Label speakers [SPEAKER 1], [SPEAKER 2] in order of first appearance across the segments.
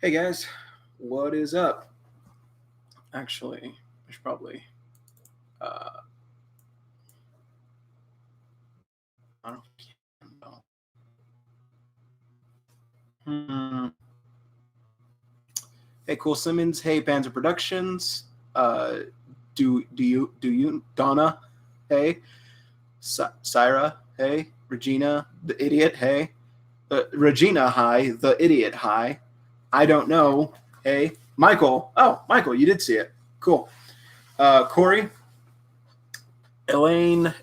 [SPEAKER 1] Hey guys, what is up? Actually, I should probably. I don't know. Hey, Cool Simmons. Hey, Panzer Productions. Do you Donna? Hey, Syra. Hey, Regina, the idiot. Hey, Regina. Hi, the idiot. Hi. I don't know. Hey, Michael. Oh, Michael, you did see it. Cool. Corey, Elaine,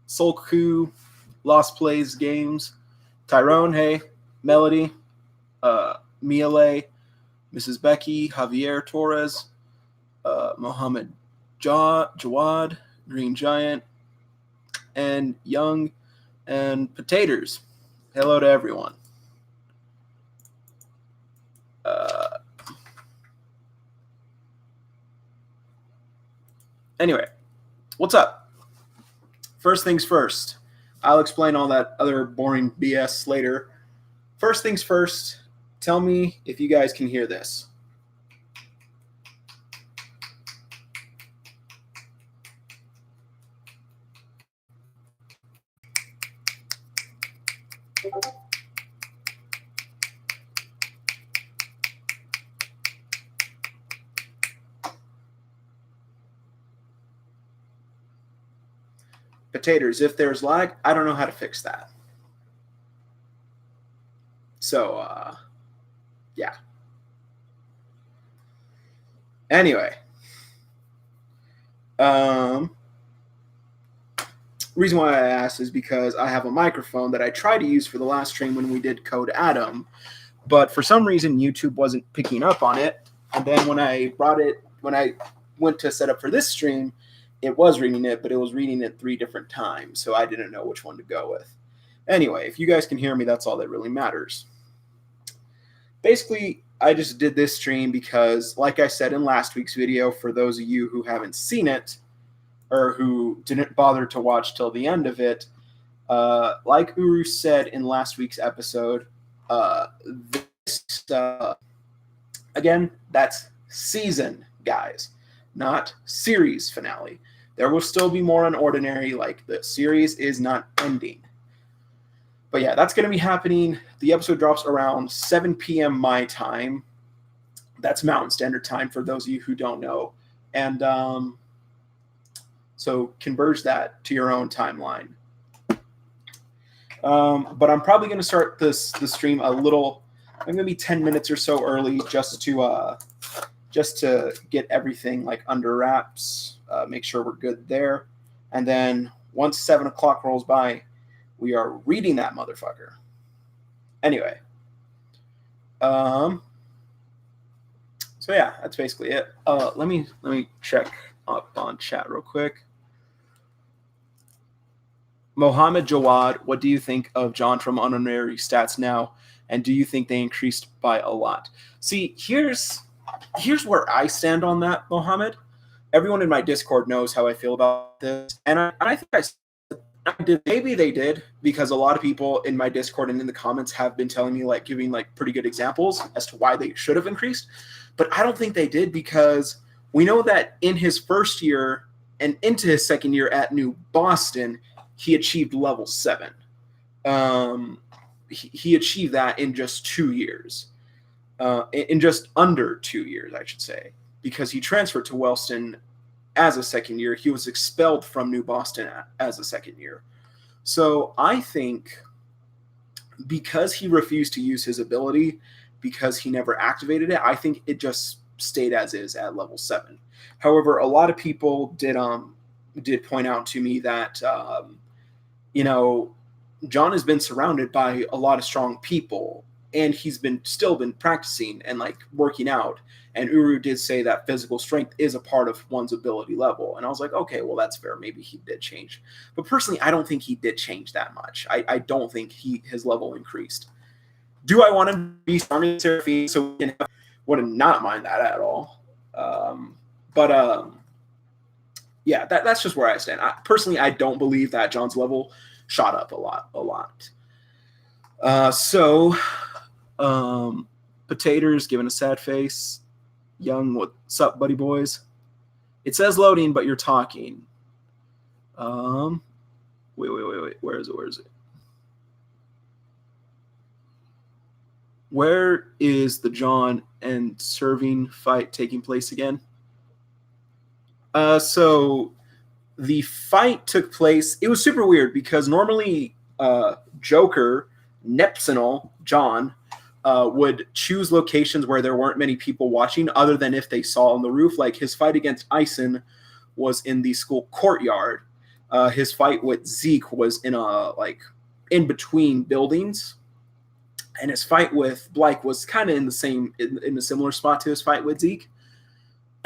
[SPEAKER 1] Solku, Lost Plays Games, Tyrone, hey, Melody, Miele, Mrs. Becky, Javier Torres, Mohammed Jawad, Green Giant, and Young and Potatoes. Hello to everyone. Anyway, what's up? First things first. I'll explain all that other boring BS later. First things first, tell me if you guys can hear this. Potatoes, if there's lag, I don't know how to fix that. So, yeah. Anyway, reason why I asked is because I have a microphone that I tried to use for the last stream when we did Code Adam, but for some reason YouTube wasn't picking up on it. And then when I went to set up for this stream, it was reading it, but it was reading it 3 different times, so I didn't know which one to go with. Anyway, if you guys can hear me, that's all that really matters. Basically, I just did this stream because, like I said in last week's video, for those of you who haven't seen it, or who didn't bother to watch till the end of it, like Uru said in last week's episode, again, that's season, guys, not series finale. There will still be more on Ordinary, like the series is not ending. But yeah, that's going to be happening. The episode drops around 7 p.m. my time. That's Mountain Standard Time for those of you who don't know. And so converge that to your own timeline. But I'm probably going to start the stream a little. I'm going to be 10 minutes or so early just to get everything like under wraps, make sure we're good there, and then once 7 o'clock rolls by, we are reading that motherfucker. Anyway, so yeah, that's basically it. Let me check up on chat real quick. Mohammed Jawad, what do you think of John from Honorary Stats now? And do you think they increased by a lot? See, here's where I stand on that, Mohammed. Everyone in my Discord knows how I feel about this. And I think I did. Maybe they did, because a lot of people in my Discord and in the comments have been telling me, like, giving like pretty good examples as to why they should have increased. But I don't think they did, because we know that in his first year and into his second year at New Boston, he achieved level 7. He achieved that in just 2 years. In just under 2 years, I should say, because he transferred to Wellston as a second year. He was expelled from New Boston as a second year. So I think because he refused to use his ability, because he never activated it, I think it just stayed as is at level 7. However, a lot of people did point out to me that John has been surrounded by a lot of strong people, and he's still been practicing and like working out. And Uru did say that physical strength is a part of one's ability level. And I was like, okay, well, that's fair. Maybe he did change. But personally, I don't think he did change that much. I don't think his level increased. Do I want him to be stronger than Seraphine so we can would not mind that at all. Yeah, that's just where I stand. Personally, I don't believe that John's level shot up a lot. Potatoes giving a sad face. Young, what's up, buddy boys? It says loading, but you're talking. Wait. Where is it? Where is the John and Serving fight taking place again? So the fight took place. It was super weird because normally Joker, Nepsinal, John, would choose locations where there weren't many people watching other than if they saw on the roof. Like his fight against Ison was in the school courtyard. His fight with Zeke was in in between buildings. And his fight with Blake was kind of in a similar spot to his fight with Zeke.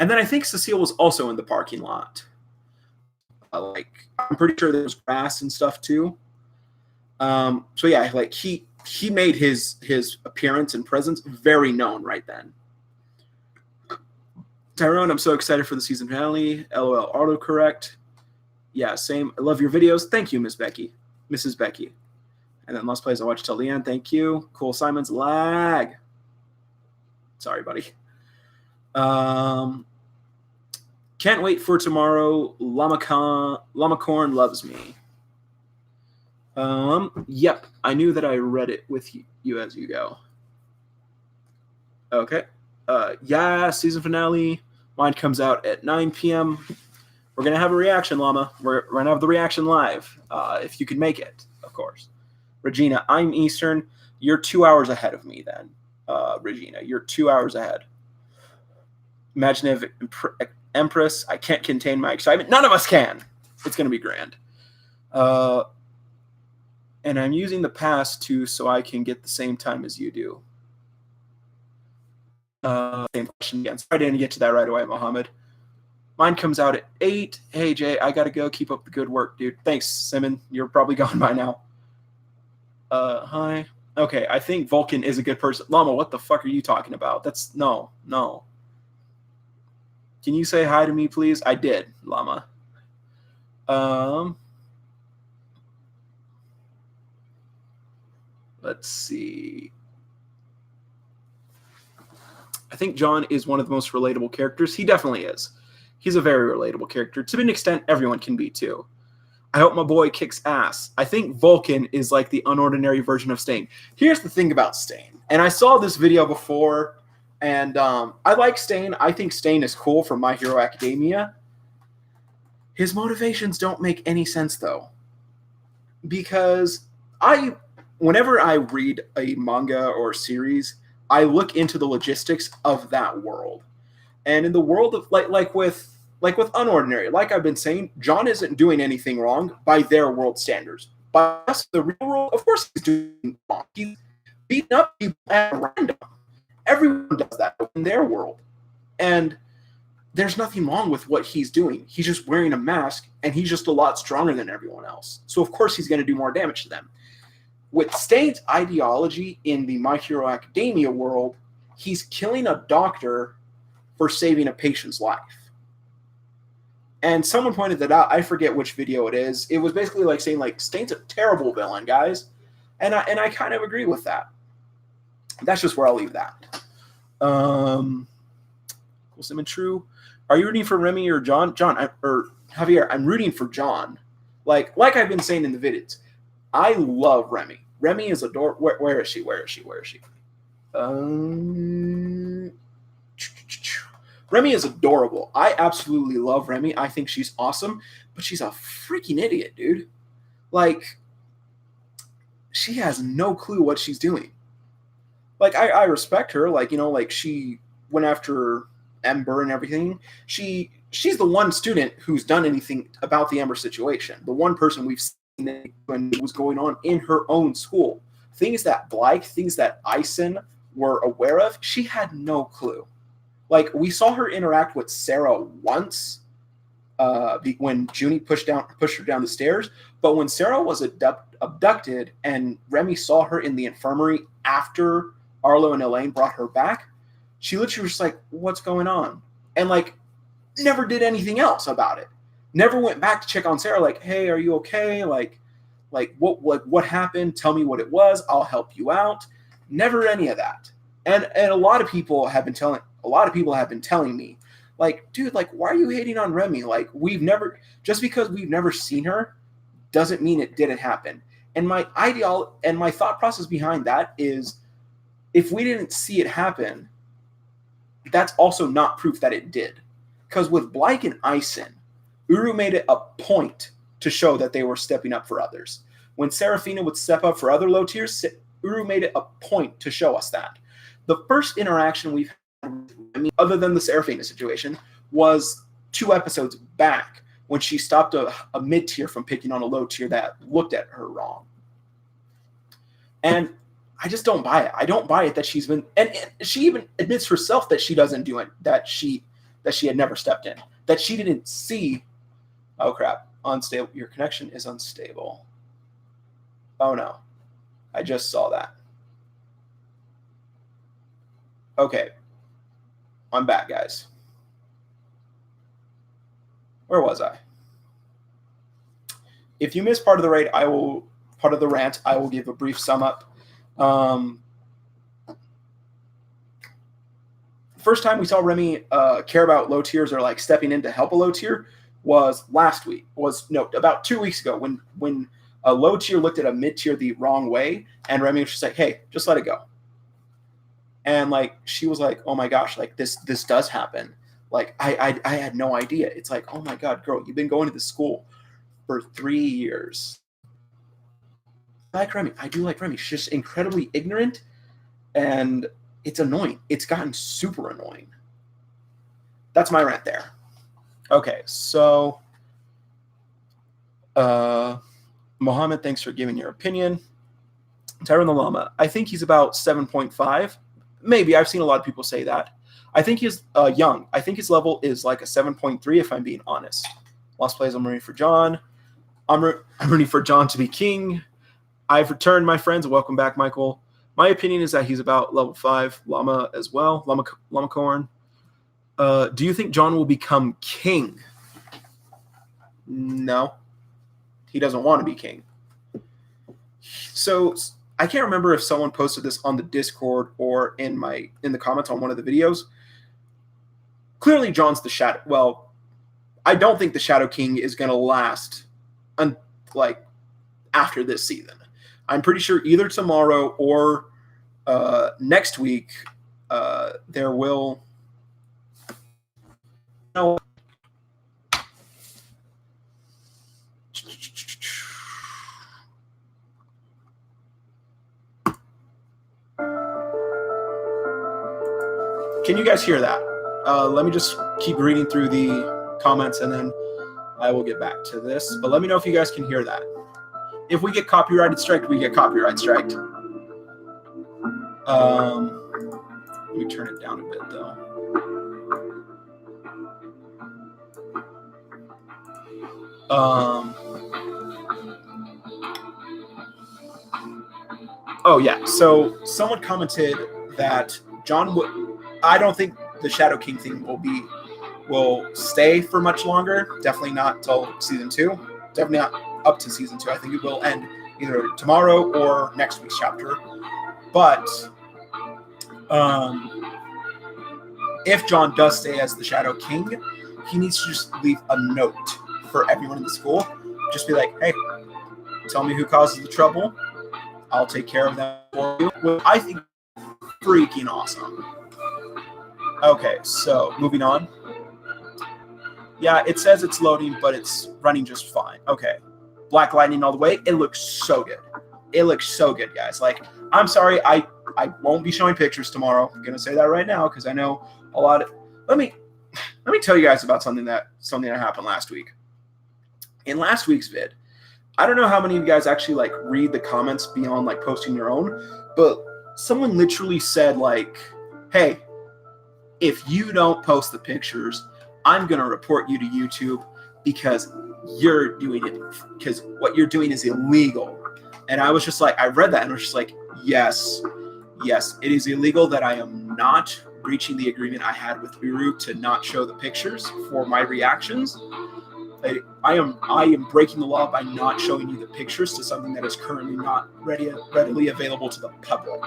[SPEAKER 1] And then I think Cecile was also in the parking lot. I'm pretty sure there was grass and stuff too. So yeah, like he made his appearance and presence very known right then. Tyrone, I'm so excited for the season finale. LOL, autocorrect. Yeah, same. I love your videos. Thank you, Mrs. Becky. And then Lost Plays I watched till the end. Thank you. Cool Simon's lag. Sorry, buddy. Can't wait for tomorrow. Llamacorn loves me. Yep. I knew that I read it with you as you go. Okay. Yeah, season finale. Mine comes out at 9 p.m. We're going to have a reaction, Llama. We're going to have the reaction live, if you can make it, of course. Regina, I'm Eastern. You're 2 hours ahead of me then. Regina, you're 2 hours ahead. Imaginative Empress, I can't contain my excitement. None of us can. It's going to be grand. And I'm using the pass too so I can get the same time as you do. Same question again. Sorry I didn't get to that right away, Mohammed. Mine comes out at 8. Hey, Jay, I got to go. Keep up the good work, dude. Thanks, Simon. You're probably gone by now. Hi. Okay, I think Vulcan is a good person. Llama, what the fuck are you talking about? That's no. Can you say hi to me, please? I did, Llama. Let's see. I think John is one of the most relatable characters. He definitely is. He's a very relatable character. To an extent, everyone can be too. I hope my boy kicks ass. I think Vulcan is like the unordinary version of Stain. Here's the thing about Stain. And I saw this video before, and I like Stain. I think Stain is cool from My Hero Academia. His motivations don't make any sense, though. Because whenever I read a manga or series, I look into the logistics of that world. And in the world of like with Unordinary, like I've been saying, John isn't doing anything wrong by their world standards. By us, the real world, of course he's doing wrong. He's beating up people at random. Everyone does that in their world. And there's nothing wrong with what he's doing. He's just wearing a mask, and he's just a lot stronger than everyone else. So of course he's going to do more damage to them. With Stain's ideology in the My Hero Academia world, he's killing a doctor for saving a patient's life. And someone pointed that out. I forget which video it is. It was basically like saying, like, Stain's a terrible villain, guys. And I kind of agree with that. That's just where I'll leave that. Cool Simon True. Are you rooting for Remy or John? Or Javier, I'm rooting for John. Like I've been saying in the videos. I love Remy. Remy is adorable. Where is she? Remy is adorable. I absolutely love Remy. I think she's awesome, but she's a freaking idiot, dude. Like, she has no clue what she's doing. Like, I respect her. Like, you know, like she went after Ember and everything. She's the one student who's done anything about the Ember situation. The one person we've seen when it was going on in her own school. Things that Blythe, things that Ison were aware of, she had no clue. Like, we saw her interact with Sarah once when Junie pushed her down the stairs. But when Sarah was abducted and Remy saw her in the infirmary after Arlo and Elaine brought her back, she literally was like, what's going on? And, like, never did anything else about it. Never went back to check on Sarah, like, hey, are you okay? Like what happened? Tell me what it was. I'll help you out. Never any of that. And a lot of people have been telling me, like, dude, like, why are you hating on Remy? Like, just because we've never seen her doesn't mean it didn't happen. And my thought process behind that is, if we didn't see it happen, that's also not proof that it did. Because with Blyke and Ison, Uru made it a point to show that they were stepping up for others. When Serafina would step up for other low tiers, Uru made it a point to show us that. The first interaction we've had, other than the Serafina situation, was 2 episodes back when she stopped a mid-tier from picking on a low tier that looked at her wrong. And I just don't buy it. I don't buy it that she's been, and she even admits herself that she doesn't do it, that she had never stepped in, that she didn't see. Oh crap, unstable. Your connection is unstable. Oh no, I just saw that. Okay, I'm back, guys. Where was I? If you missed part of the rant, I will give a brief sum up. First time we saw Remy care about low tiers or like stepping in to help a low tier was about 2 weeks ago when a low tier looked at a mid tier the wrong way, and Remy was just like, "Hey, just let it go." And like she was like, "Oh my gosh, like this does happen." Like I had no idea. It's like, "Oh my god, girl, you've been going to this school for 3 years." I like Remy. I do like Remy. She's just incredibly ignorant, and it's annoying. It's gotten super annoying. That's my rant there. Okay, so Mohammed, thanks for giving your opinion. Tyrone the Llama, I think he's about 7.5. Maybe. I've seen a lot of people say that. I think he's young. I think his level is like a 7.3 if I'm being honest. Lost plays, I'm rooting for John. I'm rooting for John to be king. I've returned, my friends. Welcome back, Michael. My opinion is that he's about level 5. Llama as well. Llama Corn. Do you think John will become king? No. He doesn't want to be king. So I can't remember if someone posted this on the Discord or in the comments on one of the videos. Clearly, John's the Shadow. Well, I don't think the Shadow King is going to last after this season. I'm pretty sure either tomorrow or next week there will. No. Can you guys hear that? Let me just keep reading through the comments and then I will get back to this. But let me know if you guys can hear that. If we get copyrighted striked, we get copyright striked. Let me turn it down a bit though. Oh yeah. So someone commented that John would. I don't think the Shadow King thing will stay for much longer. Definitely not till season 2. Definitely not up to season 2. I think it will end either tomorrow or next week's chapter. But if John does stay as the Shadow King, he needs to just leave a note for everyone in the school. Just be like, "Hey, tell me who causes the trouble. I'll take care of them for you." Which I think is freaking awesome. Okay, so moving on. Yeah, it says it's loading, but it's running just fine. Okay. Black Lightning all the way. It looks so good. It looks so good, guys. Like, I'm sorry, I won't be showing pictures tomorrow. I'm gonna say that right now because I know a lot of. Let me tell you guys about something that happened last week. In last week's vid, I don't know how many of you guys actually like read the comments beyond like posting your own, but someone literally said like, "Hey, if you don't post the pictures, I'm going to report you to YouTube because you're doing it, because what you're doing is illegal." And I was just like, I read that and I was just like, yes, it is illegal that I am not breaching the agreement I had with Uru to not show the pictures for my reactions. I am breaking the law by not showing you the pictures to something that is currently not readily available to the public.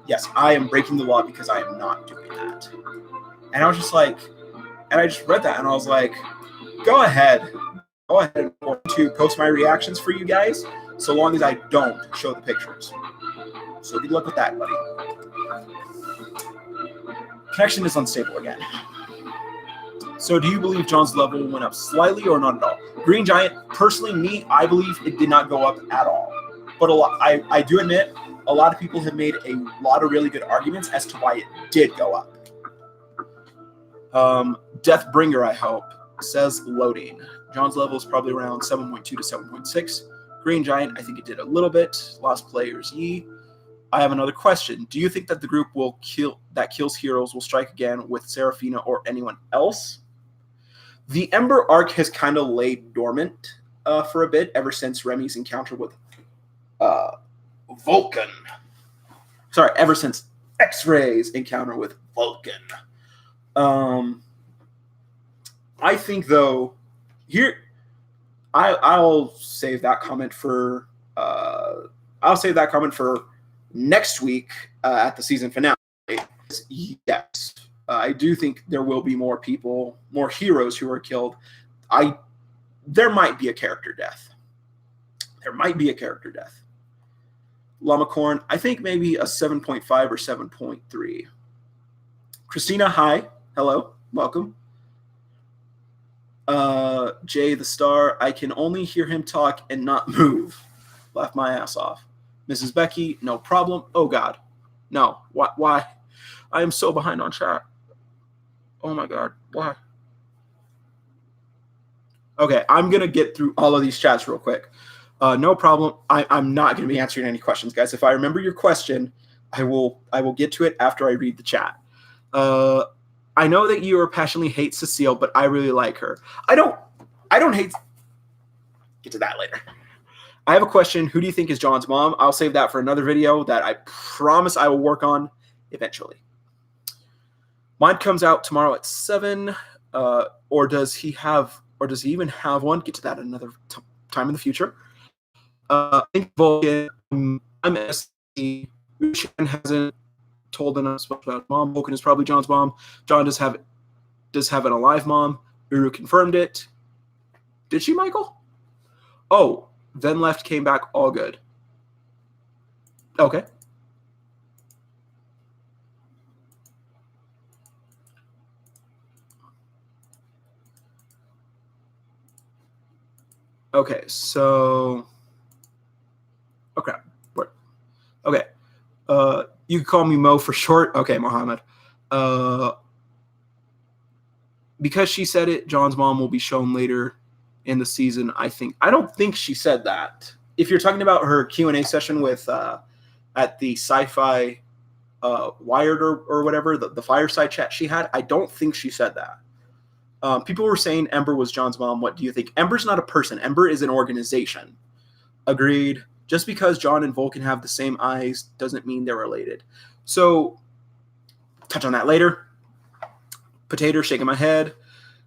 [SPEAKER 1] yes, I am breaking the law because I am not doing that. And I was just like, and I just read that and I was like, go ahead and to post my reactions for you guys, so long as I don't show the pictures. So good luck with that, buddy. Connection is unstable again. So do you believe John's level went up slightly or not at all? Green Giant, personally, me, I believe it did not go up at all. But I do admit, a lot of people have made a lot of really good arguments as to why it did go up. Deathbringer, I hope, says loading. John's level is probably around 7.2 to 7.6. Green Giant, I think it did a little bit. Lost players, ye. I have another question. Do you think that the group that kills heroes will strike again with Seraphina or anyone else? The Ember arc has kind of laid dormant for a bit ever since Remy's encounter with Vulcan. Sorry, ever since X-Ray's encounter with Vulcan. I think though, here I'll save that comment for next week at the season finale. Yes, I do think there will be more people, more heroes who are killed. There might be a character death. Lamacorn, I think maybe a 7.5 or 7.3. Christina, hi. Hello. Welcome. Jay the Star, I can only hear him talk and not move. Laugh my ass off. Mrs. Becky, no problem. Oh, God. No. Why? I am so behind on chat. Oh, my God. Why? Okay, I'm going to get through all of these chats real quick. No problem. I'm not going to be answering any questions, guys. If I remember your question, I will get to it after I read the chat. I know that you passionately hate Cecile, but I really like her. I don't hate. Get to that later. I have a question. Who do you think is John's mom? I'll save that for another video that I promise I will work on eventually. Mine comes out tomorrow at 7. Or does he even have one? Get to that another time in the future. I think Vulcan. I'm SC. Shan hasn't told us about mom. Vulcan is probably John's mom. John does have an alive mom. Uru confirmed it. Did she, Michael? Oh, then left, came back, all good. Okay. Okay, so okay. Okay. You can call me Mo for short. Okay, Mohammed. Because she said it, John's mom will be shown later in the season, I think. I don't think she said that. If you're talking about her Q&A session with at the Sci-Fi Wired or whatever, the fireside chat she had, I don't think she said that. People were saying Ember was John's mom. What do you think? Ember's not a person. Ember is an organization. Agreed. Just because John and Vulcan have the same eyes doesn't mean they're related. So, touch on that later. Potato shaking my head.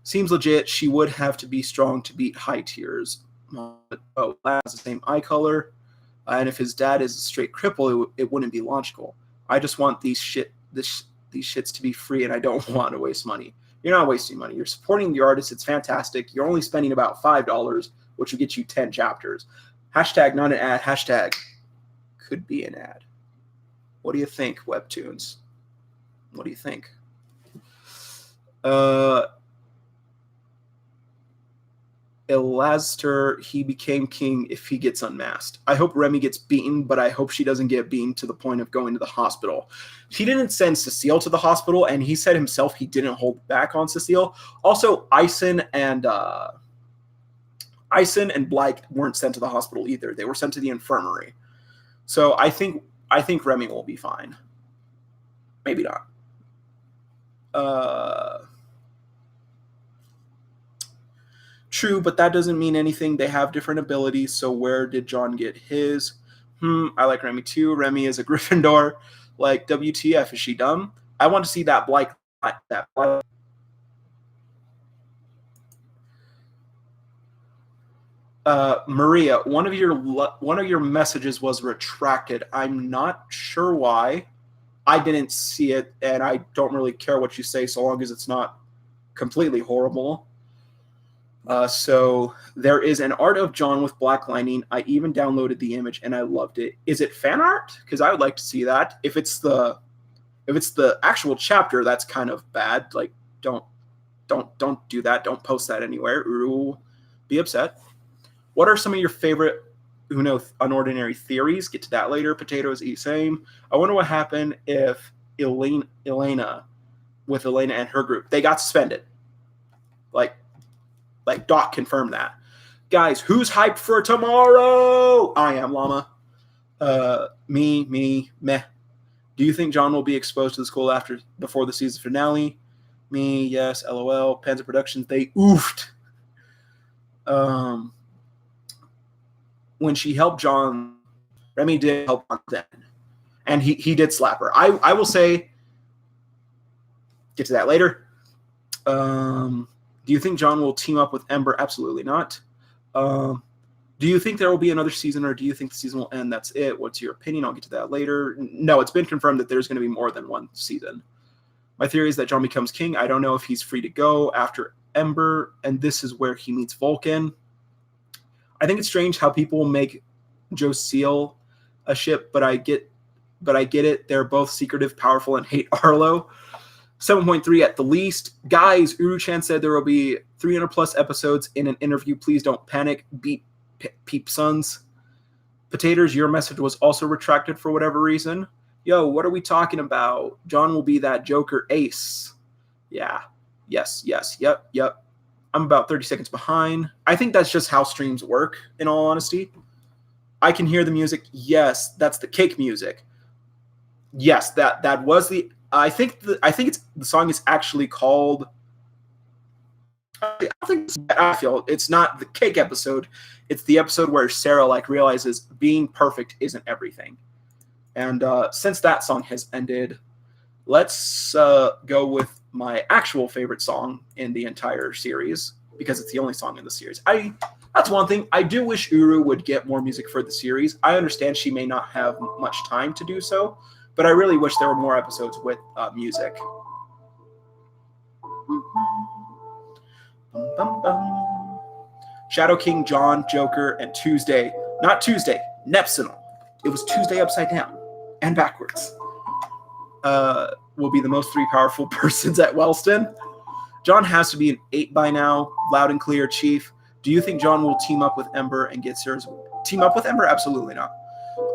[SPEAKER 1] Seems legit. She would have to be strong to beat high tiers. Oh, has the same eye color. And if his dad is a straight cripple, it wouldn't be logical. I just want these shits to be free, and I don't want to waste money. You're not wasting money. You're supporting the artist. It's fantastic. You're only spending about $5, which will get you 10 chapters. Hashtag not an ad. Hashtag could be an ad. What do you think, Webtoons? What do you think? Elaster, he became king if he gets unmasked. I hope Remy gets beaten, but I hope she doesn't get beaten to the point of going to the hospital. He didn't send Cecile to the hospital, and he said himself he didn't hold back on Cecile. Also, Ison and Blythe weren't sent to the hospital either. They were sent to the infirmary. So I think Remy will be fine. Maybe not. True, but that doesn't mean anything. They have different abilities, so where did John get his? I like Remy too. Remy is a Gryffindor. Like, WTF, is she dumb? I want to see that Blythe. Maria, one of your messages was retracted. I'm not sure why. I didn't see it, and I don't really care what you say so long as it's not completely horrible. So there is an art of John with black lining. I even downloaded the image and I loved it. Is it fan art? Because I would like to see that. If it's the actual chapter, that's kind of bad. Like, don't do that. Don't post that anywhere. Uru will be upset. What are some of your favorite unordinary theories? Get to that later. Potatoes eat same. I wonder what happened if Elena and her group, they got suspended. Like Doc confirmed that. Guys, who's hyped for tomorrow? I am, Llama. Me, meh. Do you think John will be exposed to the school before the season finale? Me, yes, LOL. Panzer Productions, they oofed. When she helped John, Remy did help John then. And he did slap her. I will say, get to that later. Do you think John will team up with Ember? Absolutely not. Do you think there will be another season, or do you think the season will end? That's it. What's your opinion? I'll get to that later. No, it's been confirmed that there's going to be more than one season. My theory is that John becomes king. I don't know if he's free to go after Ember, and this is where he meets Vulcan. I think it's strange how people make Josiel a ship, but I get it. They're both secretive, powerful, and hate Arlo. 7.3 at the least. Guys, Uru-chan said there will be 300 plus episodes in an interview. Please don't panic. Beat peep sons. Potatoes, your message was also retracted for whatever reason. Yo, what are we talking about? John will be that Joker ace. Yeah. Yes. Yep. I'm about 30 seconds behind. I think that's just how streams work, in all honesty. I can hear the music. Yes, that's the cake music. Yes, that was the... I think the song is actually called... I feel it's not the cake episode. It's the episode where Sarah realizes being perfect isn't everything. And since that song has ended, let's go with my actual favorite song in the entire series, because it's the only song in the series. That's one thing. I do wish Uru would get more music for the series. I understand she may not have much time to do so, but I really wish there were more episodes with music. Shadow King, John, Joker, and Tuesday. Not Tuesday, Nepsinal. It was Tuesday upside down and backwards. Will be the most 3 powerful persons at Wellston. John has to be an 8 by now. Loud and clear, Chief. Do you think John will team up with Ember and get Sarah's... Team up with Ember? Absolutely not.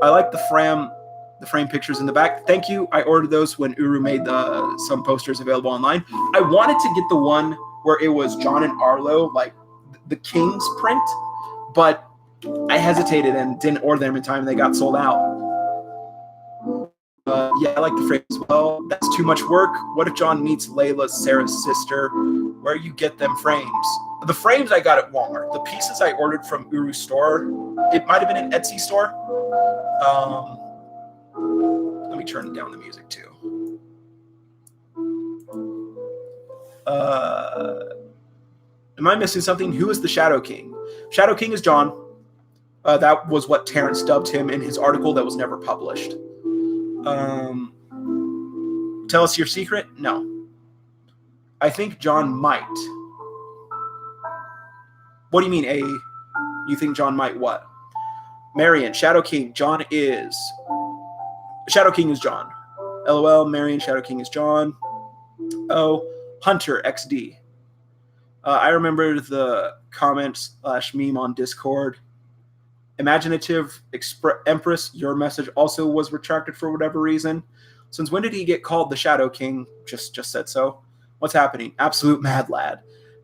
[SPEAKER 1] I like the frame pictures in the back. Thank you. I ordered those when Uru made some posters available online. I wanted to get the one where it was John and Arlo, like the King's print, but I hesitated and didn't order them in time, and they got sold out. Yeah, I like the frame as well. That's too much work. What if John meets Layla, Sarah's sister? Where you get them frames? The frames I got at Walmart. The pieces I ordered from Uru's store. It might have been an Etsy store. Let me turn down the music too. Am I missing something? Who is the Shadow King? Shadow King is John. That was what Terrence dubbed him in his article that was never published. Tell us your secret? No. I think John might. What do you mean, A? You think John might what? Marion, Shadow King, John is... Shadow King is John. LOL, Marion, Shadow King is John. Oh, Hunter XD. I remember the comment/meme on Discord. Imaginative Empress, your message also was retracted for whatever reason. Since when did he get called the Shadow King? Just said so. What's happening? Absolute mad lad.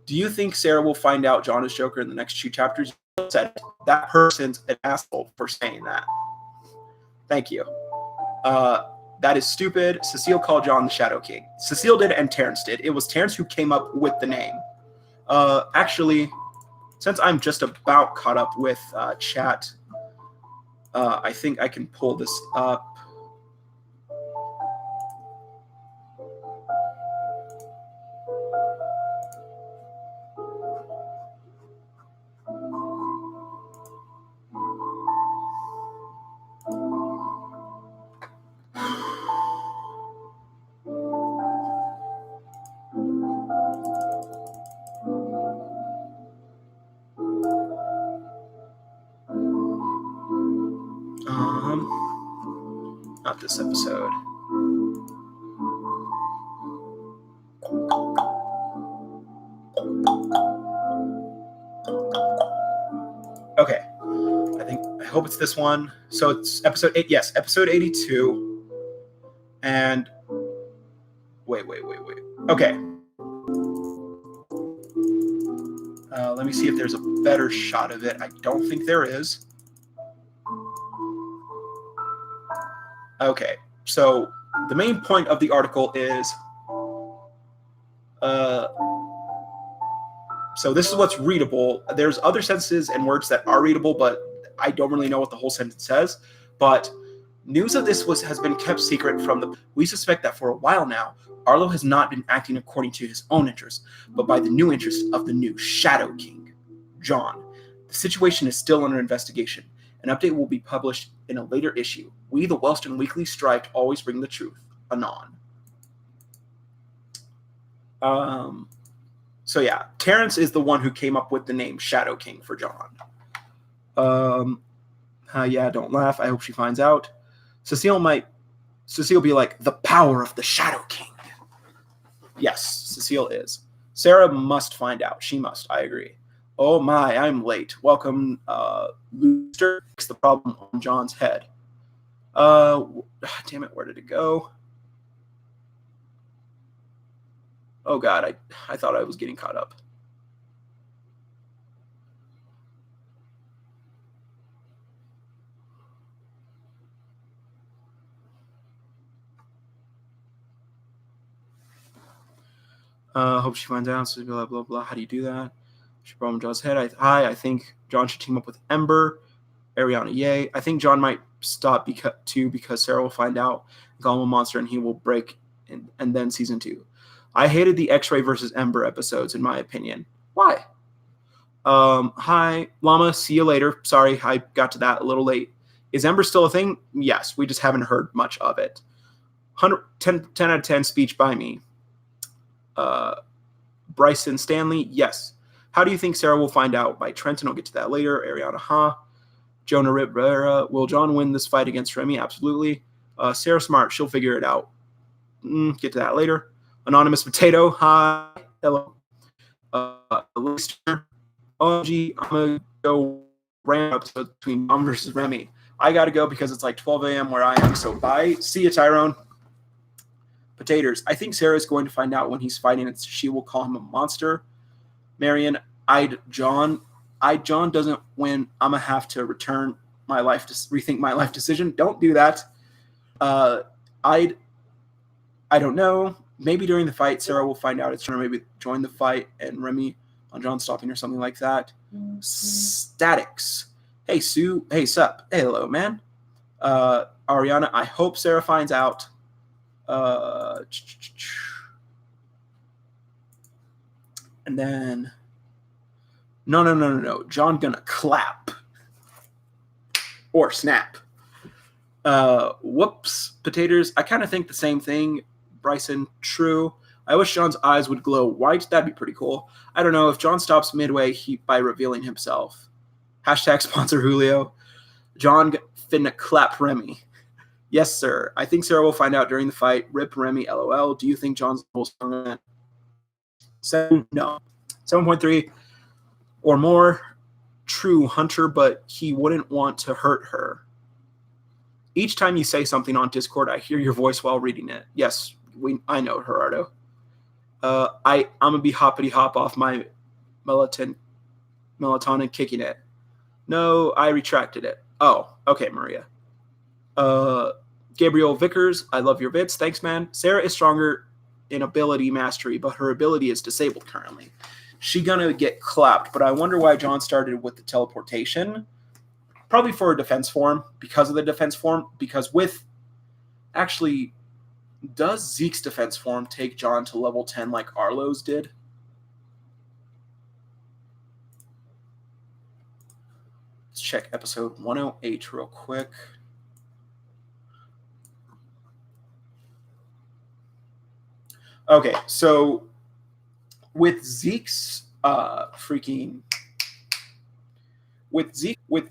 [SPEAKER 1] Do you think Sarah will find out John is Joker in the next 2 chapters? You said that person's an asshole for saying that. Thank you. That is stupid. Cecile called John the Shadow King. Cecile did and Terrence did. It was Terrence who came up with the name. Actually, since I'm just about caught up with chat, I think I can pull this up. Not this episode. Okay. I hope it's this one. So it's episode 8. Yes, episode 82. And wait. Okay. Let me see if there's a better shot of it. I don't think there is. Okay. So the main point of the article is so this is what's readable. There's other sentences and words that are readable, but I don't really know what the whole sentence says. But news of this has been kept secret from the... We suspect that for a while now, Arlo has not been acting according to his own interests, but by the new interests of the new Shadow King, John. The situation is still under investigation. An update will be published in a later issue. We, the Wellston Weekly, strive to always bring the truth. Anon. So yeah, Terrence is the one who came up with the name Shadow King for John. Yeah, don't laugh. I hope she finds out. Cecile be like, the power of the Shadow King. Yes, Cecile is. Sarah must find out. She must. I agree. Oh my, I'm late. Welcome, Looster. Fix the problem on John's head. Damn it, where did it go? Oh God, I thought I was getting caught up. Hope she finds out. So blah blah blah. How do you do that? She brought him John's head. I think John should team up with Ember. Ariana, yay. I think John might stop because Sarah will find out, call him a monster, and he will break. And then season 2. I hated the X-Ray versus Ember episodes, in my opinion. Why? Hi, Llama. See you later. Sorry, I got to that a little late. Is Ember still a thing? Yes, we just haven't heard much of it. 10 out of 10 speech by me. Bryson Stanley, yes. How do you think Sarah will find out? By Trenton, I'll get to that later. Ariana, Jonah Rivera, will John win this fight against Remy? Absolutely. Sarah Smart, she'll figure it out. Get to that later. Anonymous Potato, hi. Hello. Lister, OMG, I'm going to go random episode between Mom versus Remy. I got to go because it's like 12 a.m. where I am, so bye. See you, Tyrone. Potatoes. I think Sarah's going to find out when he's fighting and she will call him a monster. Marion, John doesn't win. I'm going to have to rethink my life decision. Don't do that. I don't know. Maybe during the fight, Sarah will find out it's trying to maybe join the fight and Remy on John stopping or something like that. Mm-hmm. Statics. Hey, Sue. Hey, sup. Hey, hello, man. Ariana, I hope Sarah finds out. And then no. John gonna clap or snap. Whoops, potatoes. I kind of think the same thing. Bryson, true. I wish John's eyes would glow white. That'd be pretty cool. I don't know if John stops midway by revealing himself. Hashtag sponsor Julio. John finna clap Remy. Yes, sir. I think Sarah will find out during the fight. Rip Remy, LOL. Do you think John's will stronger than 7? No. 7.3 or more. True, Hunter, but he wouldn't want to hurt her. Each time you say something on Discord, I hear your voice while reading it. Yes, I know, Gerardo. I'm going to be hoppity hop off my melatonin kicking it. No, I retracted it. Oh, okay, Maria. Gabriel Vickers, I love your bits. Thanks, man. Sarah is stronger in ability mastery, but her ability is disabled currently. She gonna get clapped, but I wonder why John started with the teleportation. Probably for a defense form, because of the defense form. Because actually, does Zeke's defense form take John to level 10 like Arlo's did? Let's check episode 108 real quick. Okay, so with Zeke's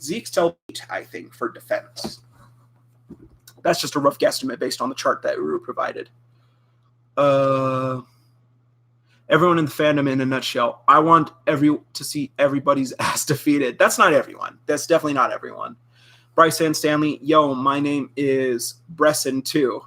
[SPEAKER 1] Zeke's teleport, I think, for defense. That's just a rough guesstimate based on the chart that Uru provided. Everyone in the fandom in a nutshell. I want to see everybody's ass defeated. That's not everyone. That's definitely not everyone. Bryce and Stanley, yo, my name is Bresson too.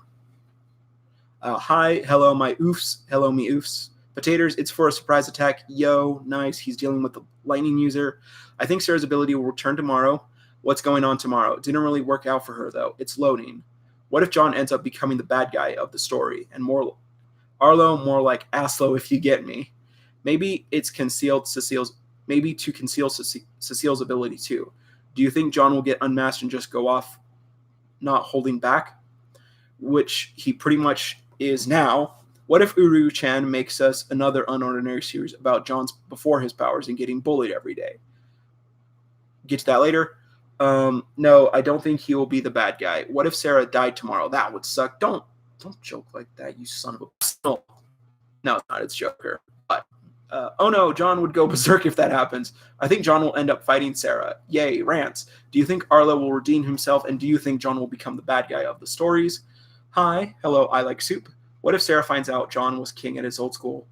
[SPEAKER 1] Hi, hello, my oofs. Hello, me oofs. Potatoes, it's for a surprise attack. Yo, nice. He's dealing with the lightning user. I think Sarah's ability will return tomorrow. What's going on tomorrow? Didn't really work out for her, though. It's loading. What if John ends up becoming the bad guy of the story? And more Arlo, more like Aslo, if you get me. Maybe it's concealed Cecile's. Maybe to conceal Cecile's ability, too. Do you think John will get unmasked and just go off not holding back? Which he pretty much is now. What if Uru-chan makes us another unordinary series about John's before his powers and getting bullied every day? Get to that later. No, I don't think he will be the bad guy. What if Sarah died tomorrow? That would suck. Don't joke like that, you son of a... No, it's not. It's Joker. But, oh no, John would go berserk if that happens. I think John will end up fighting Sarah. Yay, rants. Do you think Arlo will redeem himself, and do you think John will become the bad guy of the stories? Hi, hello, I like soup. What if Sarah finds out John was king at his old school?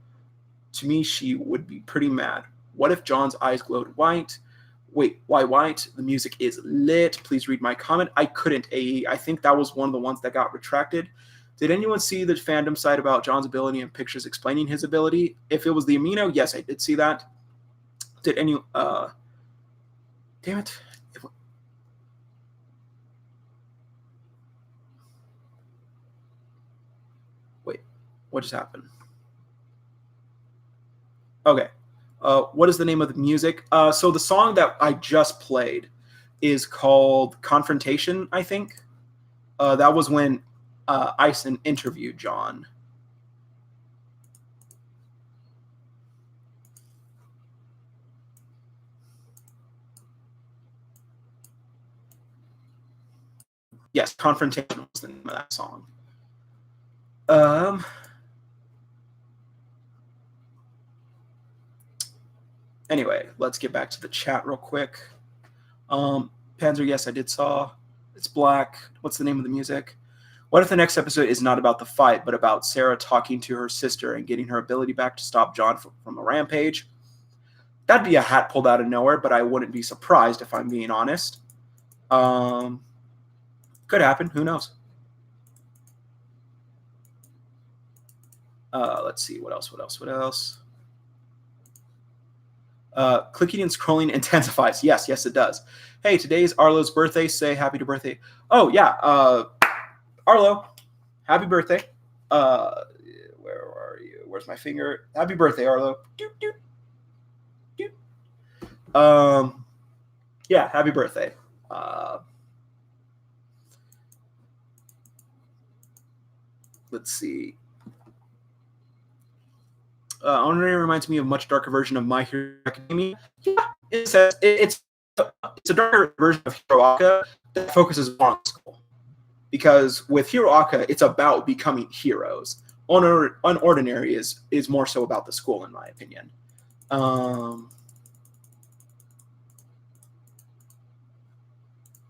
[SPEAKER 1] To me, she would be pretty mad. What if John's eyes glowed white? Wait, why white? The music is lit. Please read my comment. I couldn't, AE. I think that was one of the ones that got retracted. Did anyone see the fandom site about John's ability and pictures explaining his ability? If it was the amino, yes, I did see that. Did any... damn it. Wait, what just happened? Okay. What is the name of the music? So the song that I just played is called Confrontation, I think. That was when Ison interviewed John. Yes, Confrontation was the name of that song. Anyway, let's get back to the chat real quick. Panzer, yes, I did saw. It's black. What's the name of the music? What if the next episode is not about the fight, but about Sarah talking to her sister and getting her ability back to stop John from a rampage? That'd be a hat pulled out of nowhere, but I wouldn't be surprised if I'm being honest. Could happen. Who knows? Let's see. What else? Clicking and scrolling intensifies. Yes, it does. Hey, today's Arlo's birthday. Say happy birthday. Oh, yeah. Arlo, happy birthday. Where are you? Where's my finger? Happy birthday, Arlo. Doot, doot. Doot. Yeah, happy birthday. Let's see. Honorary reminds me of a much darker version of My Hero Academia. Yeah, it's a darker version of Hiroaka that focuses on school. Because with Hiroaka, it's about becoming heroes. Unordinary is more so about the school, in my opinion.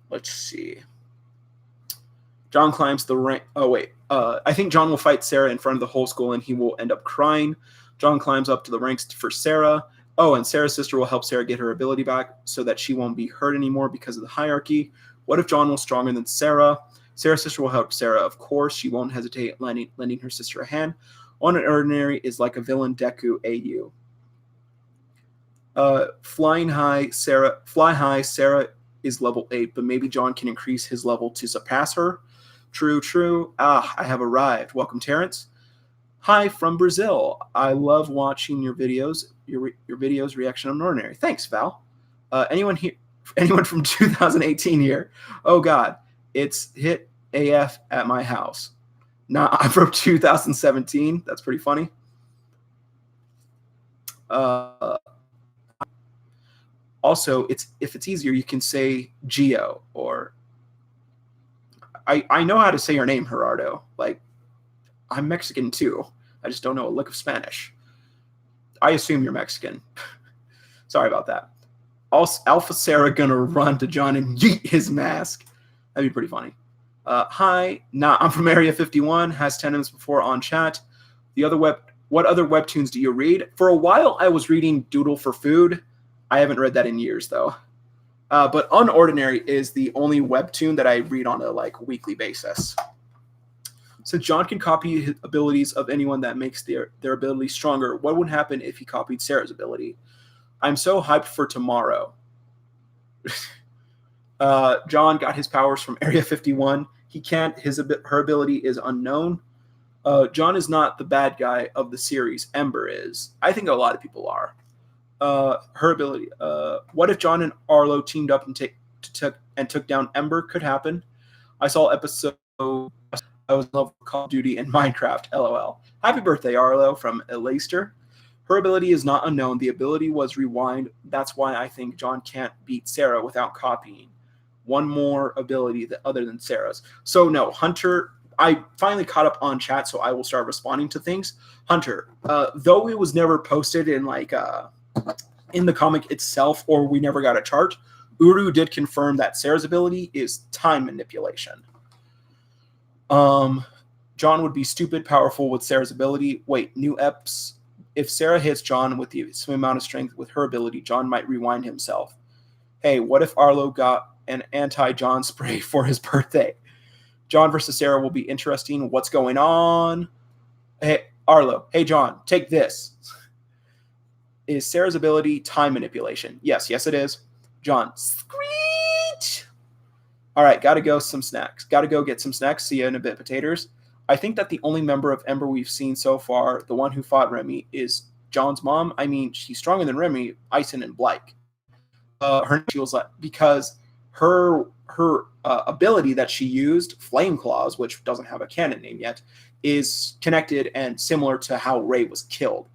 [SPEAKER 1] Let's see. John climbs the rank. Oh, wait. I think John will fight Sarah in front of the whole school, and he will end up crying. John climbs up to the ranks for Sarah. Oh, and Sarah's sister will help Sarah get her ability back so that she won't be hurt anymore because of the hierarchy. What if John was stronger than Sarah? Sarah's sister will help Sarah, of course. She won't hesitate lending her sister a hand. Unordinary is like a villain Deku AU. Fly high, Sarah is level 8, but maybe John can increase his level to surpass her. True. I have arrived. Welcome, Terrence. Hi from Brazil. I love watching your videos. Your videos reaction on Ordinary. Thanks, Val. Anyone from 2018 here? Oh God, it's hit AF at my house. Nah, I'm from 2017. That's pretty funny. Also, if it's easier, you can say Gio or I know how to say your name, Gerardo. Like, I'm Mexican too. I just don't know a lick of Spanish. I assume you're Mexican. Sorry about that. Also, Alpha Sarah gonna run to John and yeet his mask. That'd be pretty funny. Hi, nah, I'm from Area 51. Has 10 minutes before on chat. What other webtoons do you read? For a while, I was reading Doodle for Food. I haven't read that in years though. But Unordinary is the only webtoon that I read on a weekly basis. Since John can copy his abilities of anyone that makes their ability stronger, what would happen if he copied Sarah's ability? I'm so hyped for tomorrow. John got his powers from Area 51. He can't. Her ability is unknown. John is not the bad guy of the series. Ember is. I think a lot of people are. Her ability. What if John and Arlo teamed up and took down Ember? Could happen. I saw episode. I was in love with Call of Duty and Minecraft. LOL. Happy birthday, Arlo from Elaine. Her ability is not unknown. The ability was rewind. That's why I think John can't beat Sarah without copying one more ability other than Sarah's. So no, Hunter. I finally caught up on chat, so I will start responding to things. Hunter, though it was never posted in in the comic itself, or we never got a chart, Uru did confirm that Sarah's ability is time manipulation. John would be stupid powerful with Sarah's ability. Wait, new eps. If Sarah hits John with the same amount of strength with her ability, John might rewind himself. Hey, what if Arlo got an anti-John spray for his birthday? John versus Sarah will be interesting. What's going on? Hey, Arlo. Hey, John, take this. Is Sarah's ability time manipulation? Yes, it is. John, screech. All right, gotta go some snacks. Gotta go get some snacks. See you in a bit, potatoes. I think that the only member of Ember we've seen so far, the one who fought Remy, is John's mom. I mean, she's stronger than Remy, Ison, and Blake. Her feels like because her ability that she used, Flame Claws, which doesn't have a canon name yet, is connected and similar to how Ray was killed.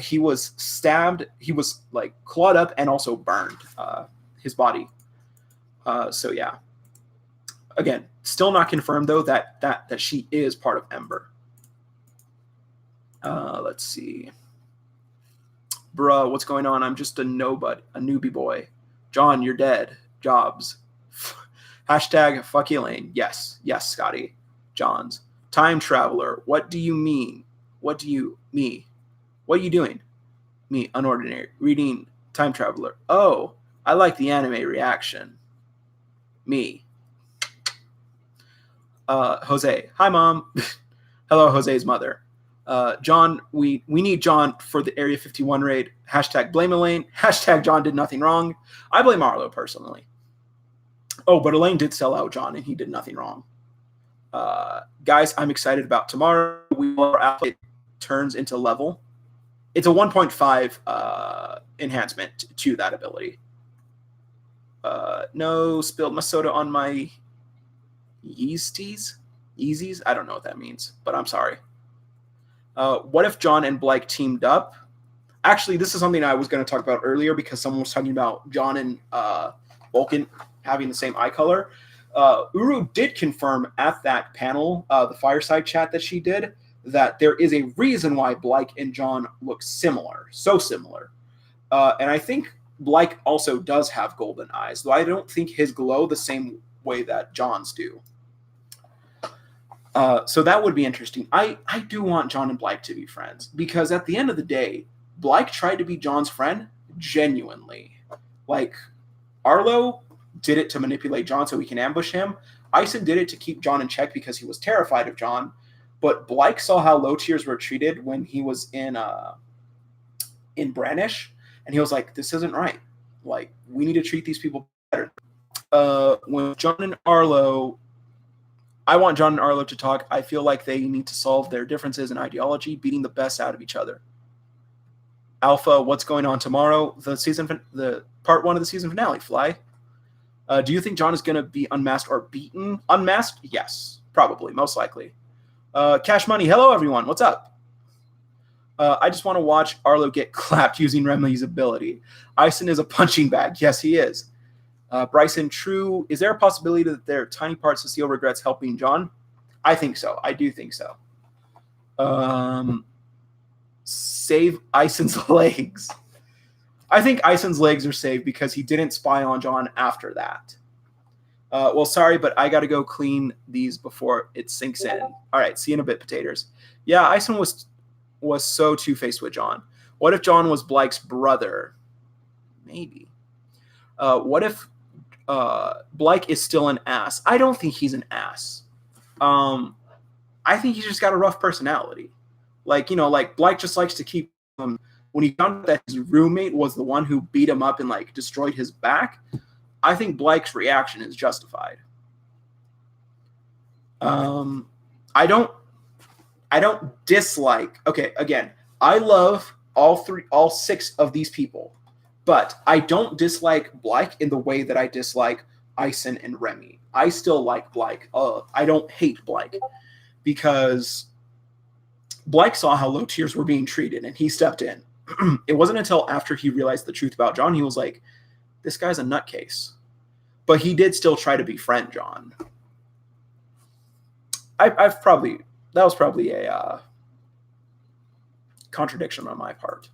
[SPEAKER 1] He was stabbed. He was clawed up and also burned his body. So yeah. Again, still not confirmed though that she is part of Ember. Let's see. Bruh, what's going on? I'm just a nobody, a newbie boy. John, you're dead. Jobs. Hashtag fuck Elaine. Yes, Scotty. Johns. Time traveler. What do you mean? What are you doing? Me, unordinary. Reading time traveler. Oh, I like the anime reaction. Me. Jose. Hi, Mom. Hello, Jose's mother. John, we need John for the Area 51 raid. Hashtag blame Elaine. Hashtag John did nothing wrong. I blame Arlo personally. Oh, but Elaine did sell out John, and he did nothing wrong. Guys, I'm excited about tomorrow. It turns into level. It's a 1.5 enhancement to that ability. No, spilled my soda on my Yeezys? I don't know what that means, but I'm sorry. What if John and Blake teamed up? Actually, this is something I was going to talk about earlier because someone was talking about John and Vulcan having the same eye color. Uru did confirm at that panel, the fireside chat that she did, that there is a reason why Blake and John look similar, so similar. And I think Blake also does have golden eyes, though I don't think his glow the same way that John's do. So that would be interesting. I do want John and Blake to be friends because at the end of the day, Blake tried to be John's friend genuinely. Arlo did it to manipulate John so he can ambush him. Ison did it to keep John in check because he was terrified of John. But Blake saw how low tiers were treated when he was in Brannish, and he was like, "This isn't right. We need to treat these people better." When John and Arlo. I want John and Arlo to talk. I feel like they need to solve their differences in ideology, beating the best out of each other. Alpha, what's going on tomorrow? The part 1 of the season finale, Fly. Do you think John is going to be unmasked or beaten? Unmasked? Yes, probably, most likely. Cash Money, hello everyone. What's up? I just want to watch Arlo get clapped using Remy's ability. Ison is a punching bag. Yes, he is. Bryson, true. Is there a possibility that there are tiny parts Cecile regrets helping John? I think so. I do think so. Save Ison's legs. I think Ison's legs are saved because he didn't spy on John after that. Well, sorry, but I got to go clean these before it sinks in. All right, see you in a bit, potatoes. Yeah, Ison was so two-faced with John. What if John was Blake's brother? Maybe. What if Blake is still an ass? I don't think he's an ass. I think he's just got a rough personality. Like, you know, like Blake just likes to keep when he found out that his roommate was the one who beat him up and like destroyed his back, I think Blake's reaction is justified. I don't dislike. Okay, again, I love all six of these people, but I don't dislike Blake in the way that I dislike Ison and Remy. I still like Blake. I don't hate Blake because Blake saw how low tiers were being treated and he stepped in. It wasn't until after he realized the truth about John, he was like, this guy's a nutcase. But he did still try to befriend John. That was probably a contradiction on my part.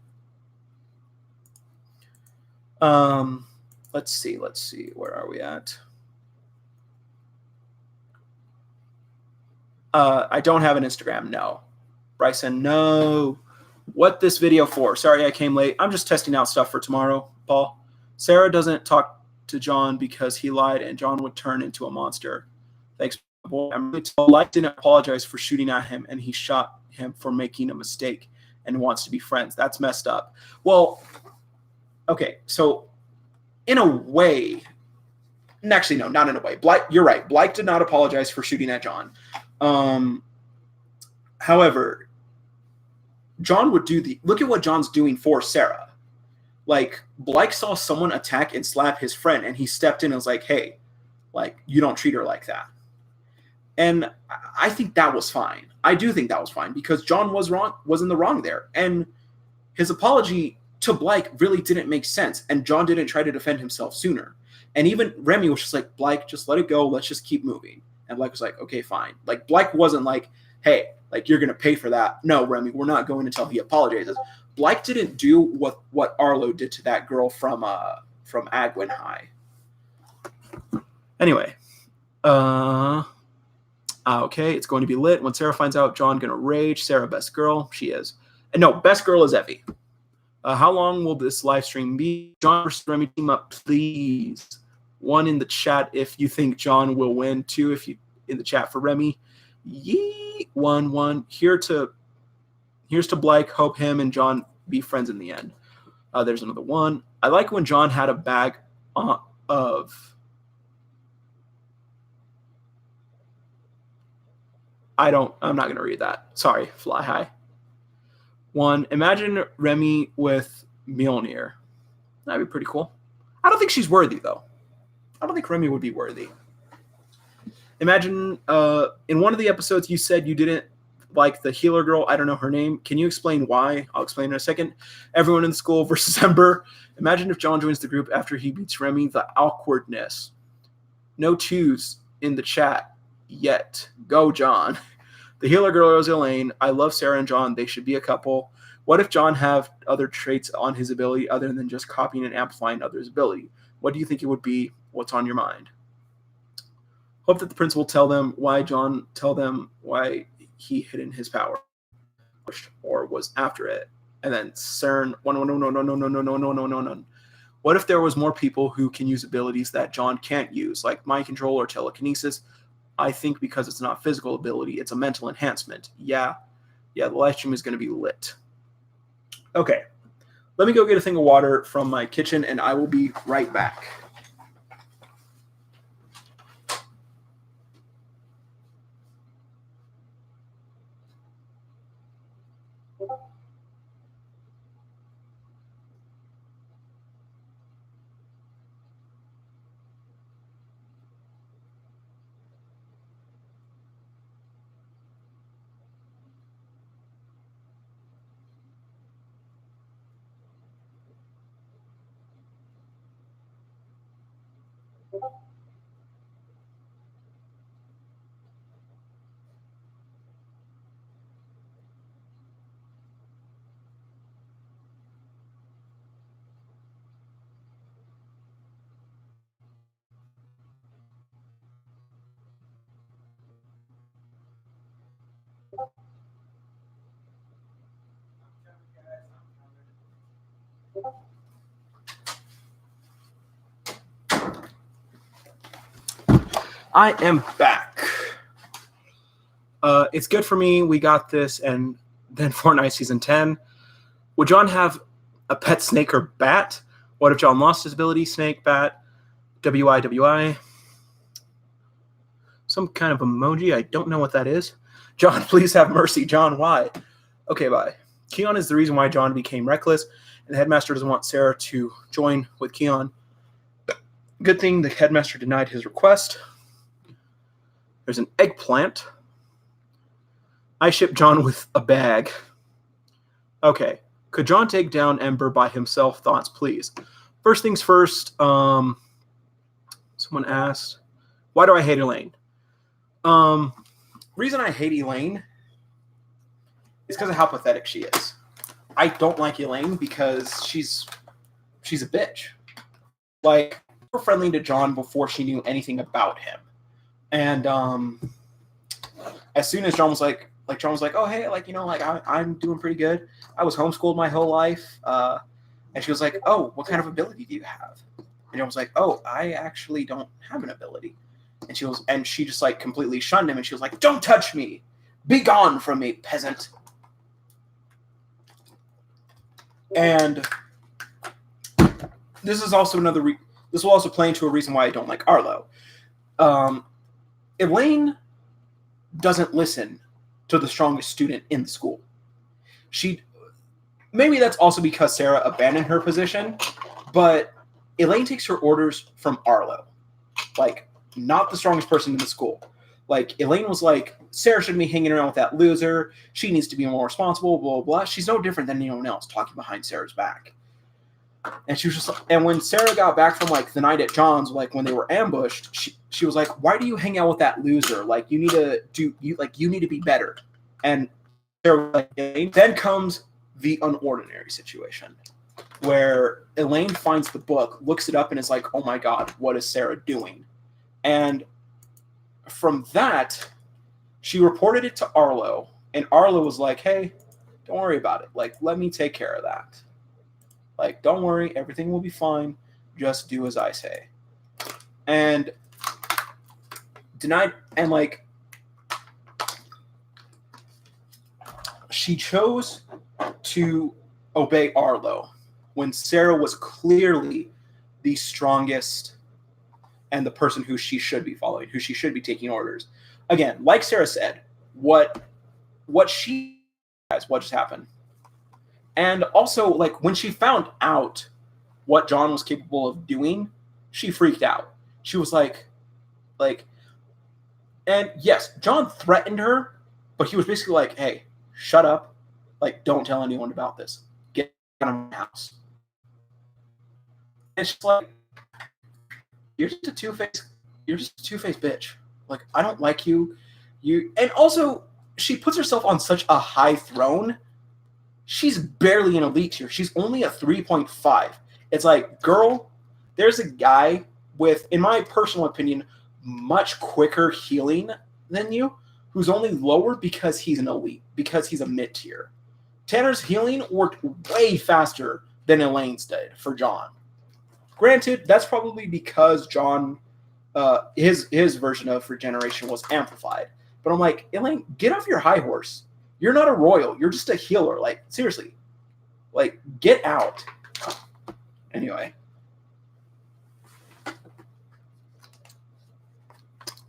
[SPEAKER 1] Let's see. Where are we at? I don't have an Instagram. No. Bryson, no. What this video for? Sorry I came late. I'm just testing out stuff for tomorrow, Paul. Sarah doesn't talk to John because he lied and John would turn into a monster. Thanks, boy. I'm really told Light didn't apologize for shooting at him and he shot him for making a mistake and wants to be friends. That's messed up. Well, okay, so in a way, actually, no, not in a way. You're right. Blake did not apologize for shooting at John. However, John would look at what John's doing for Sarah. Like, Blake saw someone attack and slap his friend, and he stepped in and was like, hey, like, you don't treat her like that. And I think that was fine. I do think that was fine because John was in the wrong there. And his apology to Blake really didn't make sense. And John didn't try to defend himself sooner. And even Remy was just like, Blake, just let it go. Let's just keep moving. And Blake was like, okay, fine. Like, Blake wasn't like, hey, like, you're going to pay for that. No, Remy, we're not going until he apologizes. Blake didn't do what Arlo did to that girl from Agwin High. Anyway. Okay, it's going to be lit. When Sarah finds out, John going to rage. Sarah, best girl. She is. And no, best girl is Evie. How long will this live stream be? John versus Remy, team up, please. 1 in the chat if you think John will win. 2 if you in the chat for Remy. Yee. 1. Here's to Blake. Hope him and John be friends in the end. There's another 1. I like when John had a bag of. I'm not going to read that. Sorry, Fly High. 1. Imagine Remy with Mjolnir. That'd be pretty cool. I don't think she's worthy, though. I don't think Remy would be worthy. Imagine in one of the episodes you said you didn't like the healer girl. I don't know her name. Can you explain why? I'll explain in a second. Everyone in school versus Ember. Imagine if John joins the group after he beats Remy. The awkwardness. No 2s in the chat yet. Go, John. The healer girl is Elaine. I love Sarah and John. They should be a couple. What if John have other traits on his ability other than just copying and amplifying others' ability? What do you think it would be? What's on your mind? Hope that the principal tell them why he hidden his power or was after it. And then CERN, no. What if there was more people who can use abilities that John can't use, like mind control or telekinesis? I think because it's not physical ability, it's a mental enhancement. Yeah, the live stream is going to be lit. Okay, let me go get a thing of water from my kitchen, and I will be right back. I am back. It's good for me. We got this, and then Fortnite Season 10. Would John have a pet snake or bat? What if John lost his ability? Snake, bat, WIWI. Some kind of emoji. I don't know what that is. John, please have mercy. John, why? Okay, bye. Keon is the reason why John became reckless, and the headmaster doesn't want Sarah to join with Keon. Good thing the headmaster denied his request. There's an eggplant. I ship John with a bag. Okay. Could John take down Ember by himself? Thoughts, please. First things first. Someone asked, why do I hate Elaine? Reason I hate Elaine is because of how pathetic she is. I don't like Elaine because she's a bitch. Like, we were friendly to John before she knew anything about him. And as soon as John was like, oh, hey, like, you know, like, I'm doing pretty good. I was homeschooled my whole life. And she was like, oh, what kind of ability do you have? And John was like, oh, I actually don't have an ability. And she just, like, completely shunned him. And she was like, don't touch me. Be gone from me, peasant. And this is also this will also play into a reason why I don't like Arlo. Elaine doesn't listen to the strongest student in the school. Maybe that's also because Sarah abandoned her position, but Elaine takes her orders from Arlo, like, not the strongest person in the school. Like, Elaine was like, Sarah shouldn't be hanging around with that loser. She needs to be more responsible, blah, blah, blah. She's no different than anyone else talking behind Sarah's back. And she was just like, and when Sarah got back from, like, the night at John's, like, when they were ambushed, she was like, why do you hang out with that loser? Like, you need to be better. And Sarah was like, then comes the unordinary situation where Elaine finds the book, looks it up, and is like, oh my God, what is Sarah doing? And from that, she reported it to Arlo, and Arlo was like, hey, don't worry about it. Like, let me take care of that. Like, don't worry, everything will be fine. Just do as I say. And she chose to obey Arlo when Sarah was clearly the strongest and the person who she should be following, who she should be taking orders. Again, like Sarah said, what just happened. And also, like, when she found out what John was capable of doing, she freaked out. She was like, and yes, John threatened her, but he was basically like, hey, shut up. Like, don't tell anyone about this. Get out of my house. And she's like, you're just a two-faced bitch. Like, I don't like you. And also, she puts herself on such a high throne. She's barely an elite tier. She's only a 3.5. It's like, girl, there's a guy with, in my personal opinion, much quicker healing than you, who's only lower because he's an elite, because he's a mid-tier. Tanner's healing worked way faster than Elaine's did for John. Granted, that's probably because John, his version of regeneration was amplified. But I'm like, Elaine, get off your high horse. You're not a royal. You're just a healer. Like, seriously. Like, get out. Anyway.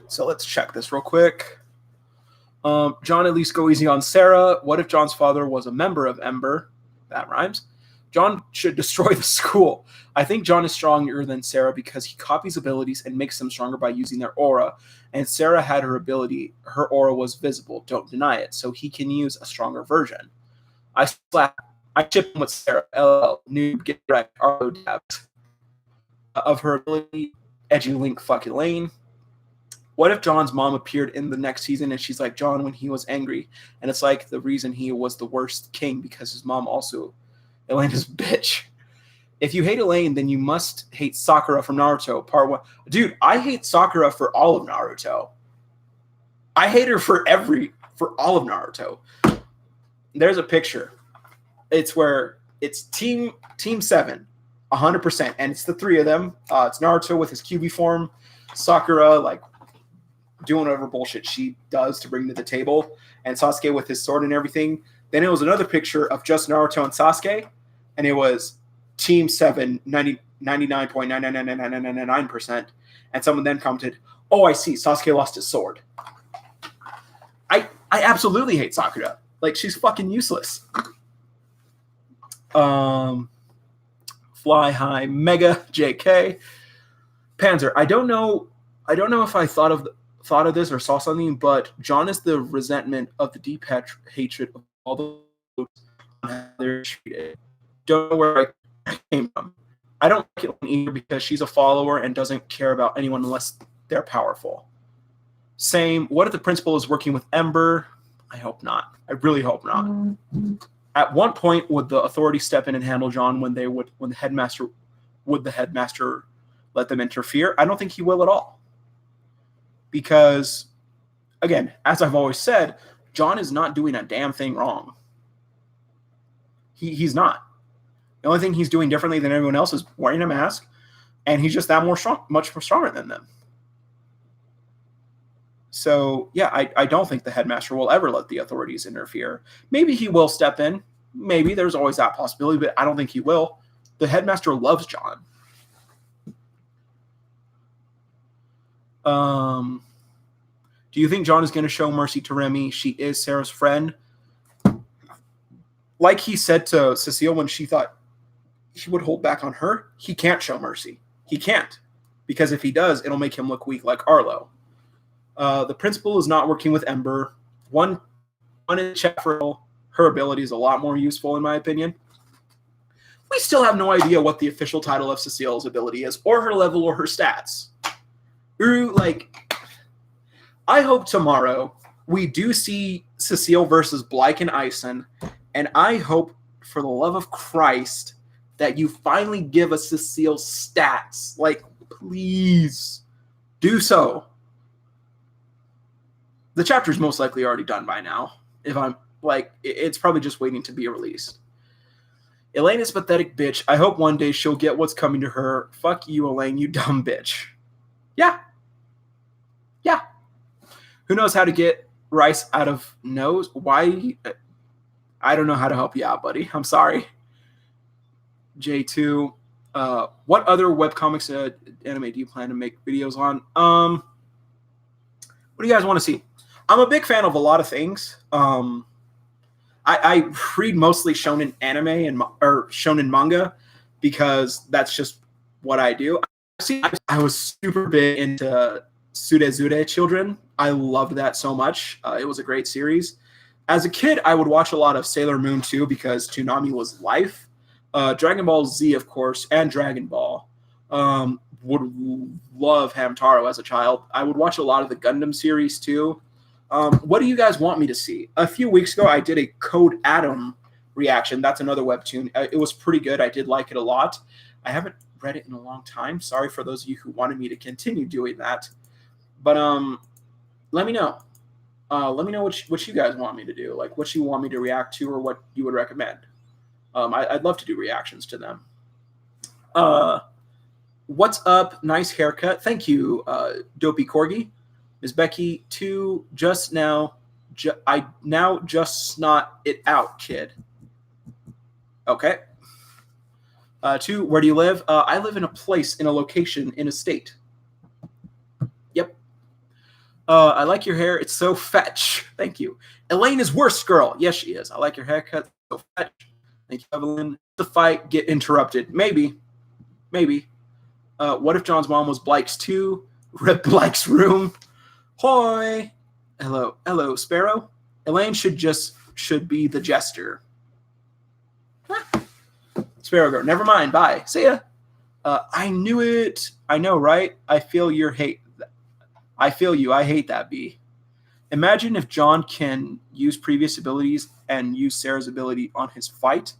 [SPEAKER 1] So let's check this real quick. John, at least go easy on Sarah. What if John's father was a member of Ember? That rhymes. John should destroy the school. I think John is stronger than Sarah because he copies abilities and makes them stronger by using their aura. And Sarah had her ability. Her aura was visible. Don't deny it. So he can use a stronger version. I chip him with Sarah. LL. Noob. Get wrecked. Arlo dabs. Of her ability. Edgy Link. Fuck Elaine. What if John's mom appeared in the next season and she's like John when he was angry? And it's like the reason he was the worst king because his mom also... Elaine is a bitch. If you hate Elaine, then you must hate Sakura from Naruto, part 1. Dude, I hate Sakura for all of Naruto. I hate her for for all of Naruto. There's a picture. It's where it's Team 7, 100%, and it's the three of them. It's Naruto with his QB form, Sakura like doing whatever bullshit she does to bring to the table, and Sasuke with his sword and everything. Then it was another picture of just Naruto and Sasuke, and it was Team 7, 99.9999999%. And someone then commented, "Oh, I see. Sasuke lost his sword." I absolutely hate Sakura. Like, she's fucking useless. Fly High Mega JK Panzer. I don't know if I thought of this or saw something, but John is the resentment of the deep hatred of all those they're treated. Don't know where I came from. I don't like Elaine either because she's a follower and doesn't care about anyone unless they're powerful. Same. What if the principal is working with Ember? I hope not. I really hope not. At one point, would the authorities step in and handle John when the headmaster let them interfere? I don't think he will at all. Because, again, as I've always said, John is not doing a damn thing wrong. He's not. The only thing he's doing differently than everyone else is wearing a mask, and he's just that much more stronger than them. So, yeah, I don't think the headmaster will ever let the authorities interfere. Maybe he will step in. Maybe there's always that possibility, but I don't think he will. The headmaster loves John. Do you think John is going to show mercy to Remy? She is Sarah's friend. Like he said to Cecile when she thought he would hold back on her, he can't show mercy. He can't. Because if he does, it'll make him look weak like Arlo. The principal is not working with Ember. One in the chat for her ability is a lot more useful, in my opinion. We still have no idea what the official title of Cecile's ability is, or her level, or her stats. I hope tomorrow we do see Cecile versus Blyke and Ison, and I hope, for the love of Christ, that you finally give us Cecile's stats. Like, please do so. The chapter's most likely already done by now. If I'm it's probably just waiting to be released. Elaine is pathetic bitch. I hope one day she'll get what's coming to her. Fuck you, Elaine, you dumb bitch. Yeah. Yeah. Who knows how to get rice out of nose? Why? I don't know how to help you out, buddy. I'm sorry. J2. What other webcomics anime do you plan to make videos on? What do you guys want to see? I'm a big fan of a lot of things. I read mostly shonen anime or shonen manga because that's just what I do. I was super big into Sudezude Children. I loved that so much. It was a great series. As a kid, I would watch a lot of Sailor Moon too because Toonami was life. Dragon Ball Z, of course, and Dragon Ball. Would love Hamtaro as a child. I would watch a lot of the Gundam series too. What do you guys want me to see? A few weeks ago, I did a Code Atom reaction. That's another webtoon. It was pretty good. I did like it a lot. I haven't read it in a long time. Sorry for those of you who wanted me to continue doing that. But let me know. Let me know what you guys want me to do. Like what you want me to react to or what you would recommend. I'd love to do reactions to them. What's up? Nice haircut. Thank you, Dopey Corgi. Ms. Becky, 2, just now, I now just snot it out, kid. Okay. 2, where do you live? I live in a place, in a location, in a state. Yep. I like your hair. It's so fetch. Thank you. Elaine is worst girl. Yes, she is. I like your haircut. So fetch. Thank you, Evelyn. The fight get interrupted. Maybe. What if John's mom was Blyke's too? Rip Blyke's room. Hoi. Hello, Sparrow. Elaine should be the jester. Sparrow girl. Never mind. Bye. See ya. I knew it. I know, right? I feel your hate. I feel you. I hate that, B. Imagine if John can use previous abilities and use Sarah's ability on his fight.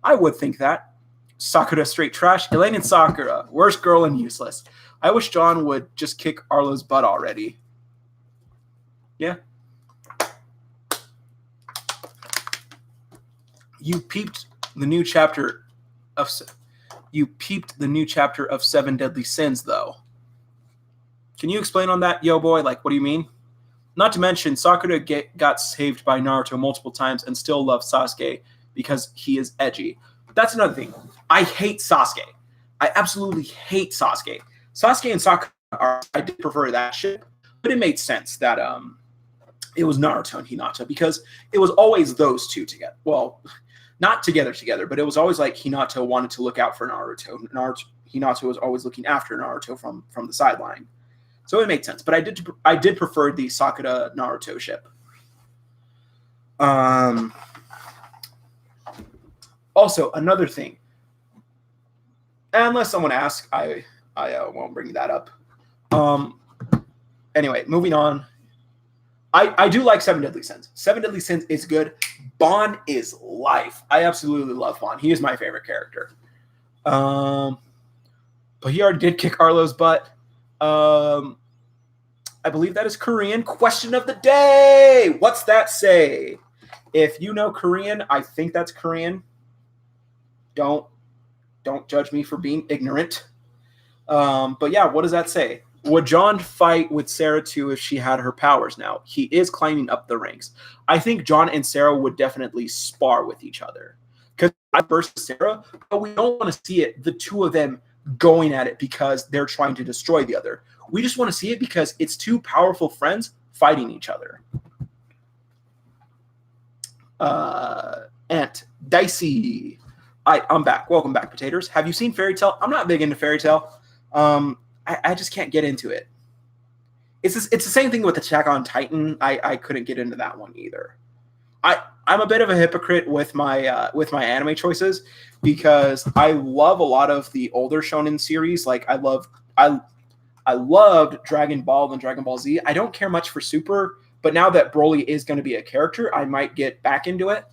[SPEAKER 1] I would think that. Sakura straight trash. Elaine and Sakura. Worst girl and useless. I wish John would just kick Arlo's butt already. Yeah. You peeped the new chapter of Seven Deadly Sins, though. Can you explain on that, yo boy? Like, what do you mean? Not to mention, Sakura got saved by Naruto multiple times and still loves Sasuke because he is edgy. That's another thing. I hate Sasuke. I absolutely hate Sasuke. Sasuke and Sakura I did prefer that shit, but it made sense that it was Naruto and Hinata because it was always those two together. Well, not together, but it was always like Hinata wanted to look out for Naruto. Hinata was always looking after Naruto from the sideline. So it made sense, but I did prefer the Sakura Naruto ship. Also, another thing, unless someone asks, I won't bring that up. Anyway, moving on. I do like Seven Deadly Sins. Seven Deadly Sins is good. Bon is life. I absolutely love Bon. He is my favorite character. But he already did kick Arlo's butt. I believe that is Korean. Question of the day. What's that say? If you know Korean, I think that's Korean. Don't judge me for being ignorant. But yeah, what does that say? Would John fight with Sarah too if she had her powers now? He is climbing up the ranks. I think John and Sarah would definitely spar with each other. Because I versus Sarah, but we don't want to see it, the two of them going at it because they're trying to destroy the other. We just want to see it because it's two powerful friends fighting each other. Ant Dicey. I'm back. Welcome back, Potatoes. Have you seen Fairy Tail? I'm not big into Fairy Tail. I just can't get into it. It's the same thing with Attack on Titan. I couldn't get into that one either. I'm a bit of a hypocrite with my anime choices because I love a lot of the older shonen series. Like I loved Dragon Ball and Dragon Ball Z. I don't care much for Super, but now that Broly is going to be a character, I might get back into it.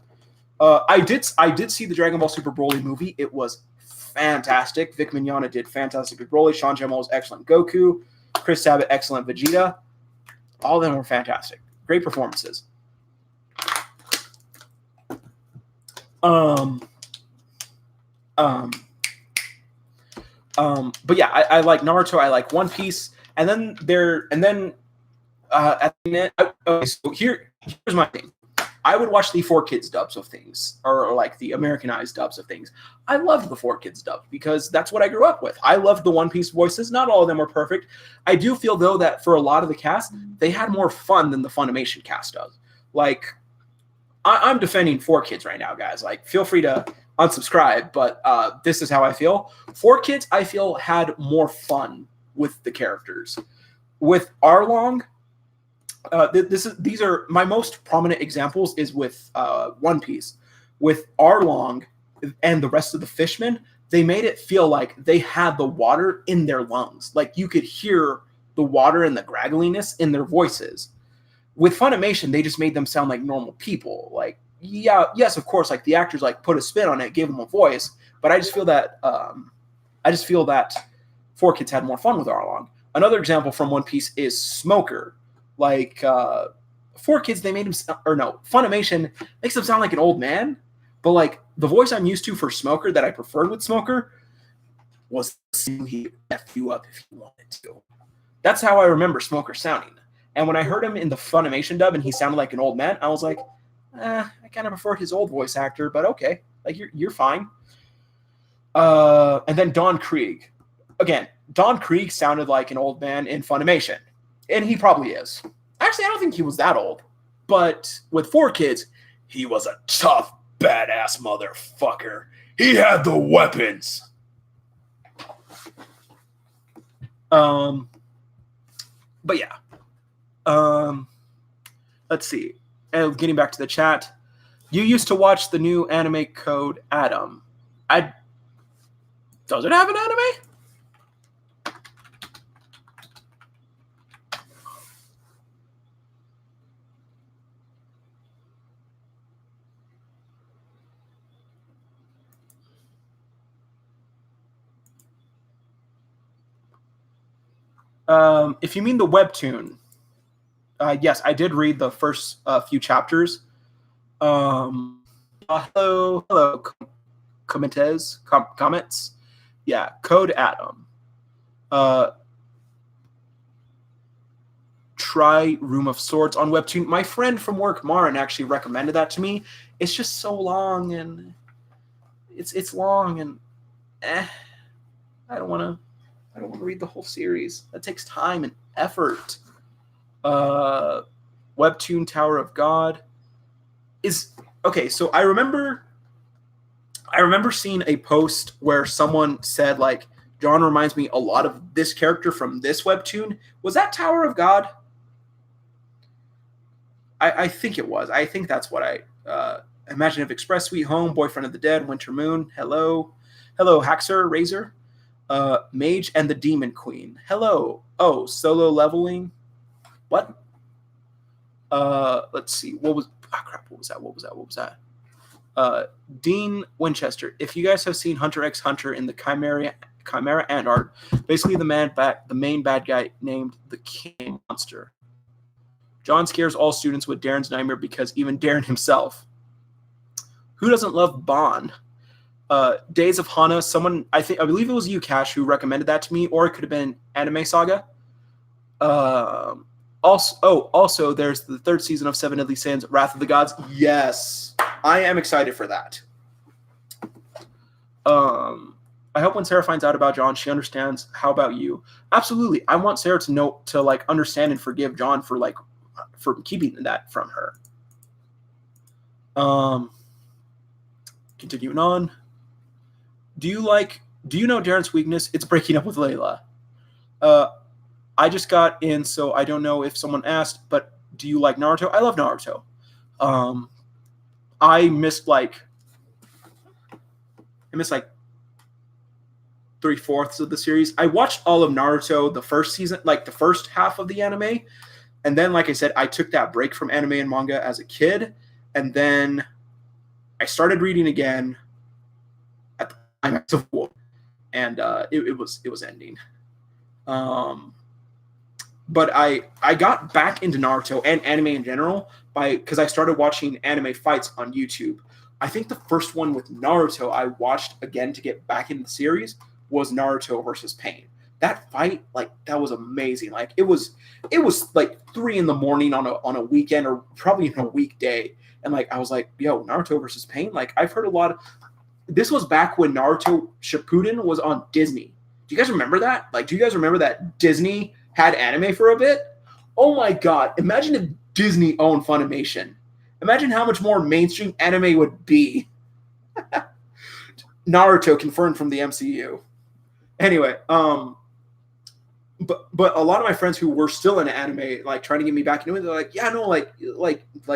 [SPEAKER 1] I did see the Dragon Ball Super Broly movie. It was fantastic. Vic Mignogna did fantastic with Broly. Sean Jamal was excellent Goku. Chris Sabat, excellent Vegeta. All of them were fantastic. Great performances. But yeah, I like Naruto. I like One Piece, and then at the end. Okay, so here's my thing. I would watch the 4Kids dubs of things, or like the Americanized dubs of things. I loved the 4Kids dub because that's what I grew up with. I loved the One Piece voices. Not all of them were perfect. I do feel, though, that for a lot of the cast, they had more fun than the Funimation cast does. Like, I'm defending 4Kids right now, guys. Like, feel free to unsubscribe, but this is how I feel. 4Kids, I feel, had more fun with the characters. With Arlong, these are my most prominent examples is with One Piece. With Arlong and the rest of the fishmen, they made it feel like they had the water in their lungs. Like you could hear the water and the graggliness in their voices. With Funimation, they just made them sound like normal people. Like, yeah, yes, of course, like the actors like put a spin on it, gave them a voice, but I just feel that 4Kids had more fun with Arlong. Another example from One Piece is Smoker. Like 4Kids, they made him, or no, Funimation makes him sound like an old man, but like the voice I'm used to for Smoker that I preferred with Smoker was he F you up if you wanted to. That's how I remember Smoker sounding. And when I heard him in the Funimation dub and he sounded like an old man, I was like, I kind of preferred his old voice actor, but okay, like you're fine. And then Don Krieg. Again, Don Krieg sounded like an old man in Funimation. And he probably is. Actually, I don't think he was that old. But with 4Kids, he was a tough, badass motherfucker. He had the weapons. But yeah. Let's see. Getting back to the chat. You used to watch the new anime Code Adam. Does it have an anime? If you mean the webtoon, yes, I did read the first few chapters. Hello, comments. Yeah, Code Atom. Try Room of Swords on Webtoon. My friend from work, Marin, actually recommended that to me. It's just so long, and it's long, and I don't want to read the whole series. That takes time and effort. Webtoon Tower of God is okay. So I remember seeing a post where someone said like, John reminds me a lot of this character from this webtoon. Was that Tower of God? I think it was. I think that's what I Imagine if Express Sweet Home, Boyfriend of the Dead, Winter Moon. Hello, Haxer, Razor, Mage and the Demon Queen. Hello. Oh, Solo Leveling. What? Let's see. What was that? Dean Winchester. If you guys have seen Hunter x Hunter in the Chimera Ant art, basically the main bad guy named the King Monster. John scares all students with Darren's nightmare because even Darren himself. Who doesn't love Bond? Days of Hana. I believe it was you, Cash, who recommended that to me, or it could have been Anime Saga. Also, there's the 3rd season of Seven Deadly Sins, Wrath of the Gods. Yes, I am excited for that. I hope when Sarah finds out about John, she understands. How about you? Absolutely. I want Sarah to like understand and forgive John for keeping that from her. Continuing on. Do you know Darren's weakness? It's breaking up with Layla. I just got in, so I don't know if someone asked, but do you like Naruto? I love Naruto. I missed like 3/4 of the series. I watched all of Naruto the first season, like the first half of the anime. And then, like I said, I took that break from anime and manga as a kid. And then I started reading again at the climax of War. And it was ending. But I got back into Naruto and anime in general because I started watching anime fights on YouTube. I think the first one with Naruto I watched again to get back into the series was Naruto versus Pain. That fight, like, that was amazing. Like, it was like 3 a.m. on a weekend or probably on a weekday. And like, I was like, yo, Naruto versus Pain. Like, I've heard a lot of. This was back when Naruto Shippuden was on Disney. Do you guys remember that? Like, do you guys remember that Disney had anime for a bit? Oh my God! Imagine if Disney owned Funimation. Imagine how much more mainstream anime would be. Naruto confirmed from the MCU. Anyway, but a lot of my friends who were still in anime, like trying to get me back into it, they're like, yeah, no, like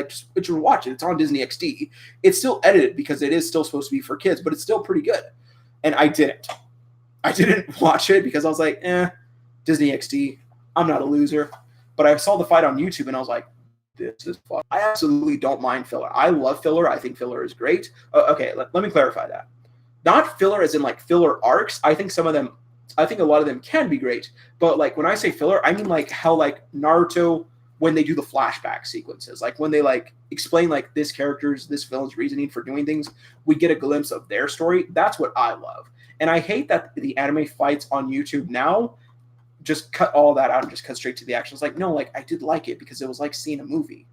[SPEAKER 1] just put your watch it. It's on Disney XD. It's still edited because it is still supposed to be for kids, but it's still pretty good. And I didn't watch it because I was like, Disney XD. I'm not a loser. But I saw the fight on YouTube and I was like, this is fun. I absolutely don't mind filler. I love filler. I think filler is great. Okay, let me clarify that. Not filler as in like filler arcs. I think a lot of them can be great. But like when I say filler, I mean like how like Naruto, when they do the flashback sequences, like when they like explain like this villain's reasoning for doing things, we get a glimpse of their story. That's what I love. And I hate that the anime fights on YouTube now just cut all that out and just cut straight to the action. It's like, no, like I did like it because it was like seeing a movie.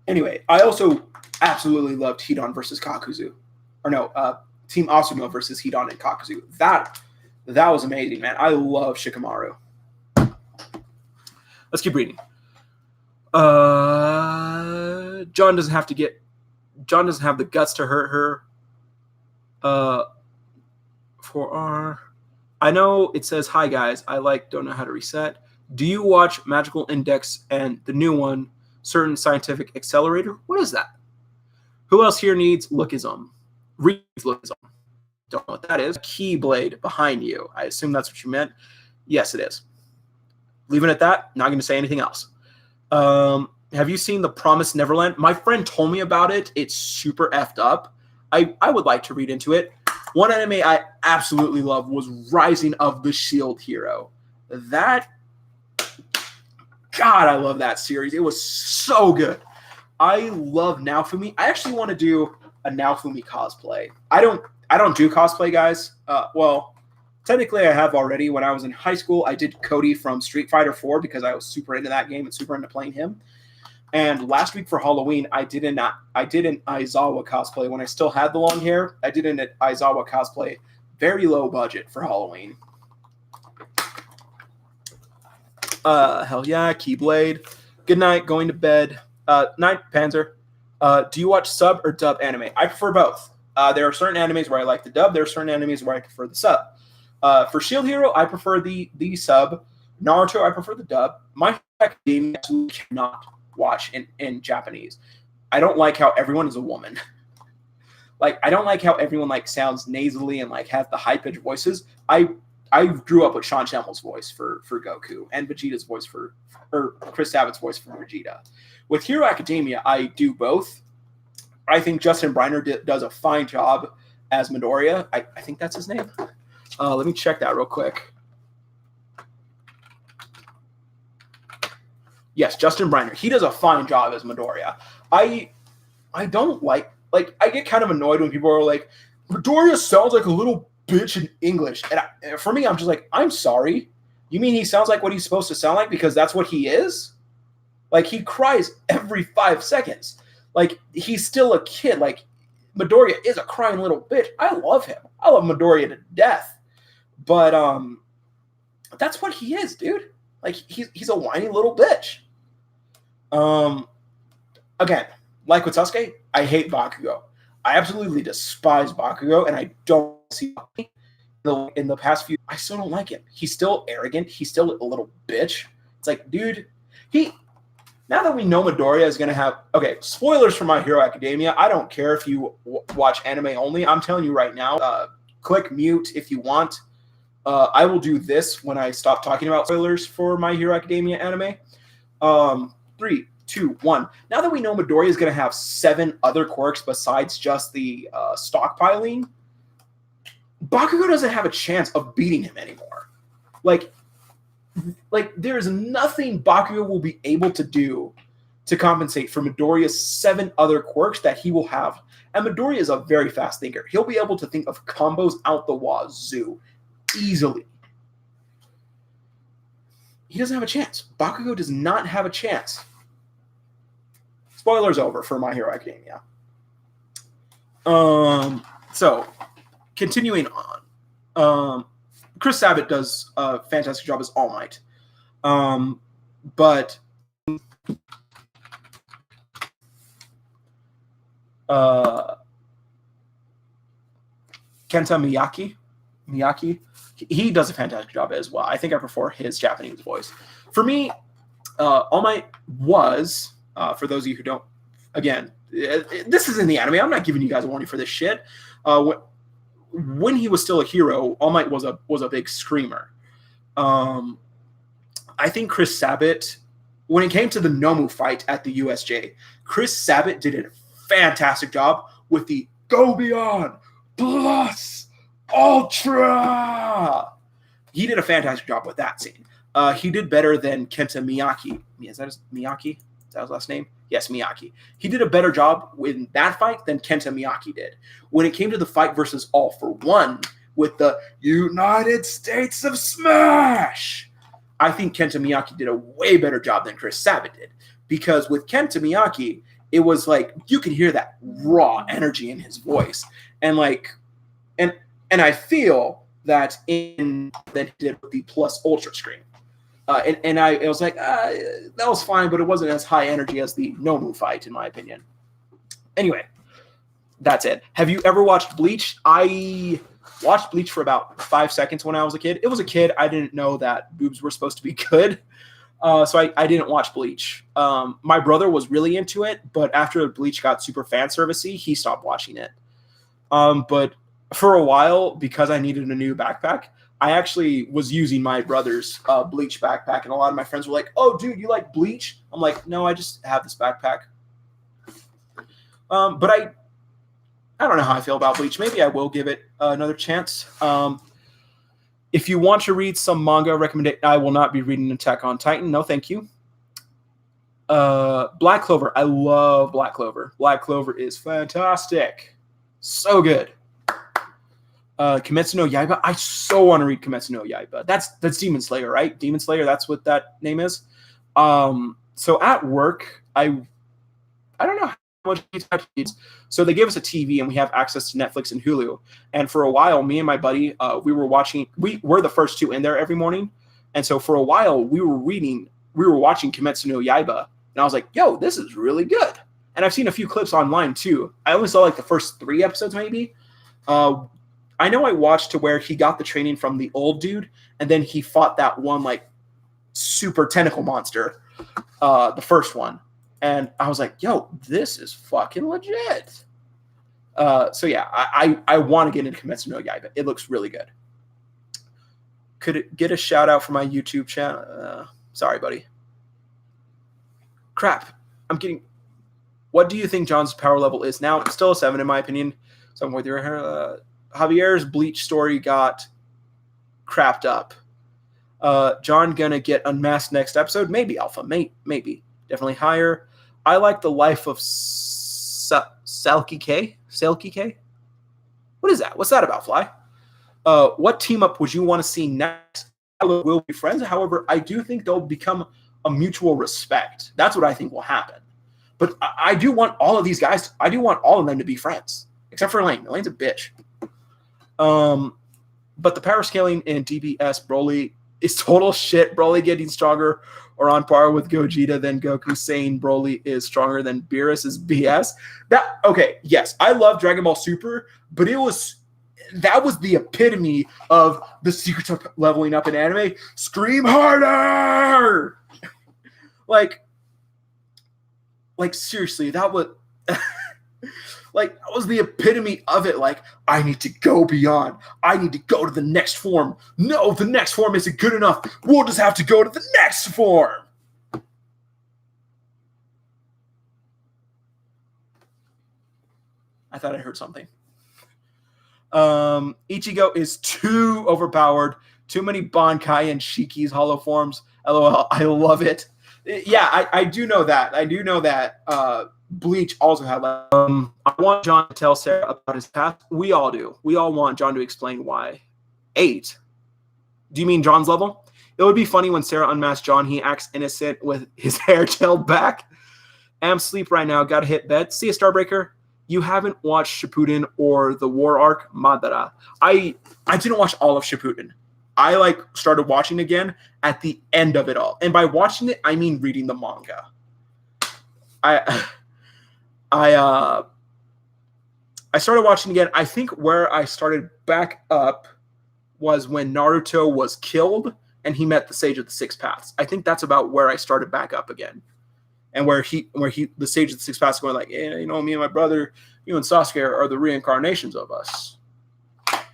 [SPEAKER 1] Anyway, I also absolutely loved Hidan versus Kakuzu. Or no, Team Asuma versus Hidan and Kakuzu. That was amazing, man. I love Shikamaru. Let's keep reading. John doesn't have the guts to hurt her. I know it says, hi guys, don't know how to reset. Do you watch Magical Index and the new one, Certain Scientific Accelerator? What is that? Who else here needs lookism? Read lookism. Don't know what that is. Keyblade behind you. I assume that's what you meant. Yes, it is. Leaving it at that. Not going to say anything else. Have you seen The Promised Neverland? My friend told me about it. It's super effed up. I would like to read into it. One anime I absolutely love was Rising of the Shield Hero. God, I love that series. It was so good. I love Naofumi. I actually want to do a Naofumi cosplay. I don't do cosplay, guys. Well, technically I have already. When I was in high school, I did Cody from Street Fighter 4 because I was super into that game and super into playing him. And last week for Halloween, I did an Aizawa cosplay when I still had the long hair. I did an Aizawa cosplay, very low budget for Halloween. Hell yeah, Keyblade. Good night, going to bed. Night, Panzer. Do you watch sub or dub anime? I prefer both. There are certain animes where I like the dub. There are certain animes where I prefer the sub. For Shield Hero, I prefer the sub. Naruto, I prefer the dub. My Hero Academia absolutely cannot watch in Japanese. I don't like how everyone is a woman. Like, I don't like how everyone like sounds nasally and like has the high pitched voices. I grew up with Sean Shammel's voice for Goku and Vegeta's voice or Chris Sabat's voice for Vegeta. With Hero Academia, I do both. I think Justin Briner does a fine job as Midoriya. I think that's his name. Let me check that real quick. Yes, Justin Briner. He does a fine job as Midoriya. I don't like I get kind of annoyed when people are like, Midoriya sounds like a little bitch in English. And for me, I'm just like, I'm sorry. You mean he sounds like what he's supposed to sound like because that's what he is? Like, he cries every 5 seconds. Like, he's still a kid. Like, Midoriya is a crying little bitch. I love him. I love Midoriya to death. But that's what he is, dude. Like, he's a whiny little bitch. Again, like with Sasuke, I hate Bakugo. I absolutely despise Bakugo, and I don't see in the past few. I still don't like him. He's still arrogant. He's still a little bitch. It's like, dude, now that we know Midoriya is going to have... Okay, spoilers for My Hero Academia. I don't care if you watch anime only. I'm telling you right now, click mute if you want. I will do this when I stop talking about spoilers for My Hero Academia anime. 3, 2, 1. Now that we know Midoriya is going to have 7 other quirks besides just the stockpiling, Bakugo doesn't have a chance of beating him anymore. Like there is nothing Bakugo will be able to do to compensate for Midoriya's 7 other quirks that he will have. And Midoriya is a very fast thinker. He'll be able to think of combos out the wazoo easily. He doesn't have a chance. Bakugo does not have a chance. Spoilers over for My Hero Academia. So, continuing on. Chris Sabat does a fantastic job as All Might. But Kenta Miyaki, he does a fantastic job as well. I think I prefer his Japanese voice. For me, All Might was, for those of you who don't, again, this is in the anime. I'm not giving you guys a warning for this shit. When he was still a hero, All Might was a big screamer. I think Chris Sabat, when it came to the Nomu fight at the USJ, Chris Sabat did a fantastic job with the Go Beyond Plus Ultra. He did a fantastic job with that scene. He did better than Kenta Miyaki. Is that his Miyaki? Is that his last name? Yes, Miyaki. He did a better job in that fight than Kenta Miyaki did. When it came to the fight versus All for One with the United States of Smash, I think Kenta Miyaki did a way better job than Chris Sabat did. Because with Kenta Miyaki, it was like you could hear that raw energy in his voice. And I feel that he did with the Plus Ultra screen. And I was like, that was fine, but it wasn't as high energy as the Nomu fight, in my opinion. Anyway, that's it. Have you ever watched Bleach? I watched Bleach for about 5 seconds when I was a kid. It was a kid. I didn't know that boobs were supposed to be good. So I didn't watch Bleach. My brother was really into it, but after Bleach got super fan servicey, he stopped watching it. But for a while, because I needed a new backpack, I actually was using my brother's Bleach backpack, and a lot of my friends were like, "Oh, dude, you like Bleach?" I'm like, "No, I just have this backpack." But I don't know how I feel about Bleach. Maybe I will give it another chance. If you want to read some manga recommendation, I will not be reading Attack on Titan. No, thank you. Black Clover. I love Black Clover. Black Clover is fantastic. So good. Kimetsu no Yaiba. I so want to read Kimetsu no Yaiba. That's Demon Slayer, right? Demon Slayer. That's what that name is. So at work, I don't know how much needs. So they gave us a TV and we have access to Netflix and Hulu. And for a while, me and my buddy, we were watching. We were the first two in there every morning. And so for a while, we were watching Kimetsu no Yaiba. And I was like, yo, this is really good. And I've seen a few clips online too. I only saw like the first 3 episodes maybe. I know I watched to where he got the training from the old dude, and then he fought that one like super tentacle monster, the first one. And I was like, yo, this is fucking legit. So yeah, I want to get into Kimetsu no Yaiba. It looks really good. Could it get a shout out for my YouTube channel? Sorry, buddy. Crap. I'm kidding. What do you think John's power level is now? Still a 7 in my opinion. So I'm with your Javier's Bleach story got crapped up. John gonna get unmasked next episode? Maybe Alpha. Maybe. Definitely higher. I like the life of Selkie K. What is that? What's that about, Fly? What team up would you want to see next? We'll be friends. However, I do think they'll become a mutual respect. That's what I think will happen. But I do want all of these guys. I do want all of them to be friends, except for Elaine. Elaine's a bitch. But the power scaling in DBS Broly is total shit. Broly getting stronger or on par with Gogeta than Goku saying Broly is stronger than Beerus is BS. Okay, yes, I love Dragon Ball Super, but that was the epitome of the secrets of leveling up in anime. Scream harder! like seriously, that was like that was the epitome of it. Like, I need to go beyond. I need to go to the next form. No, the next form isn't good enough. We'll just have to go to the next form. I thought I heard something. Ichigo is too overpowered. Too many Bankai and Shiki's hollow forms. LOL. I love it. Yeah, I do know that. I do know that. Bleach also had I want John to tell Sarah about his past. We all do. We all want John to explain why. 8. Do you mean John's level? It would be funny when Sarah unmasked John. He acts innocent with his hair gelled back. I'm asleep right now. Gotta hit bed. See you, Starbreaker. You haven't watched Shippuden or the War Arc Madara. I didn't watch all of Shippuden. I started watching again at the end of it all. And by watching it, I mean reading the manga. I started watching again. I think where I started back up was when Naruto was killed and he met the Sage of the Six Paths. I think that's about where I started back up again. And where the Sage of the Six Paths going like, yeah, you know, me and my brother, you and Sasuke are the reincarnations of us.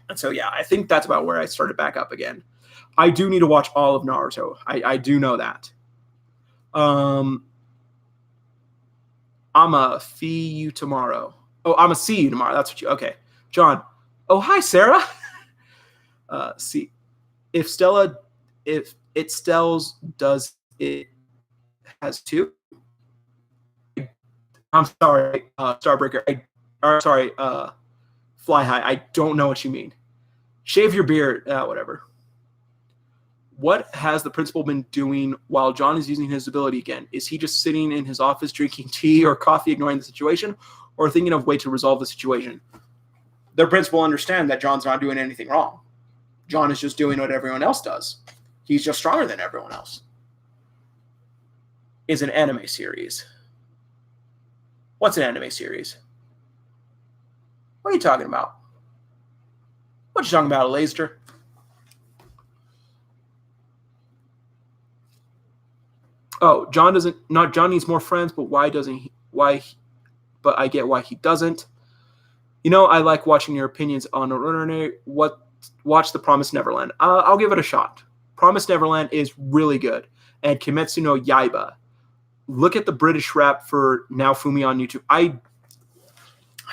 [SPEAKER 1] And so, yeah, I think that's about where I started back up again. I do need to watch all of Naruto. I do know that. I'ma fee you tomorrow. Oh, I'ma see you tomorrow. That's what you. Okay, John. Oh, hi, Sarah. See, if it Stells, does it has 2? I'm sorry, Starbreaker. Sorry, Fly High. I don't know what you mean. Shave your beard. Whatever. What has the principal been doing while John is using his ability again? Is he just sitting in his office drinking tea or coffee, ignoring the situation, or thinking of a way to resolve the situation? The principal understands that John's not doing anything wrong. John is just doing what everyone else does. He's just stronger than everyone else. Is an anime series. What's an anime series? What are you talking about? What are you talking about, Laser? Oh, John needs more friends, but why doesn't he? But I get why he doesn't. You know, I like watching your opinions on watch The Promised Neverland. I'll give it a shot. Promised Neverland is really good. And Kimetsu no Yaiba. Look at the British rap for Now Fumi on YouTube. I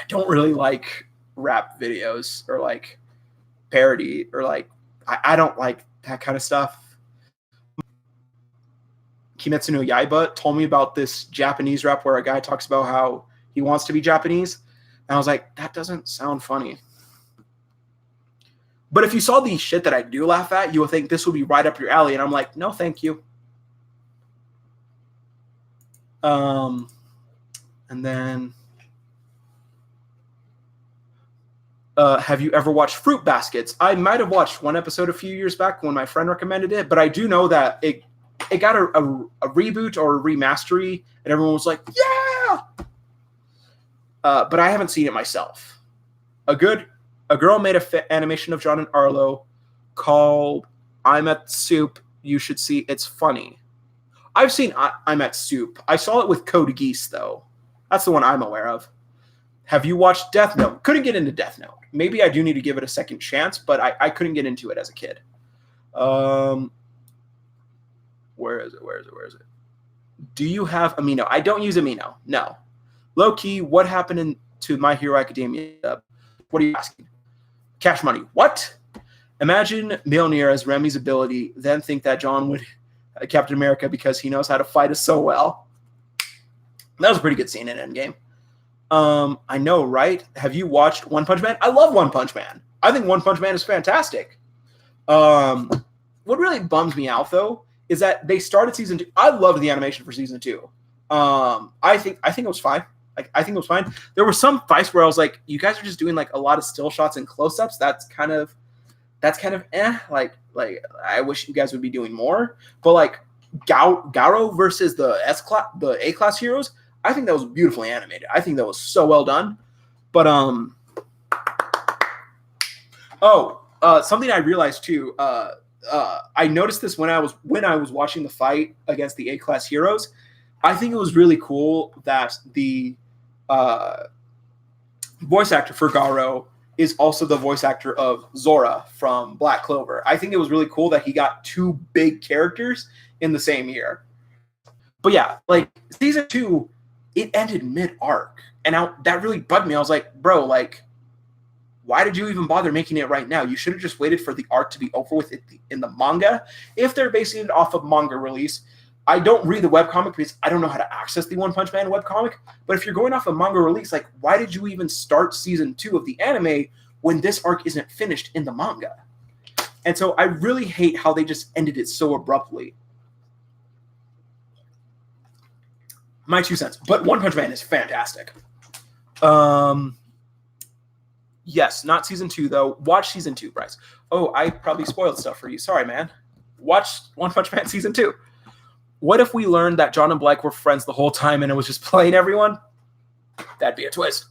[SPEAKER 1] don't really like rap videos or like parody or like I don't like that kind of stuff. Kimetsu no Yaiba told me about this Japanese rap where a guy talks about how he wants to be Japanese. And I was like, that doesn't sound funny. But if you saw the shit that I do laugh at, you would think this would be right up your alley. And I'm like, no, thank you. And then, have you ever watched Fruit Baskets? I might have watched one episode a few years back when my friend recommended it, but I do know that it got a reboot or a remastery, and everyone was like, yeah! But I haven't seen it myself. A girl made an animation of John and Arlo called I'm at Soup. You should see. It's funny. I've seen I'm at Soup. I saw it with Code Geass, though. That's the one I'm aware of. Have you watched Death Note? Couldn't get into Death Note. Maybe I do need to give it a second chance, but I couldn't get into it as a kid. Where is it? Do you have Amino? I don't use Amino. No. Low key, what happened to My Hero Academia? What are you asking? Cash Money. What? Imagine Mjolnir as Remy's ability, then think that John would Captain America because he knows how to fight us so well. That was a pretty good scene in Endgame. I know, right? Have you watched One Punch Man? I love One Punch Man. I think One Punch Man is fantastic. What really bums me out, though, is that they started season 2. I loved the animation for season 2. I think it was fine. I think it was fine. There were some fights where I was like, you guys are just doing like a lot of still shots and close-ups. That's kind of eh. Like I wish you guys would be doing more. But like Garo versus the A-class heroes, I think that was beautifully animated. I think that was so well done. But something I realized too. I noticed this when I was watching the fight against the A-class heroes. I think it was really cool that the voice actor for Garo is also the voice actor of Zora from Black Clover. I think it was really cool that he got two big characters in the same year. But yeah, like season 2, it ended mid-arc. And that really bugged me. I was like, bro, like, why did you even bother making it right now? You should have just waited for the arc to be over with in the manga. If they're basing it off of manga release, I don't read the webcomic because I don't know how to access the One Punch Man webcomic. But if you're going off a manga release, like, why did you even start season 2 of the anime when this arc isn't finished in the manga? And so I really hate how they just ended it so abruptly. My 2 cents. But One Punch Man is fantastic. Yes, not season 2, though. Watch season 2, Bryce. Oh, I probably spoiled stuff for you. Sorry, man. Watch One Punch Man season 2. What if we learned that John and Black were friends the whole time and it was just playing everyone? That'd be a twist.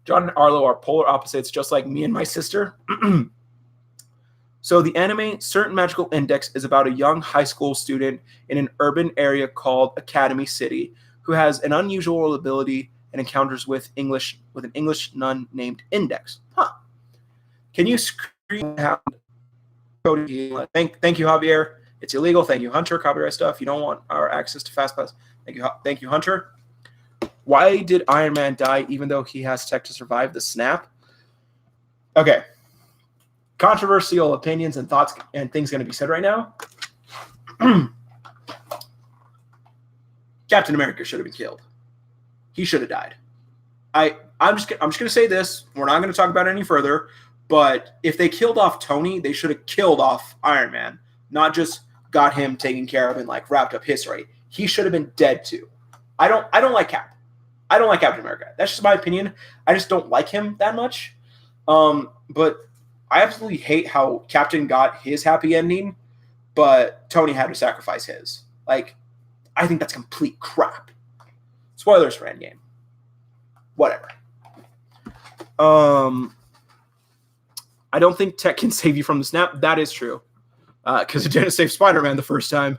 [SPEAKER 1] John and Arlo are polar opposites, just like me and my sister. So the anime Certain Magical Index is about a young high school student in an urban area called Academy City who has an unusual ability and encounters with an English nun named Index. Huh. Can you scream out Cody? Thank you, Javier. It's illegal. Thank you, Hunter. Copyright stuff. You don't want our access to FastPass. Thank you, Hunter. Why did Iron Man die even though he has tech to survive the snap? Okay. Controversial opinions and thoughts and things going to be said right now. Captain America should have been killed. He should have died. I'm just going to say this. We're not going to talk about it any further. But if they killed off Tony, they should have killed off Iron Man, not just got him taken care of and like wrapped up history. He should have been dead too. I don't like Cap. I don't like Captain America. That's just my opinion. I just don't like him that much. But I absolutely hate how Captain got his happy ending, but Tony had to sacrifice his. Like, I think that's complete crap. Spoilers for Endgame. Whatever. I don't think tech can save you from the snap. That is true. Because it didn't save Spider-Man the first time.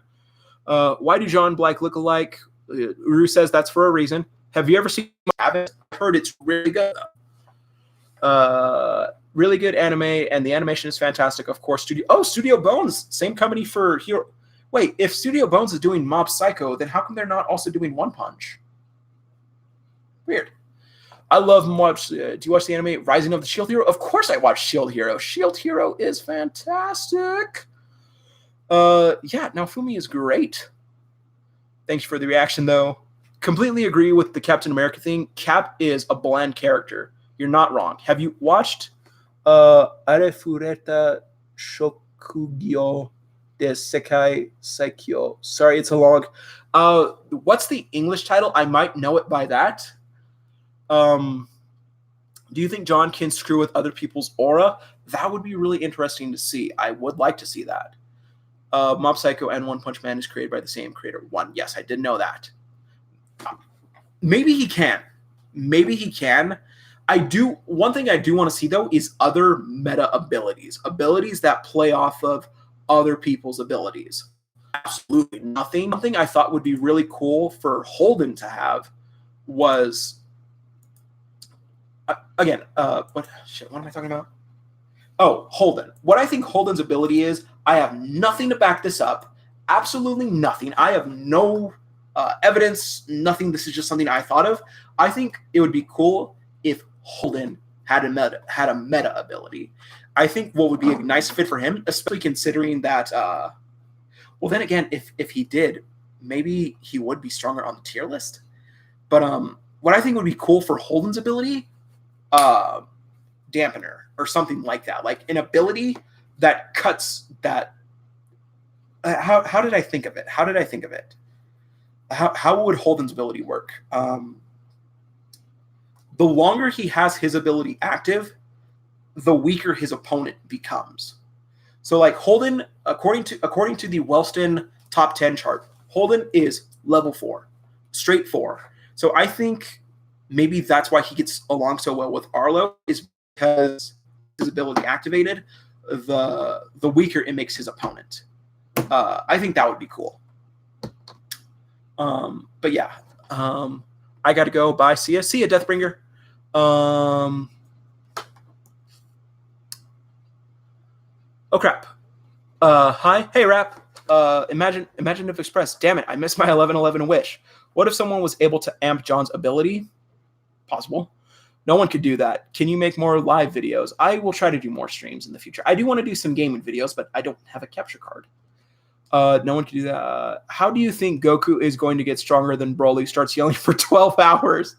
[SPEAKER 1] Why do John Black look alike? Uru says that's for a reason. Have you ever seen I've heard it's really good. Really good anime, and the animation is fantastic. Of course, Studio Bones, same company for Hero. Wait, if Studio Bones is doing Mob Psycho, then how come they're not also doing One Punch? Weird. I love do you watch the anime Rising of the Shield Hero? Of course I watch Shield Hero. Shield Hero is fantastic. Yeah, Naofumi is great. Thanks for the reaction, though. Completely agree with the Captain America thing. Cap is a bland character. You're not wrong. Have you watched Arefureta Shokugyo de Sekai Saikyo? Sorry, it's a long. What's the English title? I might know it by that. Do you think John can screw with other people's aura? That would be really interesting to see. I would like to see that. Mob Psycho and One Punch Man is created by the same creator. One, yes, I did know that. Maybe he can. Maybe he can. One thing I do want to see, though, is other meta abilities. Abilities that play off of other people's abilities. Absolutely nothing. Something I thought would be really cool for Holden to have was... what am I talking about? Oh, Holden. What I think Holden's ability is, I have nothing to back this up. Absolutely nothing. I have no evidence, nothing. This is just something I thought of. I think it would be cool if Holden had a meta ability. I think what would be a nice fit for him, especially considering that, well, then again, if he did, maybe he would be stronger on the tier list. But what I think would be cool for Holden's ability, dampener or something like that, like an ability that cuts that. How did I think of it? How would Holden's ability work? The longer he has his ability active, the weaker his opponent becomes. So, like Holden, according to the Wellston top 10 chart, Holden is level 4, straight 4. So I think maybe that's why he gets along so well with Arlo, is because his ability activated, the weaker it makes his opponent. I think that would be cool. But yeah, I got to go. Bye. See ya, Deathbringer. Oh crap. Hi. Hey, Rap. Imaginative Express. Damn it, I missed my 1111 wish. What if someone was able to amp John's ability? Possible. No one could do that. Can you make more live videos? I will try to do more streams in the future. I do want to do some gaming videos, but I don't have a capture card. No one can do that. How do you think Goku is going to get stronger than Broly starts yelling for 12 hours?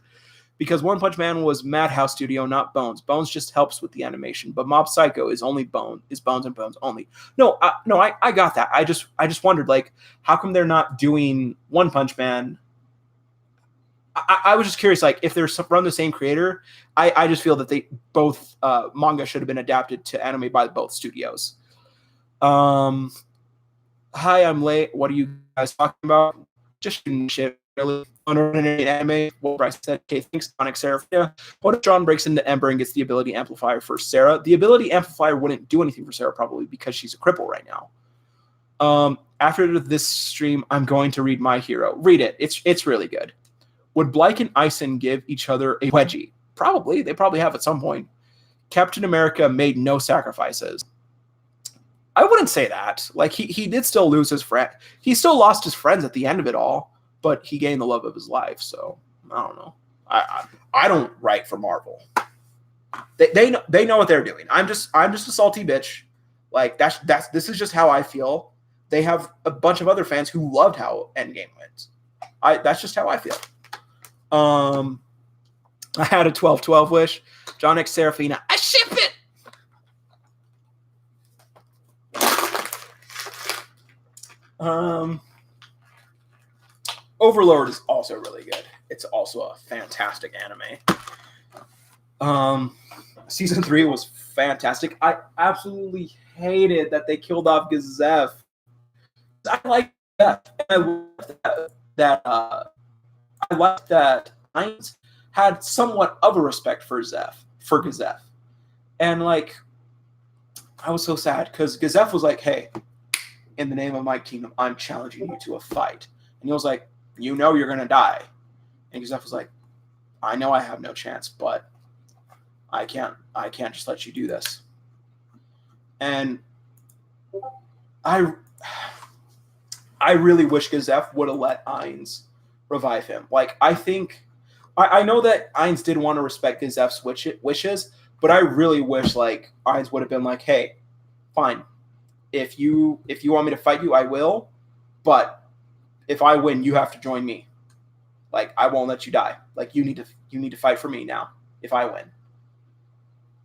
[SPEAKER 1] Because One Punch Man was Madhouse Studio, not Bones. Bones just helps with the animation, but Mob Psycho is only Bones and Bones only. No, I got that. I just wondered, like, how come they're not doing One Punch Man? I was just curious, like, if they're from the same creator. I just feel that they both manga should have been adapted to anime by both studios. Hi, I'm late. What are you guys talking about? Just shit. Really unordinary anime. What Bryce said. Okay, thanks, Sonic Seraphia. What if John breaks into Ember and gets the ability amplifier for Sarah? The ability amplifier wouldn't do anything for Sarah, probably because she's a cripple right now. After this stream, I'm going to read My Hero. Read it. It's really good. Would Blyke and Ison give each other a wedgie? Probably. They probably have at some point. Captain America made no sacrifices. I wouldn't say that. Like, he did still lose his friend. He still lost his friends at the end of it all, but he gained the love of his life. So I don't know. I don't write for Marvel. They know what they're doing. I'm just a salty bitch. Like this is just how I feel. They have a bunch of other fans who loved how Endgame went. That's just how I feel. I had a 12/12 wish. John X Serafina. I ship it. Overlord is also really good. It's also a fantastic anime. Season 3 was fantastic. I absolutely hated that they killed off Gazef. I like that. I like that Hines had somewhat of a respect for Gazef. And like, I was so sad because Gazef was like, hey, in the name of my kingdom, I'm challenging you to a fight. And he was like, you know you're going to die. And Gazef was like, I know I have no chance, but I can't just let you do this. And I really wish Gazef would have let Ainz revive him. Like, I know that Ainz did want to respect Gazef's wishes, but I really wish, like, Ainz would have been like, hey, fine. If you want me to fight you, I will. But if I win, you have to join me. Like, I won't let you die. Like, you need to fight for me now if I win.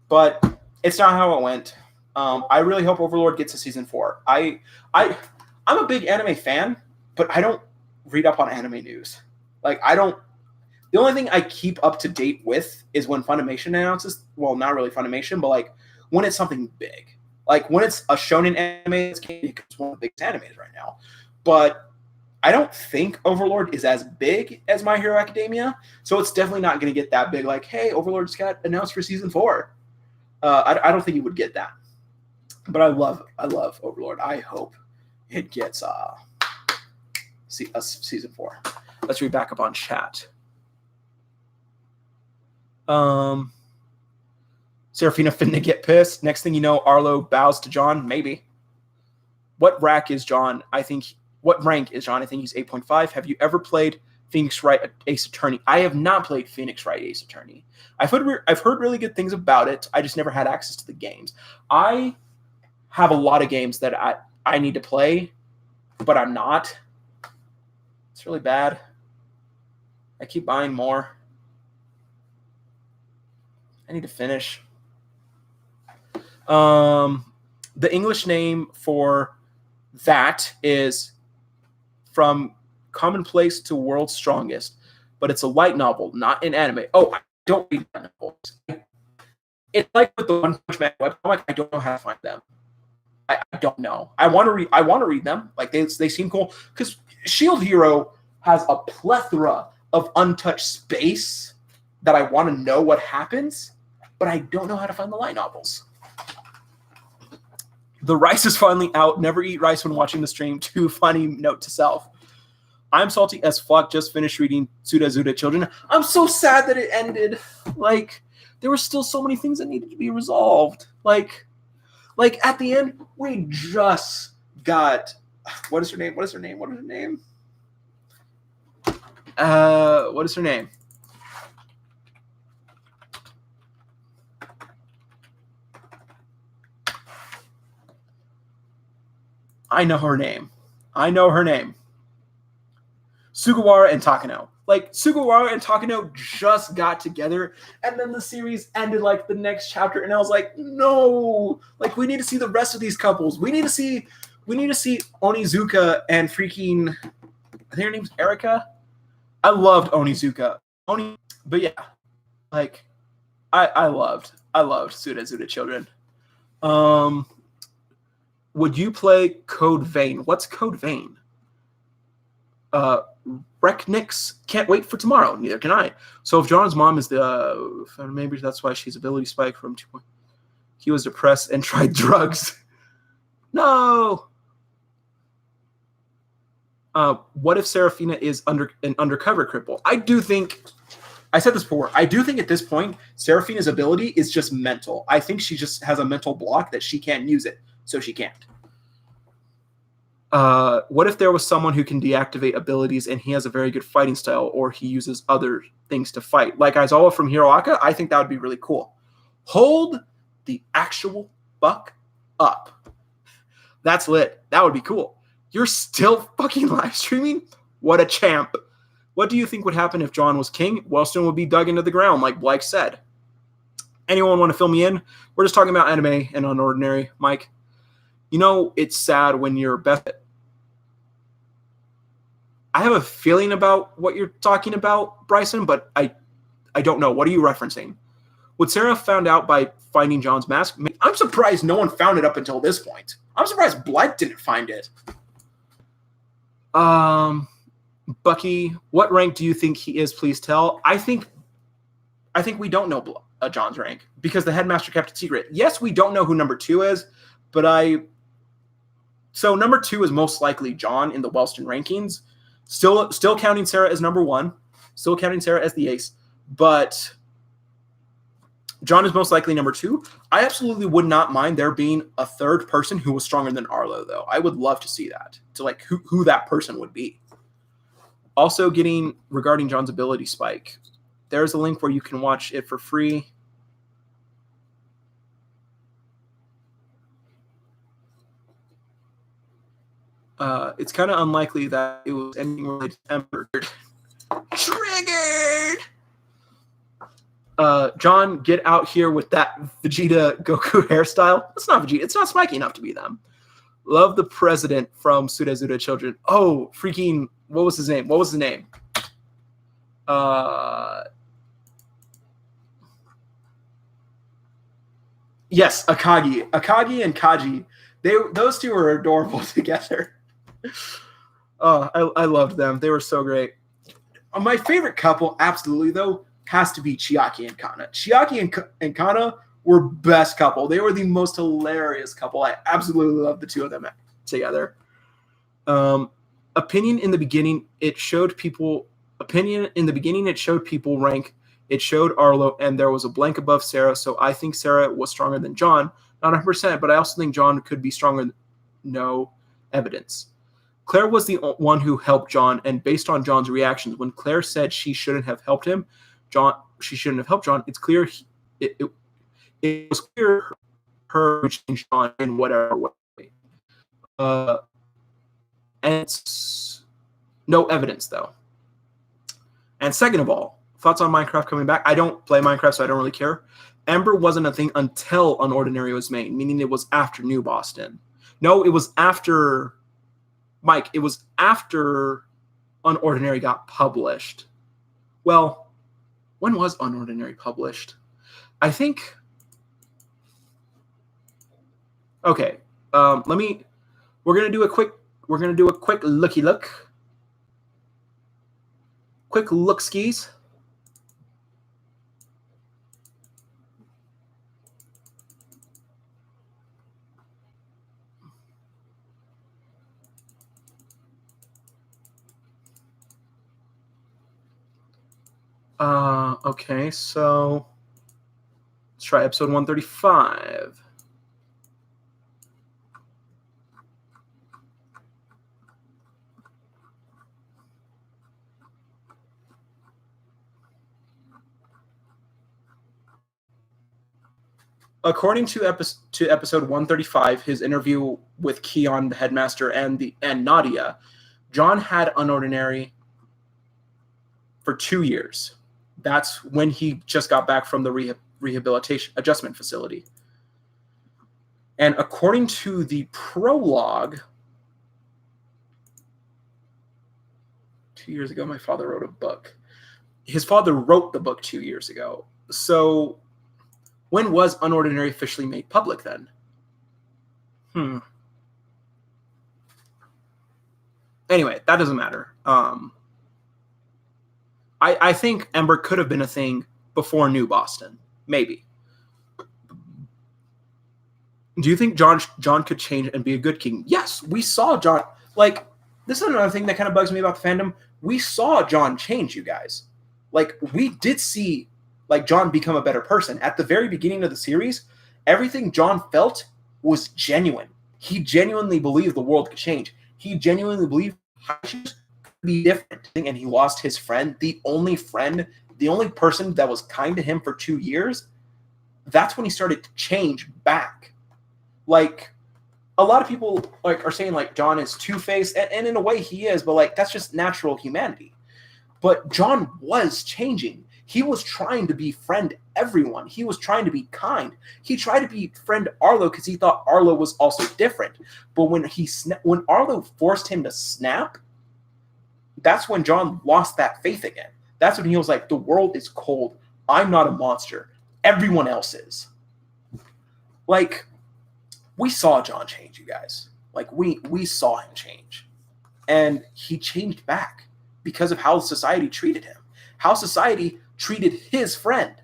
[SPEAKER 1] But it's not how it went. I really hope Overlord gets a season 4. I'm a big anime fan, but I don't read up on anime news. Like, the only thing I keep up to date with is when Funimation announces, well, not really Funimation, but like when it's something big. Like when it's a shonen anime, it's one of the biggest animes right now. But I don't think Overlord is as big as My Hero Academia, so it's definitely not going to get that big. Like, hey, Overlord just got announced for season 4. I don't think you would get that. But I love Overlord. I hope it gets season 4. Let's read back up on chat. Serafina finna get pissed. Next thing you know, Arlo bows to John. Maybe. What rank is John? I think he's 8.5. Have you ever played Phoenix Wright Ace Attorney? I have not played Phoenix Wright Ace Attorney. I've heard really good things about it. I just never had access to the games. I have a lot of games that I need to play, but I'm not. It's really bad. I keep buying more. I need to finish. The English name for that is From Commonplace to World's Strongest, but it's a light novel, not an anime. Oh, I don't read novels. It's like with the One Punch Man webcomic. I don't know how to find them. I don't know. I want to read them. Like they seem cool because Shield Hero has a plethora of untouched space that I want to know what happens, but I don't know how to find the light novels. The rice is finally out. Never eat rice when watching the stream. Too funny. Note to self. I'm salty as fuck. Just finished reading Zuda Children. I'm so sad that it ended. Like, there were still so many things that needed to be resolved. Like at the end, we just got... What is her name? I know her name. Sugawara and Takano. Like, Sugawara and Takano just got together, and then the series ended, like, the next chapter, and I was like, no! Like, we need to see the rest of these couples. We need to see Onizuka and freaking... I think her name's Erika? I loved Onizuka. But yeah. Like, I loved Zuda Children. Would you play Code Vein? What's Code Vein? Reknix can't wait for tomorrow. Neither can I. So if John's mom is maybe that's why she's ability spike from 2. He was depressed and tried drugs. No. What if Serafina is an undercover cripple? I said this before. I do think at this point, Serafina's ability is just mental. I think she just has a mental block that she can't use it, so she can't. What if there was someone who can deactivate abilities and he has a very good fighting style, or he uses other things to fight? Like Aizawa from Hiroaka, I think that would be really cool. Hold the actual fuck up. That's lit. That would be cool. You're still fucking live streaming? What a champ. What do you think would happen if John was king? Wellstone would be dug into the ground, like Blake said. Anyone want to fill me in? We're just talking about anime and Unordinary, Mike. You know, it's sad when you're best. I have a feeling about what you're talking about, Bryson, but I don't know. What are you referencing? Would Sarah found out by finding John's mask? I'm surprised no one found it up until this point. I'm surprised Blythe didn't find it. Bucky, what rank do you think he is? Please tell. I think we don't know John's rank because the headmaster kept it secret. Yes, we don't know who number 2 is, but so number 2 is most likely John in the Wellston rankings. Still counting Sarah as number 1. Still counting Sarah as the ace. But John is most likely number 2. I absolutely would not mind there being a third person who was stronger than Arlo, though. I would love to see that. To like who that person would be. Also regarding John's ability spike. There's a link where you can watch it for free. It's kind of unlikely that it was anything related to Ember. Triggered! John, get out here with that Vegeta Goku hairstyle. It's not Vegeta. It's not spiky enough to be them. Love the president from Sudazuda Children. Oh, freaking, what was his name? Yes, Akagi. Akagi and Kaji. Those two were adorable together. Oh, I loved them. They were so great. My favorite couple, absolutely, though, has to be Chiaki and Kana. Chiaki and Kana were best couple. They were the most hilarious couple. I absolutely love the two of them together. Opinion in the beginning, it showed people rank. It showed Arlo, and there was a blank above Sarah, so I think Sarah was stronger than John. Not 100%, but I also think John could be stronger. No evidence. Claire was the one who helped John, and based on John's reactions, when Claire said she shouldn't have helped him, she shouldn't have helped John. It's clear it was clear her to change John in whatever way. And it's no evidence though. And second of all, thoughts on Minecraft coming back? I don't play Minecraft, so I don't really care. Ember wasn't a thing until Unordinary was made, meaning it was after New Boston. No, it was after. Mike, it was after Unordinary got published. Well, when was Unordinary published? I think. Okay, we're gonna do a quick looky look. Quick look skis. Okay, so let's try episode 135. According to episode 135, his interview with Keon, the headmaster, and Nadia, John had Unordinary for 2 years. That's when he just got back from the rehabilitation adjustment facility. And according to the prologue, 2 years ago, my father wrote a book. His father wrote the book 2 years ago. So when was Unordinary officially made public then? Anyway, that doesn't matter. I think Ember could have been a thing before New Boston. Maybe. Do you think John could change and be a good king? Yes, we saw John. Like, this is another thing that kind of bugs me about the fandom. We saw John change, you guys. Like, we did see, like, John become a better person. At the very beginning of the series, everything John felt was genuine. He genuinely believed the world could change. He genuinely believed could be different. And he lost his friend, the only person that was kind to him for 2 years. That's when he started to change back. Like, a lot of people are saying like John is two-faced, and in a way he is, but like that's just natural humanity. But John was changing. He was trying to befriend everyone. He was trying to be kind. He tried to befriend Arlo because he thought Arlo was also different. But when Arlo forced him to snap, that's when John lost that faith again. That's when he was like, the world is cold. I'm not a monster. Everyone else is. Like, we saw John change, you guys. Like, we saw him change. And he changed back because of how society treated him. How society treated his friend.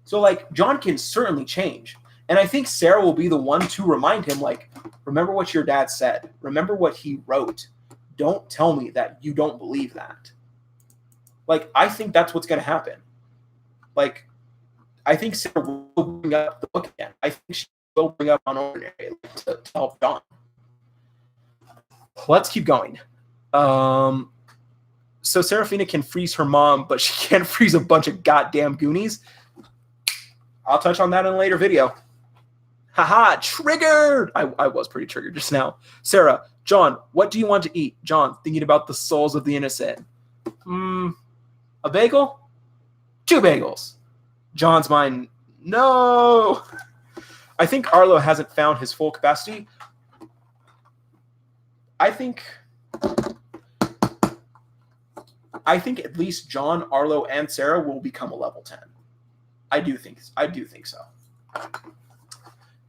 [SPEAKER 1] So, like, John can certainly change. And I think Sarah will be the one to remind him, like, remember what your dad said. Remember what he wrote. Don't tell me that you don't believe that. Like, I think that's what's going to happen. Like, I think Sarah will bring up the book again. I think she will bring up Unordinary to help John. Let's keep going. So Serafina can freeze her mom, but she can't freeze a bunch of goddamn Goonies. I'll touch on that in a later video. Haha, triggered! I was pretty triggered just now. Sarah, John, what do you want to eat? John, thinking about the souls of the innocent. A bagel? 2 bagels. John's mind, no! I think Arlo hasn't found his full capacity. I think at least John, Arlo, and Sarah will become a level 10. I do think so.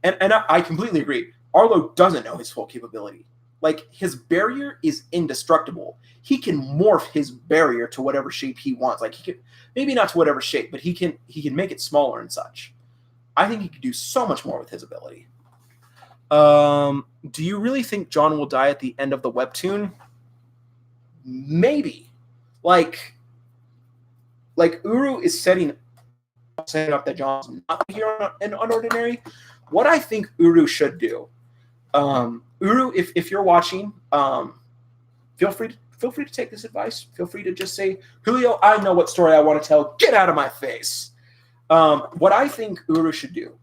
[SPEAKER 1] And I completely agree. Arlo doesn't know his full capability. Like, his barrier is indestructible. He can morph his barrier to whatever shape he wants. Like, he can, maybe not to whatever shape, but he can make it smaller and such. I think he could do so much more with his ability. Do you really think John will die at the end of the webtoon? Maybe. Like Uru is setting up that John's not the hero in Unordinary. What I think Uru should do, Uru, if you're watching, feel free to take this advice. Feel free to just say, Julio, I know what story I want to tell. Get out of my face. What I think Uru should do,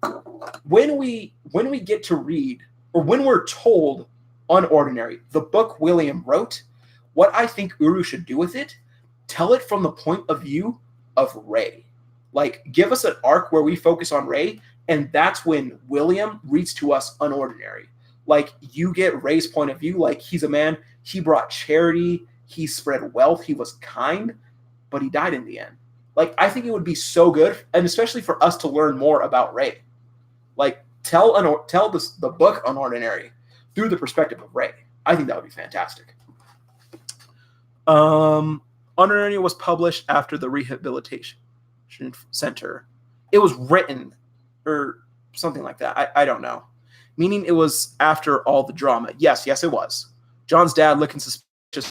[SPEAKER 1] when we get to read, or when we're told Unordinary, the book William wrote, what I think Uru should do with it, tell it from the point of view of Ray. Like, give us an arc where we focus on Ray, and that's when William reads to us Unordinary. Like, you get Ray's point of view. Like, he's a man, he brought charity, he spread wealth, he was kind, but he died in the end. Like, I think it would be so good, and especially for us to learn more about Ray. Like, tell the book Unordinary through the perspective of Ray. I think that would be fantastic. Unordinary was published after the Rehabilitation Center. It was written, or something like that. I don't know. Meaning it was after all the drama. Yes, it was. John's dad looking suspicious.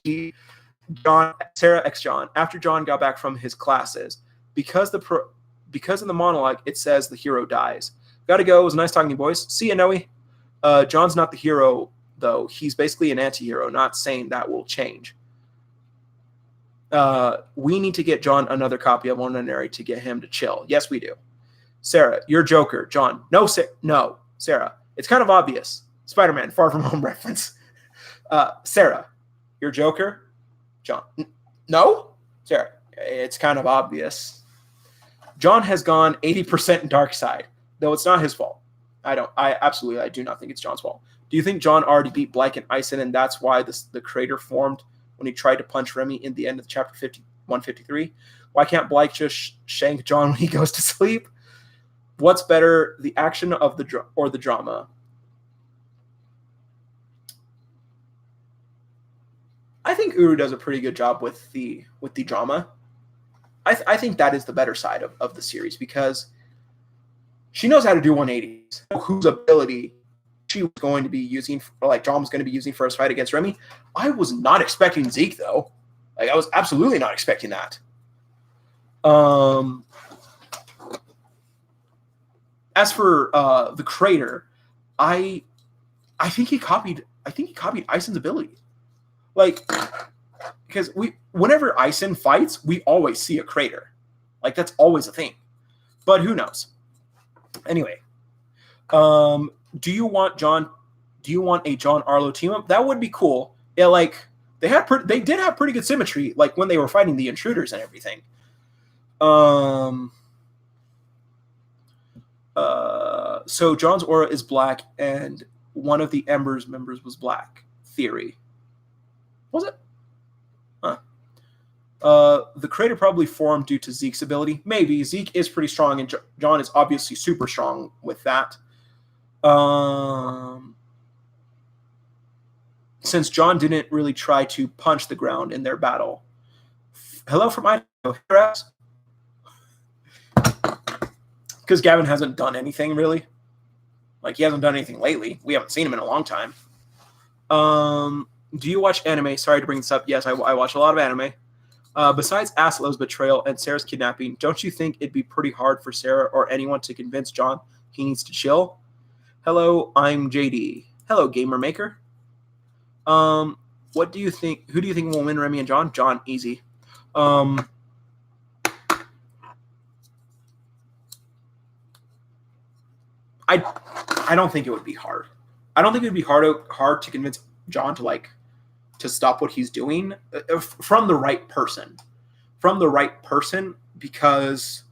[SPEAKER 1] Sarah X John, after John got back from his classes, because in the monologue it says the hero dies. Gotta go. It was nice talking to you, boys. See ya, Noe. John's not the hero, though. He's basically an anti-hero. Not saying that will change. We need to get John another copy of Unordinary to get him to chill. Yes, we do. Sarah, you're Joker. John, no, Sarah. It's kind of obvious. Spider-Man, Far From Home reference. Sarah, you're Joker. John, no, Sarah. It's kind of obvious. John has gone 80% dark side, though it's not his fault. I do not think it's John's fault. Do you think John already beat Black and Ison, and that's why the crater formed when he tried to punch Remy in the end of chapter 153? Why can't Blyke just shank John when he goes to sleep? What's better, the action of the drama? I think Uru does a pretty good job with the drama. I think that is the better side of the series, because she knows how to do 180s. Whose ability she was going to be using, or like John was going to be using for his fight against Remy. I was not expecting Zeke, though. Like, I was absolutely not expecting that. As for the crater, I think he copied Ison's ability. Like, because whenever Ison fights, we always see a crater. Like, that's always a thing. But who knows? Anyway, do you want a John Arlo team up? That would be cool. Yeah, like they did have pretty good symmetry, like when they were fighting the intruders and everything. So John's aura is black, and one of the Ember's members was black. Theory. Was it? Huh. The crater probably formed due to Zeke's ability. Maybe. Zeke is pretty strong, and John is obviously super strong with that. Since John didn't really try to punch the ground in their battle. Hello from Idaho. Because Gavin hasn't done anything, really. Like, he hasn't done anything lately. We haven't seen him in a long time. Do you watch anime? Sorry to bring this up. Yes, I watch a lot of anime. Besides Aslo's betrayal and Sarah's kidnapping, don't you think it'd be pretty hard for Sarah or anyone to convince John he needs to chill? Hello, I'm JD. Hello, Gamer Maker. What do you think? Who do you think will win, Remy and John? John, easy. I don't think it would be hard. I don't think it would be hard to convince John to stop what he's doing from the right person. From the right person, because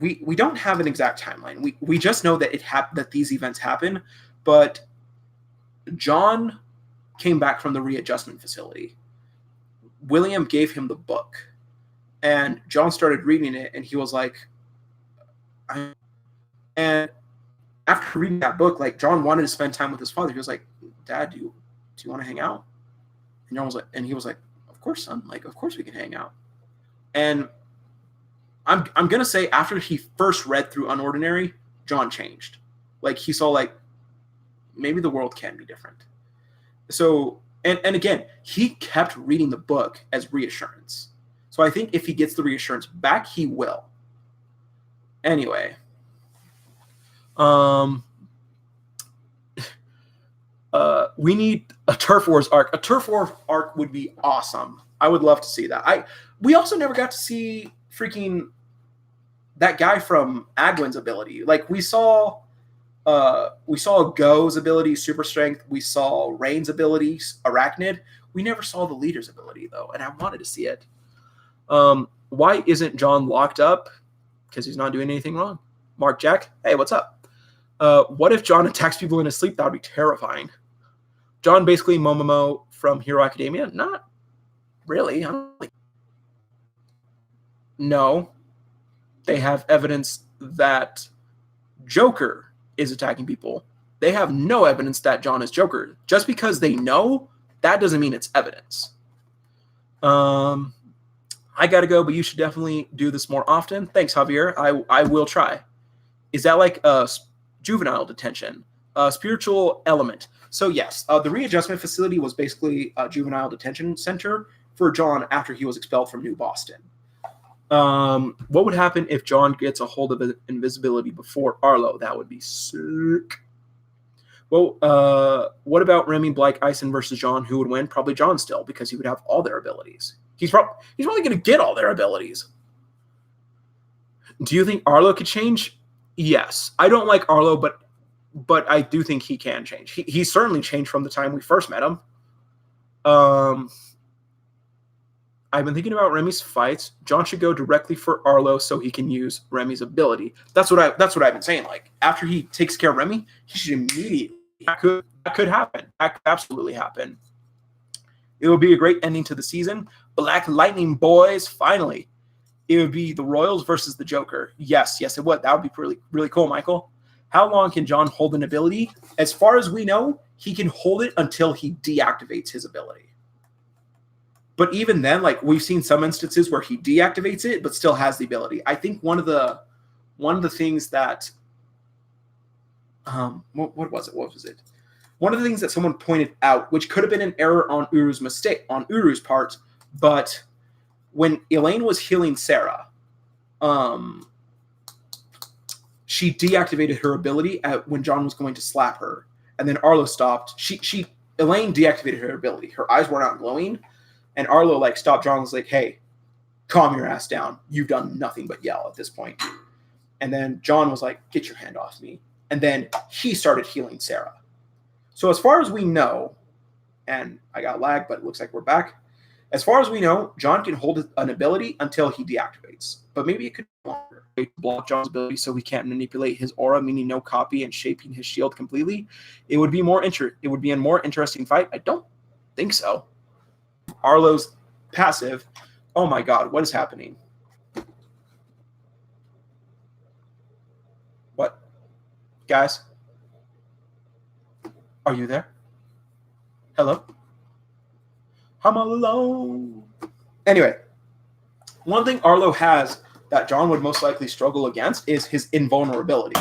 [SPEAKER 1] we don't have an exact timeline. We just know that that these events happen, but John came back from the readjustment facility. William gave him the book, and John started reading it, and he was like, and after reading that book, John wanted to spend time with his father. He was like, Dad, do you want to hang out? And John was like, and he was like, of course, son. Of course we can hang out. And I'm gonna say after he first read through Unordinary, John changed. He saw maybe the world can be different. So and again, he kept reading the book as reassurance. So I think if he gets the reassurance back, he will. Anyway, we need a Turf Wars arc. A Turf Wars arc would be awesome. I would love to see that. We also never got to see freaking that guy from Agwin's ability. We saw Go's ability, super strength. We saw Rain's ability, arachnid. We never saw the leader's ability though, and I wanted to see it. Why isn't John locked up? Because he's not doing anything wrong. Mark Jack, hey, what's up? What if John attacks people in his sleep? That would be terrifying. John basically Momomo from Hero Academia? Not really. No. They have evidence that Joker is attacking people. They have no evidence that John is Joker. Just because they know, that doesn't mean it's evidence. I gotta go, but you should definitely do this more often. Thanks, Javier. I will try. Is that like a juvenile detention? Spiritual element. So yes, the readjustment facility was basically a juvenile detention center for John after he was expelled from New Boston. What would happen if John gets a hold of invisibility before Arlo? That would be sick. Well, what about Remy, Blake, Ison versus John? Who would win? Probably John still, because he would have all their abilities. He's probably going to get all their abilities. Do you think Arlo could change? Yes. I don't like Arlo, but I do think he can change. He certainly changed from the time we first met him. I've been thinking about Remy's fights. John should go directly for Arlo so he can use Remy's ability. That's what I've been saying. After he takes care of Remy, he should immediately. That could happen. That could absolutely happen. It would be a great ending to the season. Black Lightning boys, finally. It would be the Royals versus the Joker. Yes, it would. That would be really, really cool, Michael. How long can John hold an ability? As far as we know, he can hold it until he deactivates his ability. But even then, we've seen some instances where he deactivates it, but still has the ability. I think one of the things that what was it? One of the things that someone pointed out, which could have been an error on Uru's part, but when Elaine was healing Sarah, she deactivated her ability when John was going to slap her, and then Arlo stopped. Elaine deactivated her ability. Her eyes were not glowing, and Arlo stopped John and was like, "Hey, calm your ass down. You've done nothing but yell at this point." And then John was like, "Get your hand off me." And then he started healing Sarah. So as far as we know, and I got lag, but it looks like we're back. As far as we know, John can hold an ability until he deactivates. But maybe it could be longer to block John's ability so he can't manipulate his aura, meaning no copy and shaping his shield completely. It would be a more interesting fight. I don't think so. Arlo's passive. Oh my god, what is happening? What? Guys? Are you there? Hello? I'm alone. Anyway, one thing Arlo has that John would most likely struggle against is his invulnerability.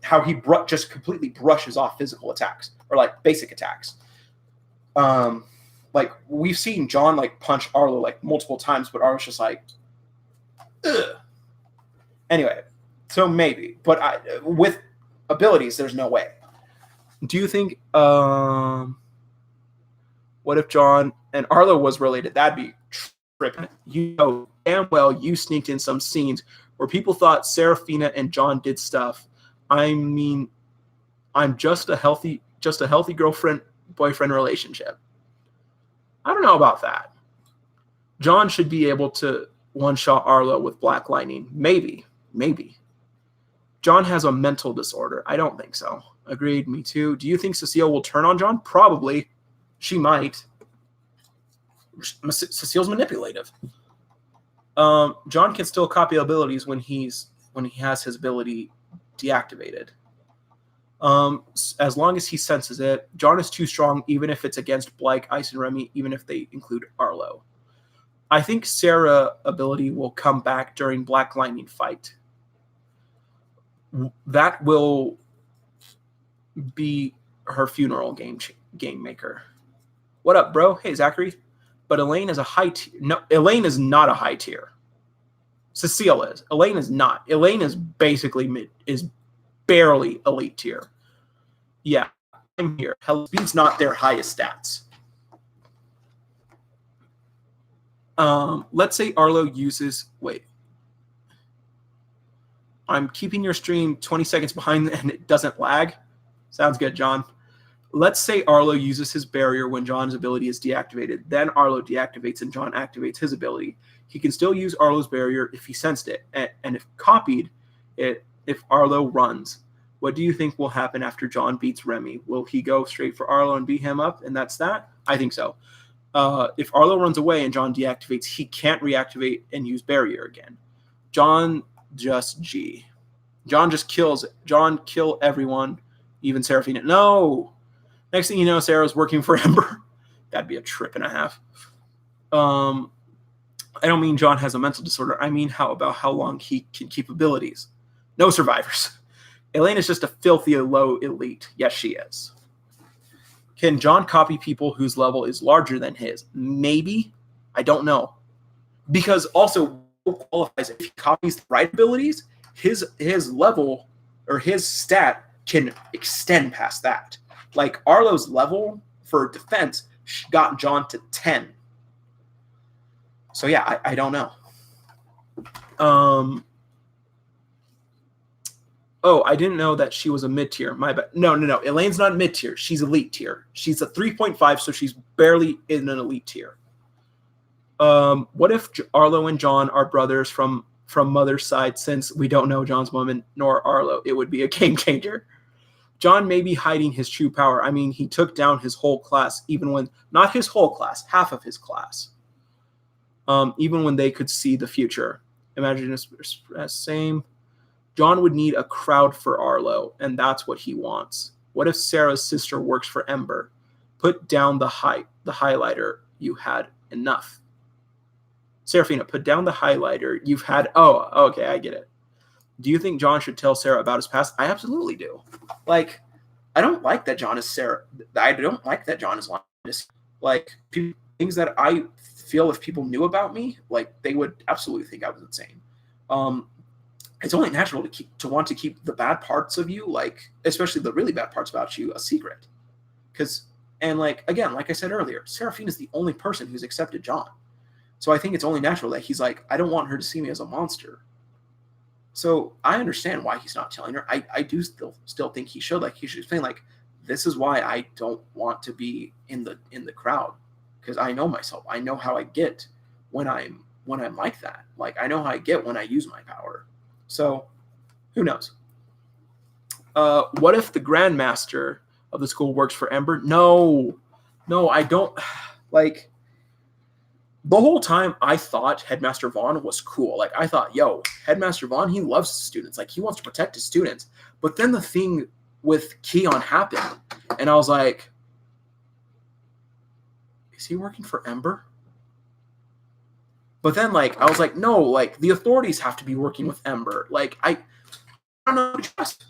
[SPEAKER 1] How he just completely brushes off physical attacks or basic attacks. We've seen John punch Arlo multiple times, but Arlo's just ugh. Anyway, so maybe, but with abilities, there's no way. Do you think? What if John and Arlo was related? That'd be tripping. You know damn well you sneaked in some scenes where people thought Serafina and John did stuff. I mean, I'm just a healthy girlfriend boyfriend relationship. I don't know about that. John should be able to one-shot Arlo with Black Lightning. Maybe. John has a mental disorder. I don't think so. Agreed, me too. Do you think Cecile will turn on John? Probably. She might. Cecile's manipulative. John can still copy abilities when he has his ability deactivated. As long as he senses it. John is too strong, even if it's against Blake, Ice, and Remy, even if they include Arlo. I think Sarah ability will come back during Black Lightning fight. That will be her funeral game maker. What up, bro? Hey, Zachary. But Elaine is a high tier. No, Elaine is not a high tier. Cecile is. Elaine is not. Elaine is basically is barely elite tier. Yeah, I'm here. Hell, speed's not their highest stats. Let's say Arlo uses. Wait. I'm keeping your stream 20 seconds behind and it doesn't lag. Sounds good, John. Let's say Arlo uses his barrier when John's ability is deactivated. Then Arlo deactivates and John activates his ability. He can still use Arlo's barrier if he sensed it. And if copied, if Arlo runs. What do you think will happen after John beats Remy? Will he go straight for Arlo and beat him up? And that's that? I think so. If Arlo runs away and John deactivates, he can't reactivate and use barrier again. John just kill everyone, even Serafina. No. Next thing you know, Sarah's working for Ember. That'd be a trip and a half. I don't mean John has a mental disorder. I mean how long he can keep abilities. No survivors. Elaine is just a filthy low elite. Yes, she is. Can John copy people whose level is larger than his? Maybe. I don't know. Because also qualifies if he copies the right abilities, his level or his stat can extend past that. Like Arlo's level for defense got John to 10. So yeah, I don't know. Oh, I didn't know that she was a mid-tier. My bad. No. Elaine's not mid-tier. She's elite tier. She's a 3.5, so she's barely in an elite tier. What if Arlo and John are brothers from mother's side? Since we don't know John's mom nor Arlo, it would be a game changer. John may be hiding his true power. I mean, he took down his whole class, even when not his whole class, half of his class. Even when they could see the future. Imagine as same. John would need a crowd for Arlo, and that's what he wants. What if Sarah's sister works for Ember? Put down the highlighter. You had enough. Serafina, put down the highlighter. You've had. Oh, okay, I get it. Do you think John should tell Sarah about his past? I absolutely do. Like, I don't like that John is Sarah. I don't like that John is lying. Like, things that I feel if people knew about me, like, they would absolutely think I was insane. It's only natural to want to keep the bad parts of you, like, especially the really bad parts about you, a secret. Like I said earlier, Seraphine is the only person who's accepted John. So I think it's only natural that he's like, I don't want her to see me as a monster. So I understand why he's not telling her. I do still think he should. Like, he should explain, like, this is why I don't want to be in the crowd, because I know myself. I know how I get when I'm like that. Like, I know how I get when I use my power. So, who knows? What if the Grandmaster of the school works for Ember? No, I don't. Like, the whole time I thought Headmaster Vaughn was cool. Like, I thought, yo, Headmaster Vaughn, he loves students. Like, he wants to protect his students. But then the thing with Keon happened, and I was like, is he working for Ember? But then, like, I was like, no, like, the authorities have to be working with Ember. Like, I don't know who to trust.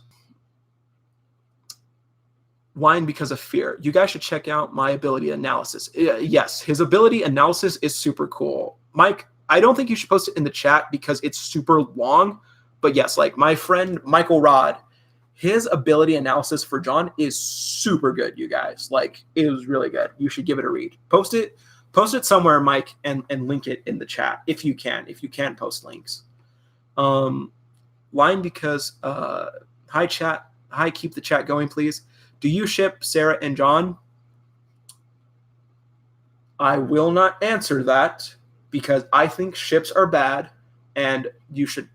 [SPEAKER 1] Whine because of fear. You guys should check out my ability analysis. Yes, his ability analysis is super cool. Mike, I don't think you should post it in the chat because it's super long. But yes, like, my friend Michael Rod, his ability analysis for John is super good, you guys. Like, it was really good. You should give it a read. Post it somewhere, Mike, and link it in the chat if you can. If you can post links. Line because hi chat, hi, keep the chat going, please. Do you ship Sarah and John? I will not answer that because I think ships are bad, and you should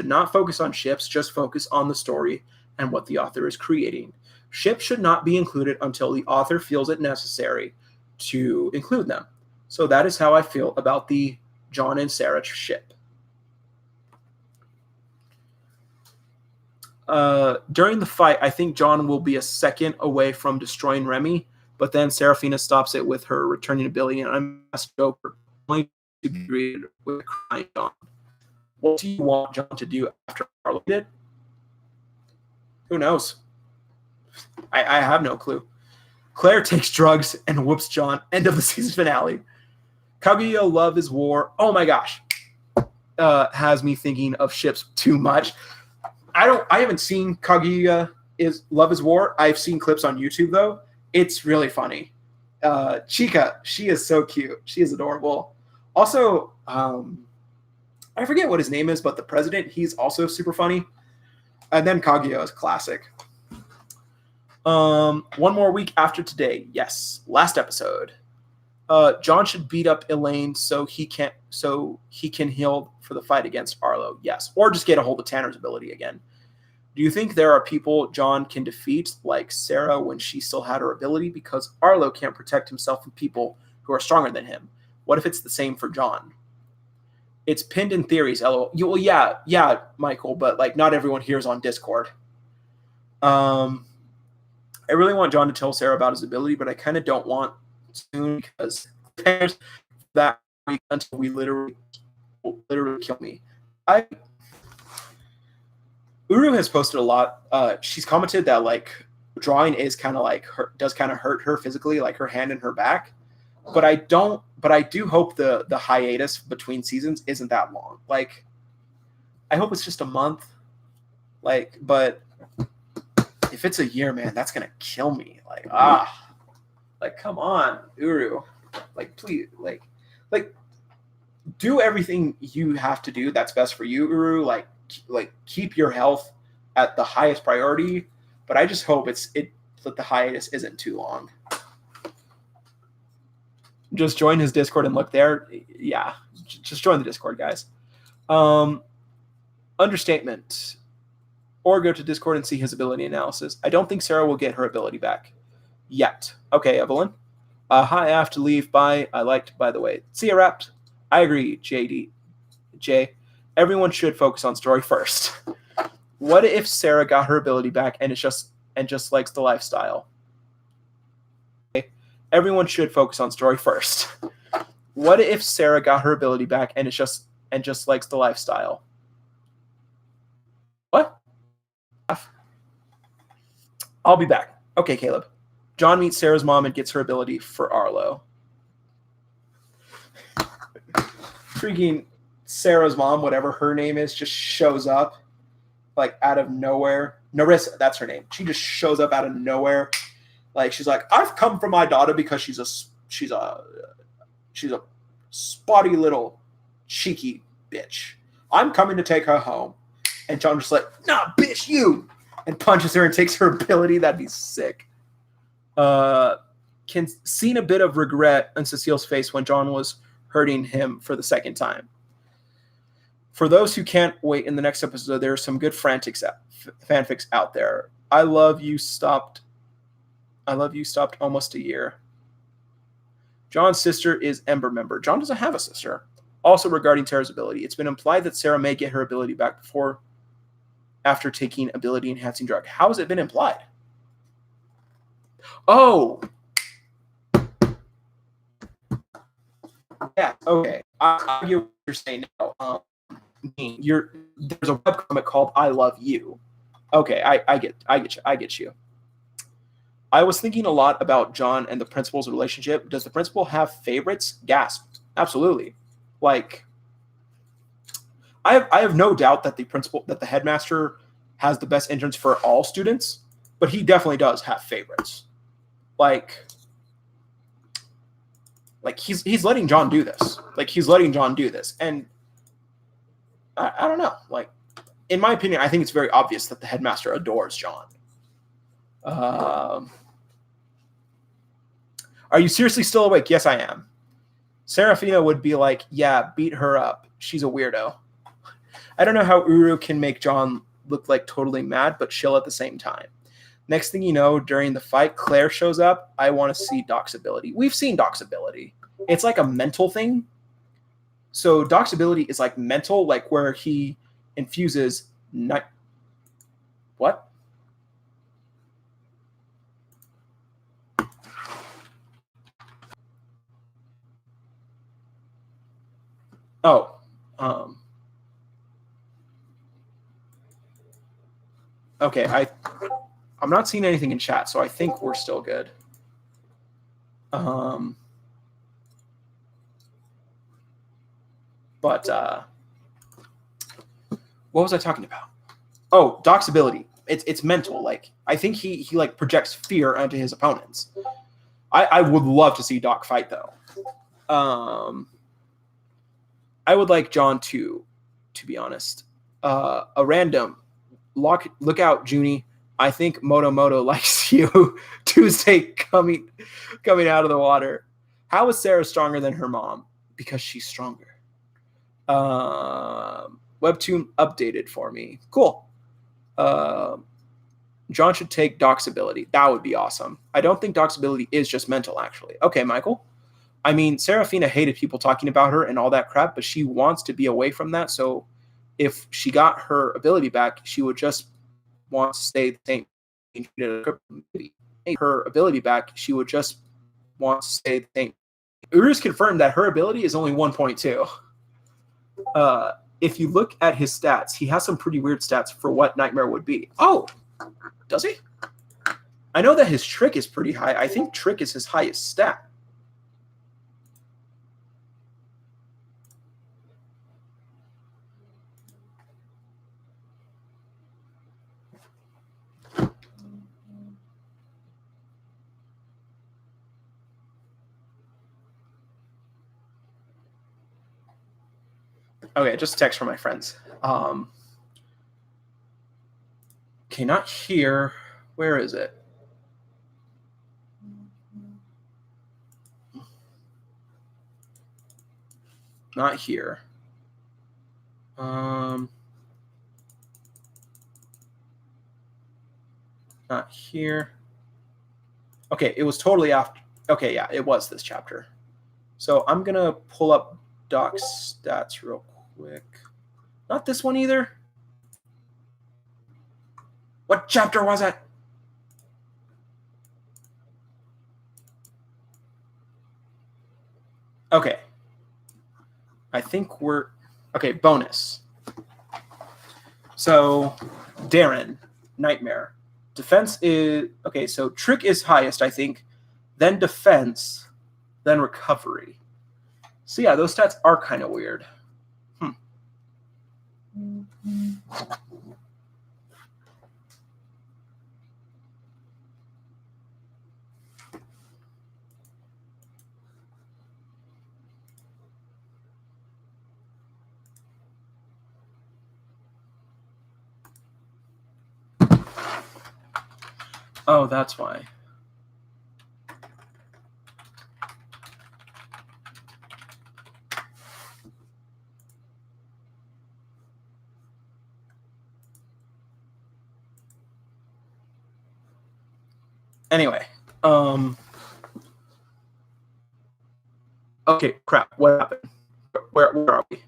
[SPEAKER 1] not focus on ships, just focus on the story and what the author is creating. Ships should not be included until the author feels it necessary to include them. So that is how I feel about the John and Sarah ship. During the fight, I think John will be a second away from destroying Remy, but then Seraphina stops it with her returning ability, and I'm asked Joker only to be greeted with a crying John. What do you want John to do after Harlow did? Who knows? I have no clue. Claire takes drugs and whoops John. End of the season finale. Kaguya Love is War. Oh my gosh. Has me thinking of ships too much. I haven't seen Kaguya Love is War. I've seen clips on YouTube though. It's really funny. Chica, she is so cute. She is adorable. Also, I forget what his name is, but the president, he's also super funny. And then Kaguya is classic. One more week after today. Yes, last episode. John should beat up Elaine so he can heal for the fight against Arlo. Yes, or just get a hold of Tanner's ability again. Do you think there are people John can defeat, like Sarah when she still had her ability, because Arlo can't protect himself from people who are stronger than him? What if it's the same for John? It's pinned in theories, lol. Well, yeah, Michael, but like not everyone here is on Discord. I really want John to tell Sarah about his ability, but I kind of don't want soon because that week until we literally kill me. Uru has posted a lot. She's commented that like drawing is kind of like does kind of hurt her physically, like her hand and her back. But I do hope the hiatus between seasons isn't that long. Like, I hope it's just a month. Like, but if it's a year, man, that's gonna kill me. Like come on, Uru. Like, please, like do everything you have to do that's best for you, Uru. Like keep your health at the highest priority. But I just hope that the hiatus isn't too long. Just join his Discord and look there. Yeah, just join the Discord, guys. Understatement. Or go to Discord and see his ability analysis. I don't think Sarah will get her ability back yet. Okay, Evelyn. Hi, I have to leave. Bye. I liked, by the way. See you, Wrapped. I agree, Jay. Everyone should focus on story first. What if Sarah got her ability back and just likes the lifestyle? Okay. Everyone should focus on story first. What if Sarah got her ability back and just likes the lifestyle? What? I'll be back. Okay, Caleb. John meets Sarah's mom and gets her ability for Arlo. Freaking Sarah's mom, whatever her name is, just shows up like out of nowhere. Narissa, that's her name. She just shows up out of nowhere. Like she's like, I've come for my daughter because she's a spotty little cheeky bitch. I'm coming to take her home. And John just like, nah, bitch, you. And punches her and takes her ability. That'd be sick. Seen a bit of regret on Cecile's face when John was hurting him for the second time. For those who can't wait in the next episode, there are some good fanfics out there. I love you stopped almost a year. John's sister is Ember member. John doesn't have a sister. Also regarding Sarah's ability, it's been implied that Sarah may get her ability back after taking ability enhancing drug. How has it been implied? Oh. Yeah, okay. I get what you're saying now. There's a webcomic called I Love You. Okay, I get you. I was thinking a lot about John and the principal's relationship. Does the principal have favorites? Gasp. Absolutely. Like, I have no doubt that the headmaster has the best interns for all students, but he definitely does have favorites. Like he's letting John do this. And I don't know. Like, in my opinion, I think it's very obvious that the headmaster adores John. Are you seriously still awake? Yes, I am. Serafina would be like, yeah, beat her up. She's a weirdo. I don't know how Uru can make John look like totally mad, but chill at the same time. Next thing you know, during the fight, Claire shows up. I want to see Doc's ability. We've seen Doc's ability. It's like a mental thing. So Doc's ability is like mental, like where he infuses night. What? Oh, okay. I'm not seeing anything in chat, so I think we're still good. But what was I talking about? Oh, Doc's ability. It's mental. Like, I think he like projects fear onto his opponents. I would love to see Doc fight though. I would like John to be honest. A random look out, Junie. I think Moto likes you. Tuesday coming out of the water. How is Sarah stronger than her mom? Because she's stronger. Webtoon updated for me. Cool. John should take Doc's ability. That would be awesome. I don't think Doc's ability is just mental, actually. Okay, Michael. I mean, Serafina hated people talking about her and all that crap, but she wants to be away from that. So if she got her ability back, she would just want to stay the same. Her ability back, she would just want to stay the same. Uruz confirmed that her ability is only 1.2. If you look at his stats, he has some pretty weird stats for what Nightmare would be. Oh, does he? I know that his trick is pretty high. I think trick is his highest stat. Okay, just a text from my friends. Okay, not here. Where is it? Not here. Not here. Okay, it was totally after. Okay, yeah, it was this chapter. So I'm going to pull up Doc's stats real quick. Not this one either. What chapter was it? Okay. I think we're... Okay, bonus. So, Darren, Nightmare. Defense is... Okay, so trick is highest, I think. Then defense. Then recovery. So yeah, those stats are kind of weird. Oh, that's why. Anyway, okay, crap. What happened? Where are we?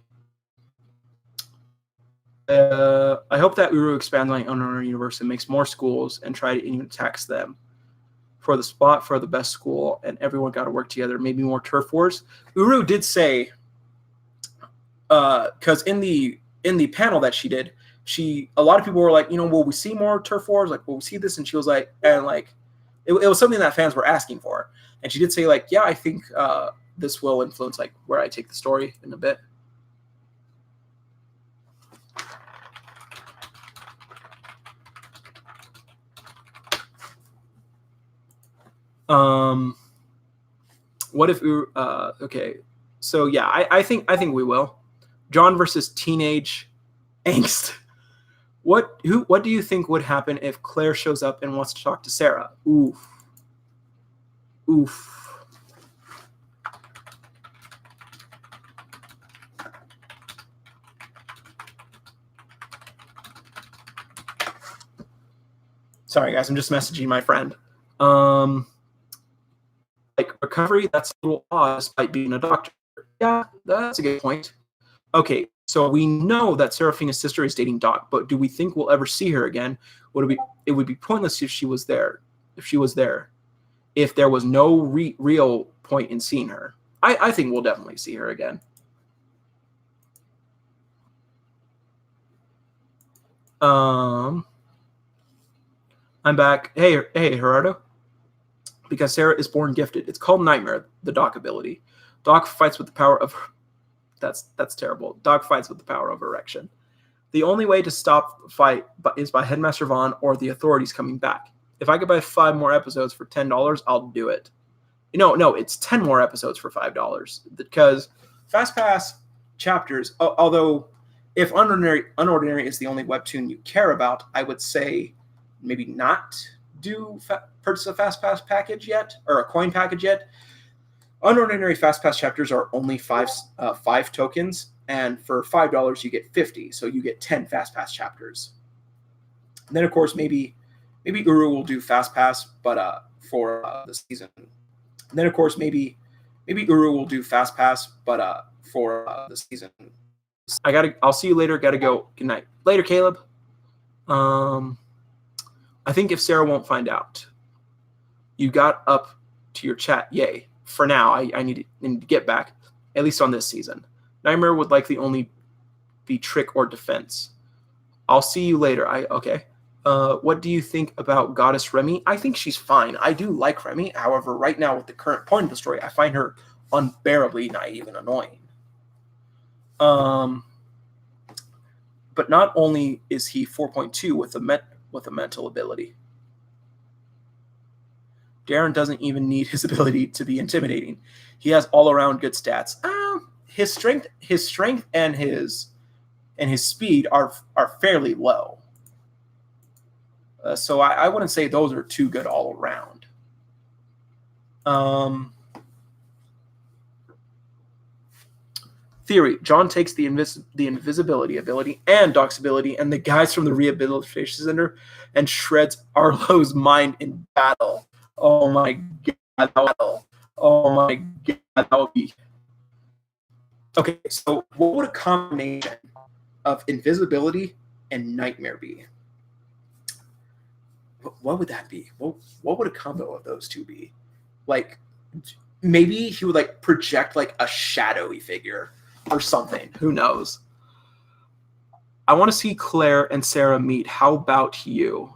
[SPEAKER 1] I hope that Uru expands on our universe and makes more schools and try to even tax them for the spot for the best school, and everyone got to work together. Maybe more turf wars. Uru did say, because in the panel that she did, a lot of people were like, will we see more turf wars? Like, will we see this? And she was like, it was something that fans were asking for, and she did say like, yeah, I think this will influence like where I take the story in a bit. What if okay, so yeah, I think we will. John versus teenage Angst. What do you think would happen if Claire shows up and wants to talk to Sarah? Oof. Sorry, guys, I'm just messaging my friend. Like, recovery, that's a little odd despite being a doctor. Yeah, that's a good point. Okay, so we know that Seraphina's sister is dating Doc, but do we think we'll ever see her again? It would be pointless if she was there. If there was no real point in seeing her. I think we'll definitely see her again. I'm back. Hey, Gerardo. Because Sarah is born gifted. It's called Nightmare, the Doc ability. Doc fights with the power of... That's terrible. Doc fights with the power of erection. The only way to stop the fight is by Headmaster Vaughn or the authorities coming back. If I could buy 5 more episodes for $10, I'll do it. No, it's 10 more episodes for $5. Because Fast Pass chapters, although if Unordinary is the only webtoon you care about, I would say maybe not purchase a Fast Pass package yet, or a coin package yet. Unordinary Fast Pass chapters are only 5 tokens, and for $5 you get 50, so you get 10 Fast Pass chapters. And then, of course, maybe Uru will do Fast Pass, but for the season. And then, of course, maybe Uru will do Fast Pass, but for the season. I'll see you later. Gotta go. Good night. Later, Caleb. I think if Sarah won't find out, you got up to your chat. Yay. For now, I need to get back, at least on this season. Nightmare would likely only be trick or defense. I'll see you later. Okay. What do you think about Goddess Remy? I think she's fine. I do like Remy. However, right now with the current point of the story, I find her unbearably naive and annoying. But not only is he 4.2 with a mental ability, Darren doesn't even need his ability to be intimidating. He has all-around good stats. His strength and his speed are fairly low. So I wouldn't say those are too good all around. Theory: John takes the invisibility ability and Doc's ability and the guys from the Rehabilitation Center and shreds Arlo's mind in battle. Oh my god! That would be... Okay, so what would a combination of invisibility and nightmare be? What would that be? What would a combo of those two be? Like, maybe he would like project like a shadowy figure or something. Who knows? I want to see Claire and Sarah meet. How about you?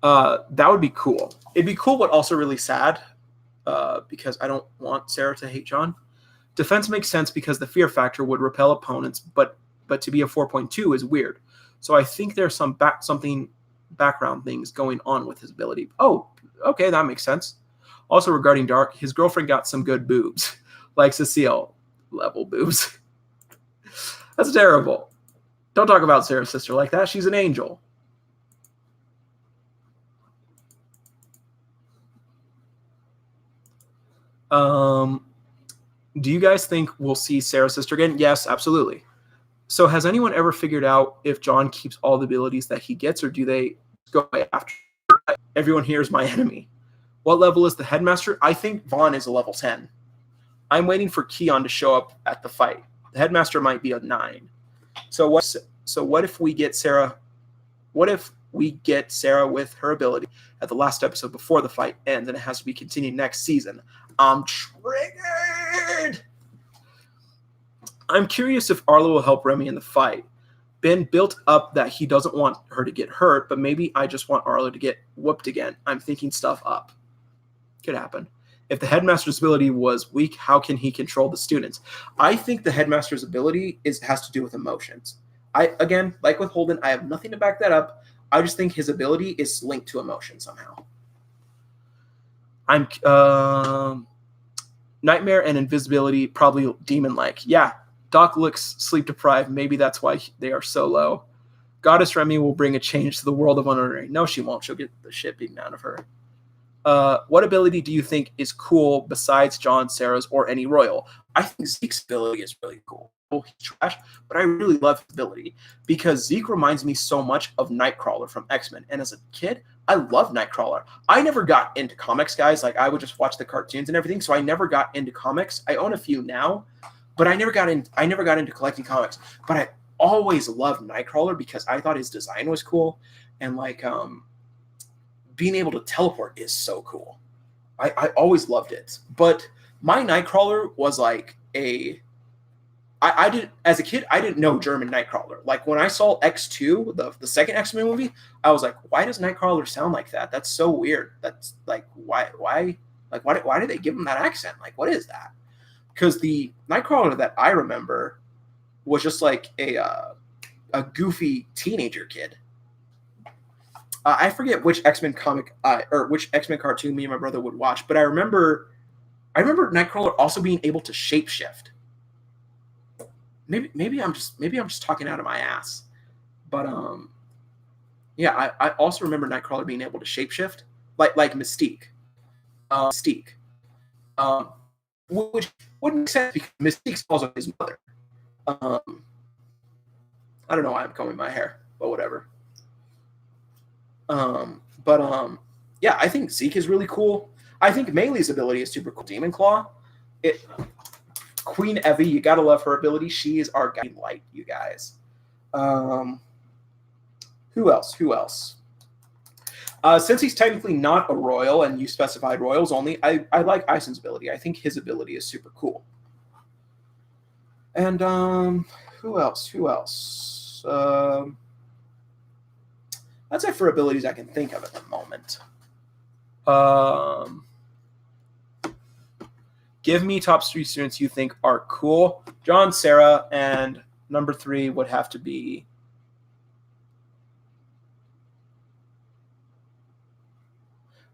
[SPEAKER 1] That would be cool. It'd be cool, but also really sad, because I don't want Sarah to hate John. Defense makes sense because the fear factor would repel opponents, but to be a 4.2 is weird. So I think there's something background things going on with his ability. Oh, okay, that makes sense. Also regarding Dark, his girlfriend got some good boobs, like Cecile level boobs. That's terrible. Don't talk about Sarah's sister like that. She's an angel. Do you guys think we'll see Sarah's sister again? Yes, absolutely. So has anyone ever figured out if John keeps all the abilities that he gets, or do they go away after? Everyone here is my enemy. What level is the headmaster? I think Vaughn is a level 10. I'm waiting for Keon to show up at the fight. The headmaster might be a 9. So what if we get Sarah? What if we get Sarah with her ability at the last episode before the fight ends, and it has to be continued next season? I'm triggered. I'm curious if Arlo will help Remy in the fight. Ben built up that he doesn't want her to get hurt, but maybe I just want Arlo to get whooped again. I'm thinking stuff up. Could happen. If the headmaster's ability was weak, how can he control the students? I think the headmaster's ability has to do with emotions. Again, like with Holden, I have nothing to back that up. I just think his ability is linked to emotion somehow. Nightmare and invisibility, probably demon-like. Yeah, Doc looks sleep-deprived. Maybe that's why they are so low. Goddess Remy will bring a change to the world of Honorary. No, she won't. She'll get the shit beaten out of her. What ability do you think is cool besides John, Sarah's, or any royal? I think Zeke's ability is really cool. He's trash, but I really love his ability because Zeke reminds me so much of Nightcrawler from X-Men. And as a kid, I love Nightcrawler. I never got into comics, guys. Like, I would just watch the cartoons and everything, so I never got into comics. I own a few now, but I never got into collecting comics. But I always loved Nightcrawler because I thought his design was cool, and like being able to teleport is so cool. I always loved it. But my Nightcrawler was like I didn't, as a kid, I didn't know German Nightcrawler. Like when I saw X2, the second X-Men movie, I was like, why does Nightcrawler sound like that? That's so weird. That's like, why did they give him that accent? Like, what is that? Because the Nightcrawler that I remember was just like a goofy teenager kid. I forget which X-Men comic or which X-Men cartoon me and my brother would watch, but I remember Nightcrawler also being able to shapeshift. Maybe I'm just talking out of my ass, but yeah, I also remember Nightcrawler being able to shapeshift like Mystique, which wouldn't make sense because Mystique's also his mother. I don't know why I'm combing my hair, but whatever. Yeah, I think Zeke is really cool. I think Melee's ability is super cool. Demon Claw, Queen Evie, you gotta love her ability. She is our guiding light, you guys. Who else? Since he's technically not a royal, and you specified royals only, I like Eisen's ability. I think his ability is super cool. And who else? That's it for abilities I can think of at the moment. Give me top 3 students you think are cool. John, Sarah, and number 3 would have to be...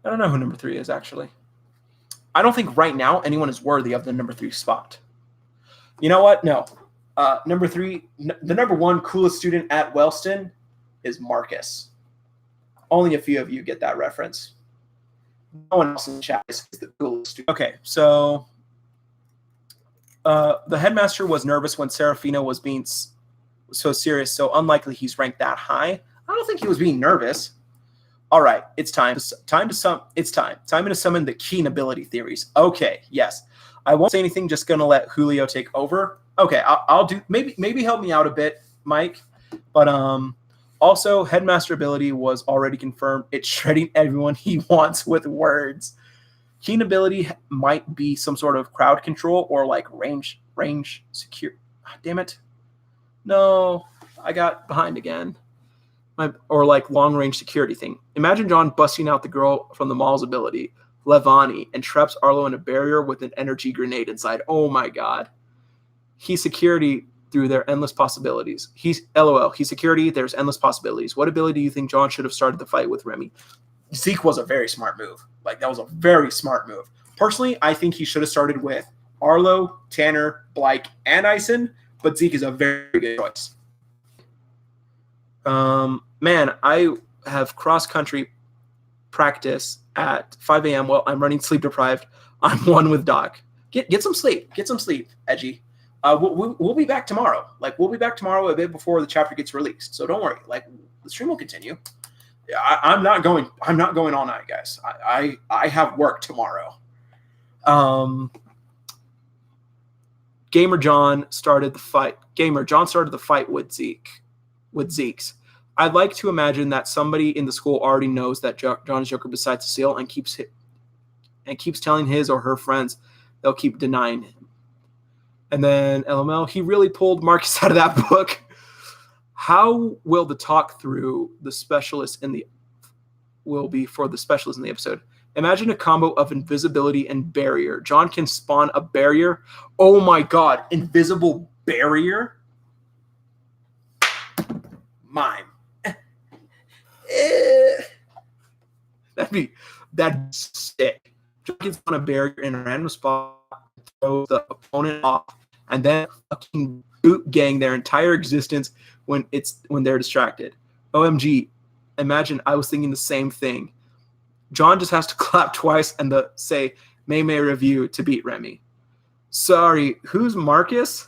[SPEAKER 1] I don't know who number 3 is, actually. I don't think right now anyone is worthy of the number 3 spot. You know what? No. Number 3, the number 1 coolest student at Wellston is Marcus. Only a few of you get that reference. No one else in the chat is the coolest student. Okay, so the headmaster was nervous when Serafina was being so serious, so unlikely he's ranked that high. I don't think he was being nervous. All right, it's time. Time to summon the Keen ability theories. Okay, yes. I won't say anything, just going to let Julio take over. Okay, I'll do, maybe help me out a bit, Mike. But also, Headmaster ability was already confirmed. It's shredding everyone he wants with words. Keen ability might be some sort of crowd control or like range secure. Damn it. No, I got behind again. Or like long range security thing. Imagine John busting out the girl from the mall's ability, Levani, and traps Arlo in a barrier with an energy grenade inside. Oh my god. He's security through their endless possibilities. He's LOL. He's security. There's endless possibilities. What ability do you think John should have started the fight with Remy? Zeke was a very smart move. Like, that was a very smart move. Personally, I think he should have started with Arlo, Tanner, Blake, and Ison, but Zeke is a very good choice. Man, I have cross-country practice at 5 a.m. Well, I'm running sleep deprived. I'm one with Doc. Get some sleep. Get some sleep, Edgy. We'll be back tomorrow. Like, we'll be back tomorrow a bit before the chapter gets released. So don't worry. Like, the stream will continue. I'm not going all night, guys. I have work tomorrow. Gamer John started the fight. John started the fight with Zeke's. I'd like to imagine that somebody in the school already knows that John is Joker besides Cecile and keeps telling his or her friends they'll keep denying him. And then LML, he really pulled Marcus out of that book. How will the talk through the specialist will be for the specialist in the episode? Imagine a combo of invisibility and barrier. John can spawn a barrier. Oh my god, invisible barrier? Mime. That'd be sick. John can spawn a barrier in a random spot, throw the opponent off and then fucking boot gang their entire existence when they're distracted. OMG, imagine I was thinking the same thing. John just has to clap twice and say May review to beat Remy. Sorry, who's Marcus?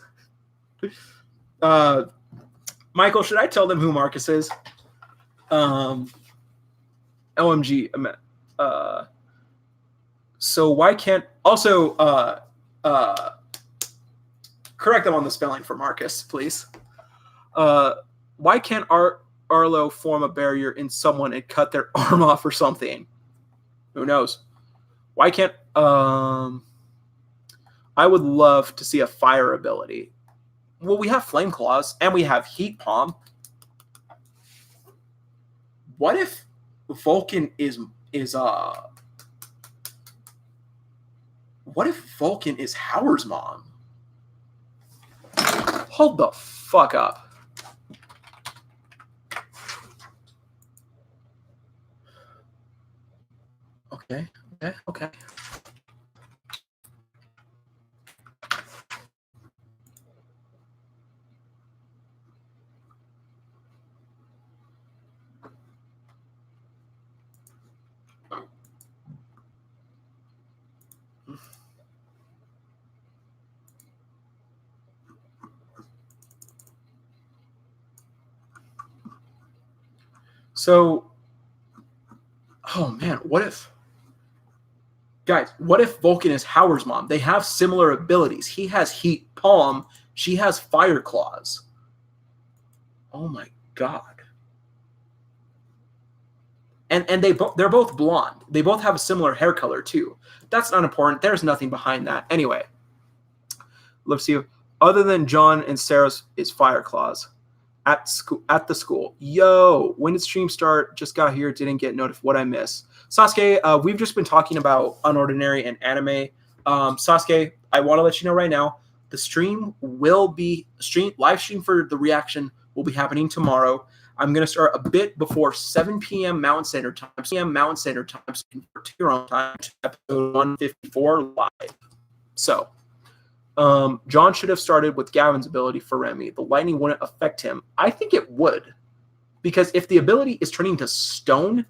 [SPEAKER 1] Michael, should I tell them who Marcus is? OMG. So why can't also correct them on the spelling for Marcus, please. Why can't Arlo form a barrier in someone and cut their arm off or something? Who knows? Why can't I would love to see a fire ability. Well, we have Flame Claws and we have Heat Palm. What if Vulcan is what if Vulcan is Howard's mom? Hold the fuck up. Okay. So, oh man, what if Vulcan is Howard's mom? They have similar abilities. He has Heat Palm. She has Fire Claws. Oh my god. And they're both blonde. They both have a similar hair color too. That's not important. There's nothing behind that. Anyway, let's see. Other than John and Sarah's is Fire Claws at the school. Yo, when did stream start? Just got here. Didn't get notified. What I miss? Sasuke, we've just been talking about Unordinary and anime. Sasuke, I want to let you know right now, the stream will be live stream for the reaction will be happening tomorrow. I'm going to start a bit before 7 p.m. Mountain Standard Time. 7 p.m. Mountain Standard Time, so you can convert to your own time to episode 154 live. So, John should have started with Gavin's ability for Remy. The lightning wouldn't affect him. I think it would, because if the ability is turning to stone,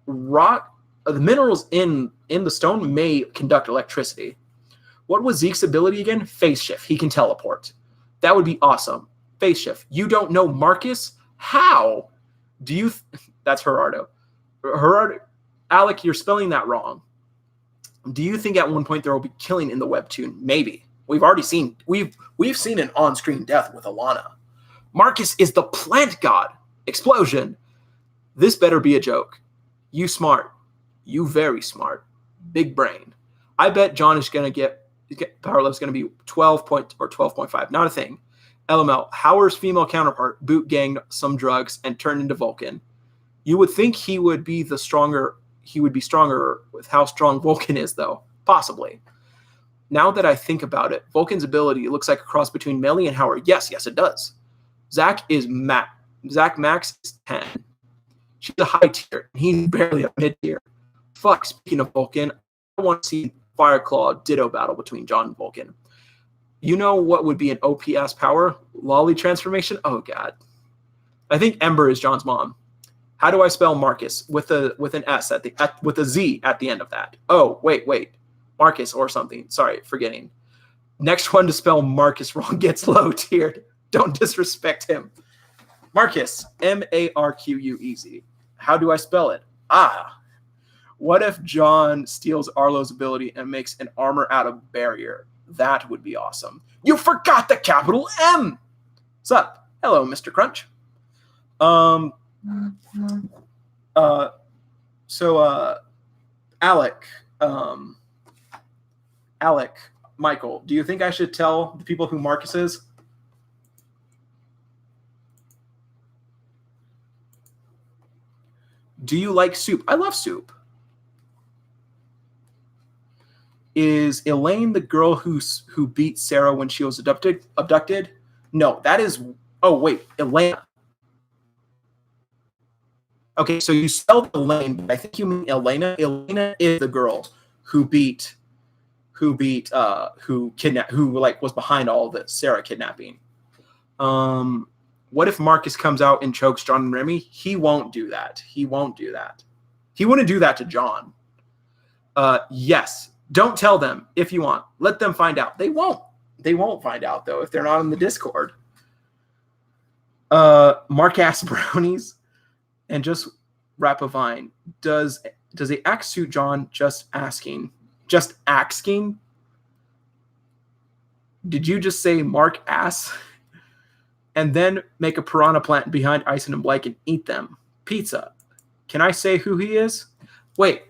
[SPEAKER 1] rock, the minerals in the stone may conduct electricity. What was Zeke's ability again? Phase shift. He can teleport. That would be awesome. Phase shift. You don't know Marcus? How do you? That's Gerardo. Alec, you're spelling that wrong. Do you think at one point there will be killing in the webtoon? Maybe. We've seen an on-screen death with Alana. Marcus is the plant god. Explosion. This better be a joke. You smart. You very smart. Big brain. I bet John is gonna get power level's gonna be 12 point or 12.5. Not a thing. LML, Howard's female counterpart boot ganged some drugs and turned into Vulcan. You would think he would be stronger with how strong Vulcan is, though. Possibly. Now that I think about it, Vulcan's ability looks like a cross between Melly and Howard. Yes, it does. Zach Max is 10. She's a high tier, and he's barely a mid tier. Fuck, speaking of Vulcan, I want to see Fireclaw Ditto battle between John and Vulcan. You know what would be an OPS power? Lolly transformation? Oh, God. I think Ember is John's mom. How do I spell Marcus? With an S with a Z at the end of that. Oh, wait. Marcus or something. Sorry, forgetting. Next one to spell Marcus wrong gets low tiered. Don't disrespect him. Marcus. Marqu easy. How do I spell it? What if John steals Arlo's ability and makes an armor out of barrier? That would be awesome. You forgot the capital M. What's up? Hello, Mr. Crunch. Alec, Michael, do you think I should tell the people who Marcus is? Do you like soup? I love soup. Is Elaine the girl who beat Sarah when she was abducted? No, that is... Oh, wait, Elaine. Okay, so you spelled Elaine, but I think you mean Elena. Elena is the girl who beat who beat who like was behind all the Sarah kidnapping. What if Marcus comes out and chokes John and Remy? He won't do that. He won't do that. He wouldn't do that to John. Yes. Don't tell them if you want. Let them find out. They won't. They won't find out, though, if they're not in the Discord. Mark asks brownies and just wrap a vine. Does the axe suit John? Just asking. Just asking? Did you just say Mark ass? And then make a piranha plant behind Ison and Blake and eat them. Pizza. Can I say who he is? Wait,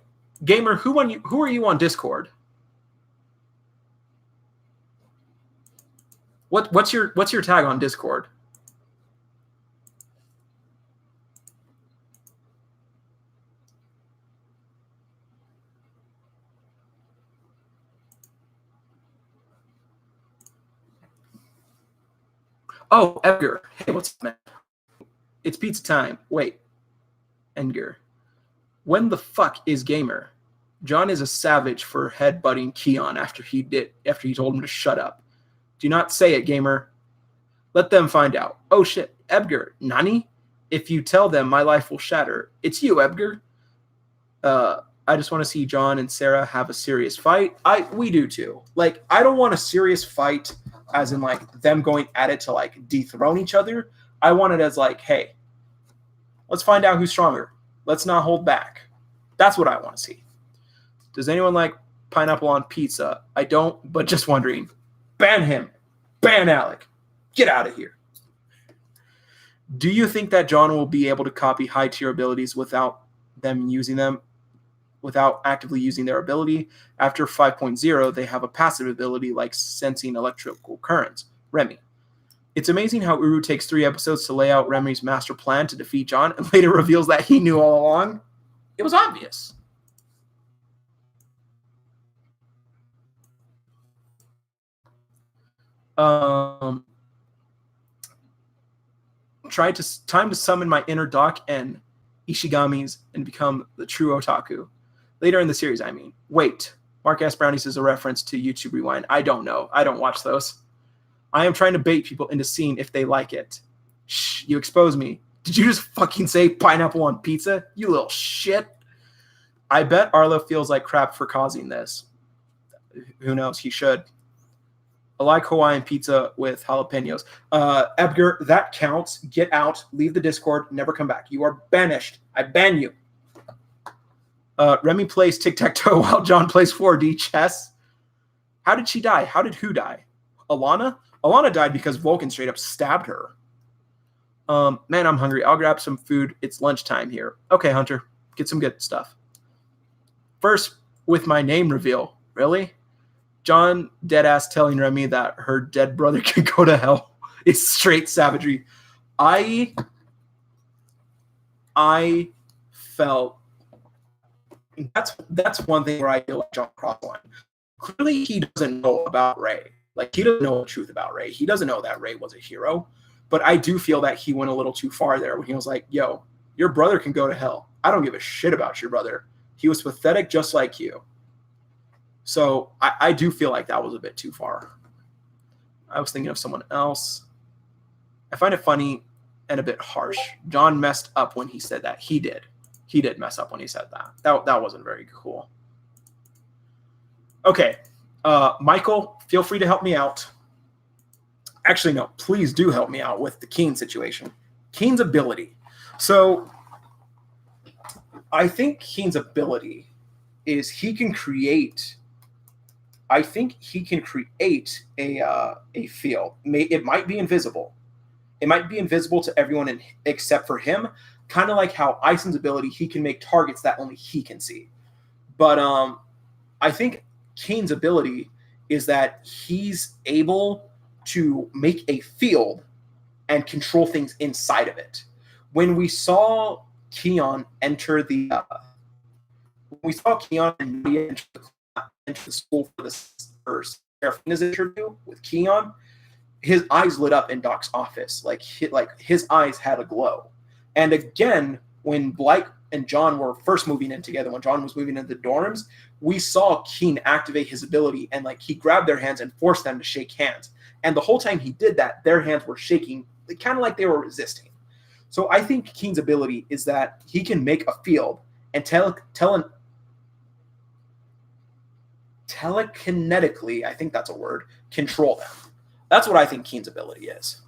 [SPEAKER 1] gamer, who are you on Discord? What's your tag on Discord? Oh, Edgar. Hey, what's up, man? It's pizza time. Wait. Edgar. When the fuck is Gamer? John is a savage for headbutting Keon after he told him to shut up. Do not say it, Gamer. Let them find out. Oh shit. Edgar. Nani? If you tell them, my life will shatter. It's you, Edgar. I just want to see John and Sarah have a serious fight. We do too. Like, I don't want a serious fight as in like them going at it to like dethrone each other. I want it as like, hey, let's find out who's stronger. Let's not hold back. That's what I want to see. Does anyone like pineapple on pizza? I don't, but just wondering. Ban him. Ban Alec. Get out of here. Do you think that John will be able to copy high tier abilities without actively using their ability? After 5.0, they have a passive ability like sensing electrical currents. Remy. It's amazing how Uru takes 3 episodes to lay out Remy's master plan to defeat John and later reveals that he knew all along. It was obvious. Time to summon my inner Doc and Ishigami's and become the true otaku. Later in the series, I mean. Wait, Mark S. Brownies is a reference to YouTube Rewind. I don't know. I don't watch those. I am trying to bait people into seeing if they like it. Shh, you expose me. Did you just fucking say pineapple on pizza? You little shit. I bet Arlo feels like crap for causing this. Who knows? He should. I like Hawaiian pizza with jalapenos. Edgar, that counts. Get out. Leave the Discord. Never come back. You are banished. I ban you. Remy plays tic-tac-toe while John plays 4D chess. How did she die? How did who die? Alana? Alana died because Vulcan straight up stabbed her. Man, I'm hungry. I'll grab some food. It's lunchtime here. Okay, Hunter. Get some good stuff. First, with my name reveal. Really? John deadass telling Remy that her dead brother can go to hell is straight savagery. I felt that's one thing where I feel like John crossed the line. Clearly, he doesn't know about Ray. Like, he doesn't know the truth about Ray. He doesn't know that Ray was a hero. But I do feel that he went a little too far there when he was like, yo, your brother can go to hell. I don't give a shit about your brother. He was pathetic just like you. So I do feel like that was a bit too far. I was thinking of someone else. I find it funny and a bit harsh. John messed up when he said that. He did. He did mess up when he said that. That wasn't very cool. Okay. Michael, feel free to help me out. Actually, no. Please do help me out with the Keen situation. Keen's ability. So I think Keen's ability is he can create... I think he can create a field. It might be invisible. It might be invisible to everyone except for him. Kind of like how Ison's ability, he can make targets that only he can see. But I think Keen's ability is that he's able to make a field and control things inside of it. When we saw Keon enter the enter the school for the first Serafina's interview with Keon, his eyes lit up in Doc's office. Like his eyes had a glow. And again, when Blake and John were first moving in together, when John was moving into the dorms, we saw Keen activate his ability, and like he grabbed their hands and forced them to shake hands. And the whole time he did that, their hands were shaking, kind of like they were resisting. So I think Keen's ability is that he can make a field and telekinetically, I think that's a word, control them. That's what I think Keen's ability is.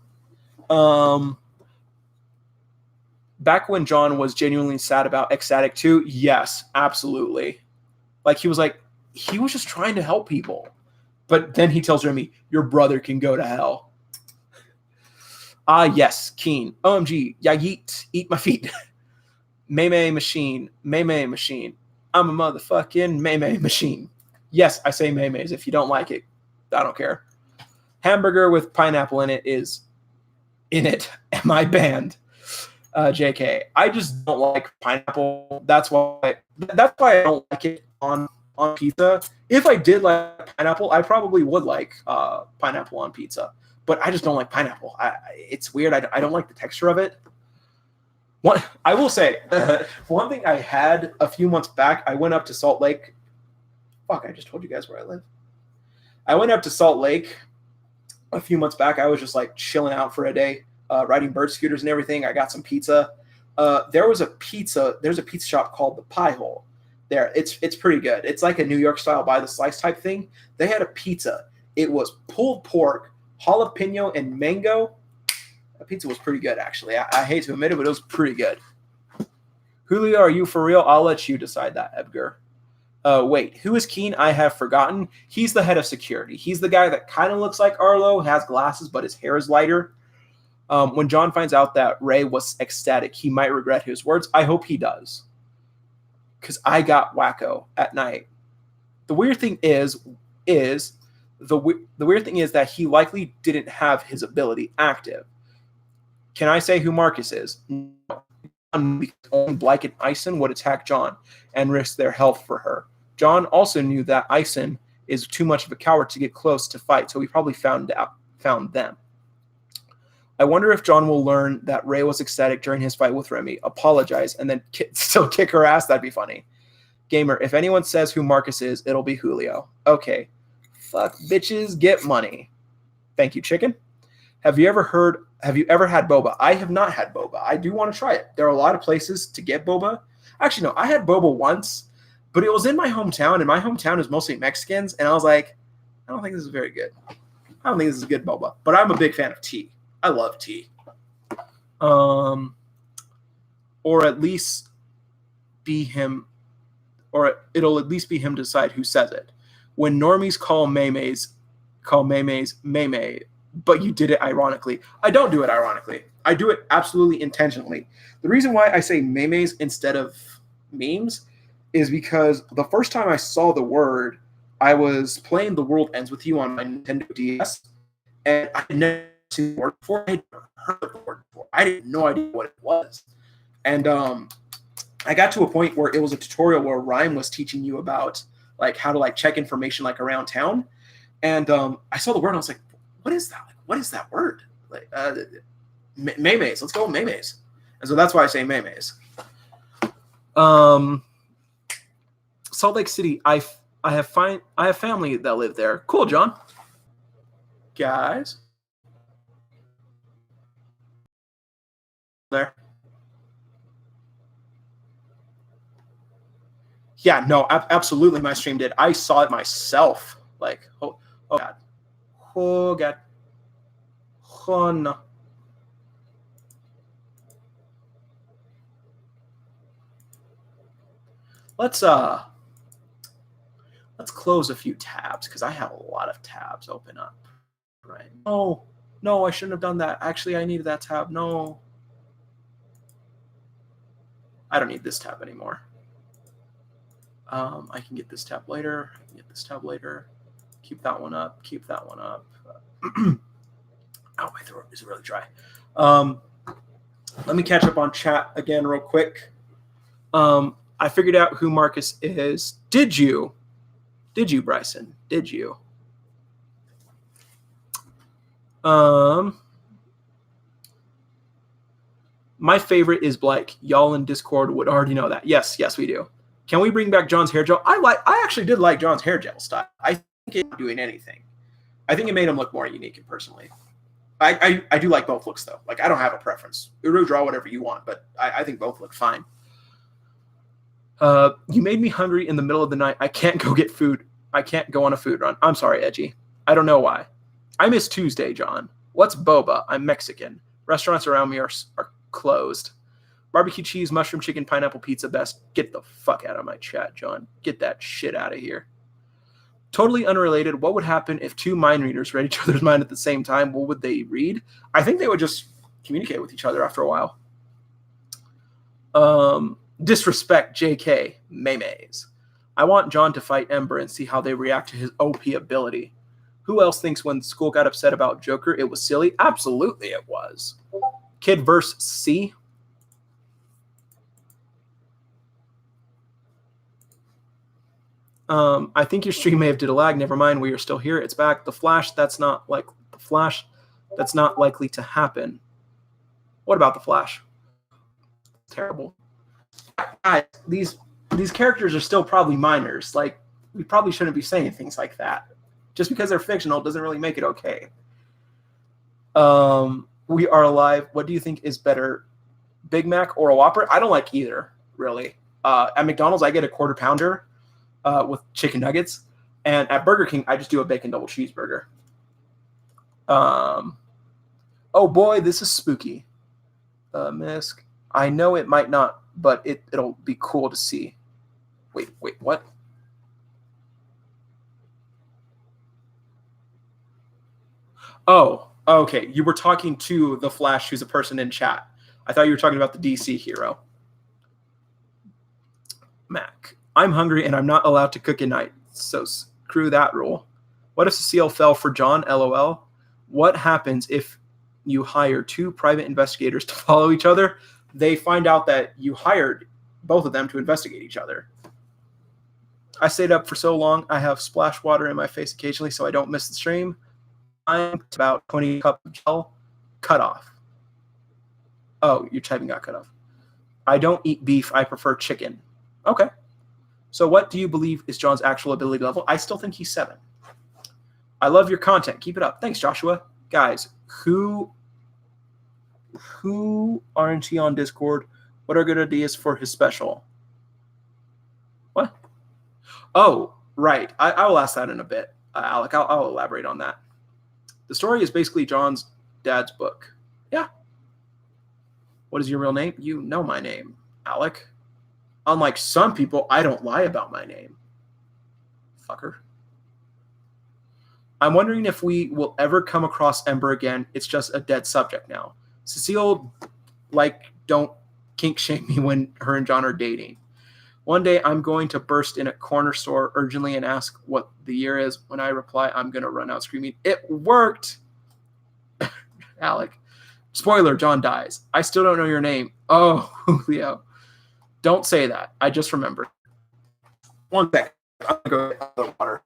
[SPEAKER 1] Back when John was genuinely sad about Ecstatic 2, yes, absolutely. Like he was just trying to help people. But then he tells Remy, your brother can go to hell. Yes, Keen. OMG, yeah, eat my feet. May machine. I'm a motherfucking May machine. Yes, I say Maymays. If you don't like it, I don't care. Hamburger with pineapple in it is in it. Am I banned? JK. I just don't like pineapple. That's why I don't like it on pizza. If I did like pineapple, I probably would like pineapple on pizza. But I just don't like pineapple. It's weird. I don't like the texture of it. I will say, one thing I had a few months back, I went up to Salt Lake. Fuck, I just told you guys where I live. I went up to Salt Lake a few months back. I was just like chilling out for a day, riding bird scooters and everything. I got some pizza. There's a pizza shop called the Pie Hole there. It's pretty good. It's like a New York style by the slice type thing. They had a pizza. It was pulled pork, jalapeno, and mango. That pizza was pretty good, actually. I hate to admit it, but it was pretty good. Julio, are you for real? I'll let you decide that, Edgar. Wait, who is Keen? I have forgotten. He's the head of security. He's the guy that kind of looks like Arlo, has glasses, but his hair is lighter. When John finds out that Ray was ecstatic, he might regret his words. I hope he does. Because I got wacko at night. The weird thing is that he likely didn't have his ability active. Can I say who Marcus is? No. Because only Blyke and Ison would attack John and risk their health for her. John also knew that Ison is too much of a coward to get close to fight, so he probably found them. I wonder if John will learn that Ray was ecstatic during his fight with Remy, apologize, and then still kick her ass. That'd be funny. Gamer, if anyone says who Marcus is, it'll be Julio. Okay. Fuck bitches, get money. Thank you, chicken. Have you ever had boba? I have not had boba. I do want to try it. There are a lot of places to get boba. Actually, no, I had boba once, but it was in my hometown, and my hometown is mostly Mexicans, and I was like, I don't think this is very good. I don't think this is good boba, but I'm a big fan of tea. I love tea. Or at least be him, or it'll at least be him decide who says it. When normies call Maymays Maymay, but you did it ironically. I don't do it ironically. I do it absolutely intentionally. The reason why I say Maymays instead of memes is because the first time I saw the word, I was playing The World Ends With You on my Nintendo DS, and I had never seen the word before. I had never heard of the word before. I had no idea what it was. And I got to a point where it was a tutorial where Rhyme was teaching you about like how to like check information like around town. And I saw the word and I was like, what is that? Like, what is that word? Like Maymays. Let's go with Maymays. And so that's why I say Maymays. Salt Lake City. I have family that live there. Cool, John. Guys. There. Yeah, no, absolutely. My stream did. I saw it myself. Like, oh God. Oh God. Oh no. Let's close a few tabs because I have a lot of tabs open up. Right. No, I shouldn't have done that. Actually, I needed that tab. No. I don't need this tab anymore. I can get this tab later. Keep that one up. Ow, my throat is really dry. Let me catch up on chat again real quick. I figured out who Marcus is. Did you, Bryson? Did you? My favorite is Blake. Y'all in Discord would already know that. Yes, we do. Can we bring back John's hair gel? I actually did like John's hair gel style. I think it's not doing anything. I think it made him look more unique personally. I do like both looks though. Like I don't have a preference. You draw whatever you want, but I think both look fine. You made me hungry in the middle of the night. I can't go get food. I can't go on a food run. I'm sorry, Edgy. I don't know why. I miss Tuesday, John. What's boba? I'm Mexican. Restaurants around me are closed. Barbecue cheese, mushroom chicken, pineapple pizza best. Get the fuck out of my chat, John. Get that shit out of here. Totally unrelated. What would happen if two mind readers read each other's mind at the same time? What would they read? I think they would just communicate with each other after a while. Disrespect, JK, memes. I want John to fight Ember and see how they react to his OP ability. Who else thinks when school got upset about Joker, it was silly? Absolutely it was. Kid verse C. I think your stream may have did a lag. Never mind, we are still here. It's back. The Flash, that's not like the Flash. That's not likely to happen. What about the Flash? Terrible. Guys, these characters are still probably minors. Like, we probably shouldn't be saying things like that. Just because they're fictional doesn't really make it okay. We are alive. What do you think is better, Big Mac or a Whopper? I don't like either, really. At McDonald's, I get a quarter pounder with chicken nuggets. And at Burger King, I just do a bacon double cheeseburger. Oh boy, this is spooky. Misk. I know it might not, but it'll be cool to see. Wait, what? Oh, okay. You were talking to the Flash, who's a person in chat. I thought you were talking about the DC hero. Mac. I'm hungry and I'm not allowed to cook at night, so screw that rule. What if Cecile fell for John? LOL. What happens if you hire two private investigators to follow each other? They find out that you hired both of them to investigate each other. I stayed up for so long, I have splash water in my face occasionally so I don't miss the stream. I'm about 20 cups of gel. Cut off. Oh, your typing got cut off. I don't eat beef. I prefer chicken. Okay. So what do you believe is John's actual ability level? I still think he's 7. I love your content. Keep it up. Thanks, Joshua. Guys, who aren't he on Discord? What are good ideas for his special? What? Oh, right. I will ask that in a bit. Alec, I'll elaborate on that. The story is basically John's dad's book. Yeah. What is your real name? You know my name, Alec. Unlike some people, I don't lie about my name. Fucker. I'm wondering if we will ever come across Ember again. It's just a dead subject now. Cecile, don't kink shame me when her and John are dating. One day I'm going to burst in a corner store urgently and ask what the year is. When I reply, I'm going to run out screaming, "It worked!" Alec. Spoiler, John dies. I still don't know your name. Oh, Julio. Don't say that. I just remembered. One second. I'm going to go get the water.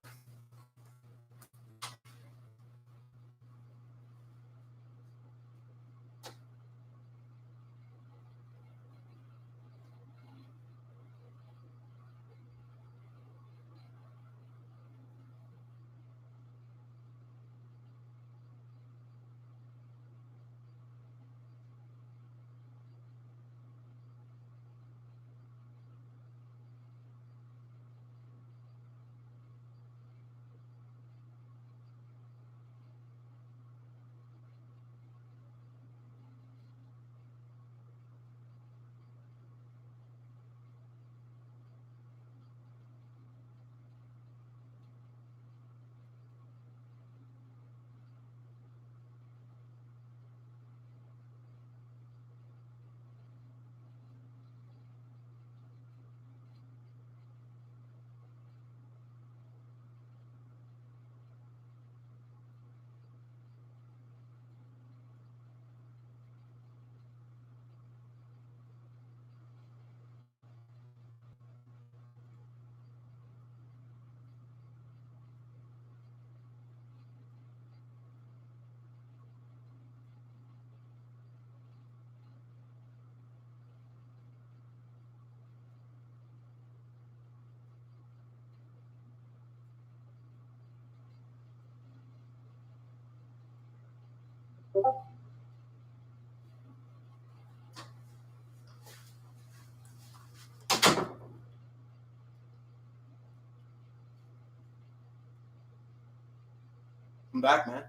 [SPEAKER 1] I'm back, man.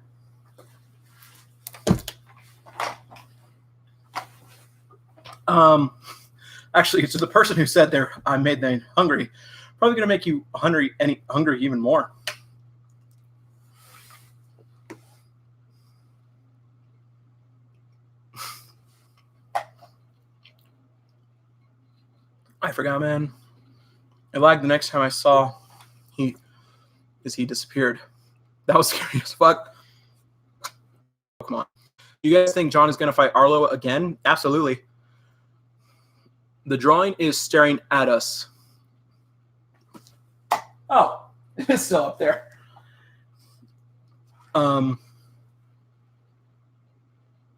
[SPEAKER 1] Actually, to the person who said I made them hungry, probably gonna make you hungry even more. I forgot, man. It lagged the next time I saw he disappeared. That was scary as fuck. Oh, come on. You guys think John is gonna fight Arlo again? Absolutely. The drawing is staring at us. Oh, it's still up there. You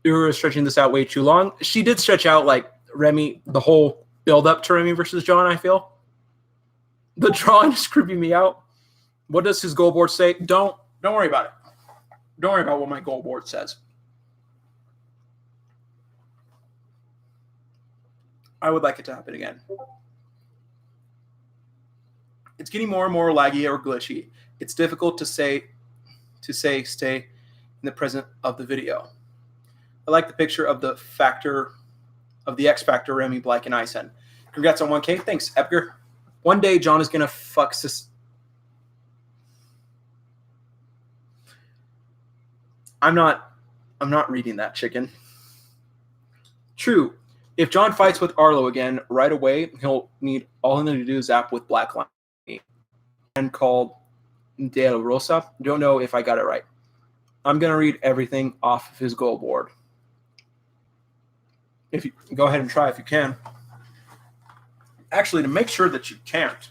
[SPEAKER 1] were stretching this out way too long. She did stretch out like Remy, the whole build up to Remy versus John, I feel. The drawing is creeping me out. What does his goal board say? Don't worry about it. Don't worry about what my goal board says. I would like it to happen again. It's getting more and more laggy or glitchy. It's difficult to say stay in the present of the video. I like the picture of the X Factor Remy, Black, and I sent. Congrats on 1K. Thanks, Edgar. One day John is gonna fuck sis. I'm not reading that, chicken. True. If John fights with Arlo again right away, he'll need all he needs to do is zap with Black Line and called De La Rosa. Don't know if I got it right. I'm gonna read everything off of his goal board. If you go ahead and try if you can. Actually, to make sure that you can't.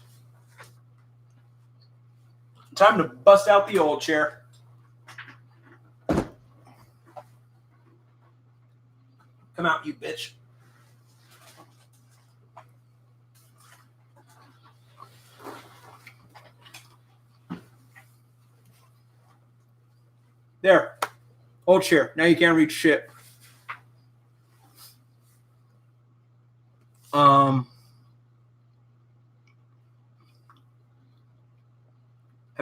[SPEAKER 1] Time to bust out the old chair. Come out, you bitch. There. Old chair. Now you can't read shit. Have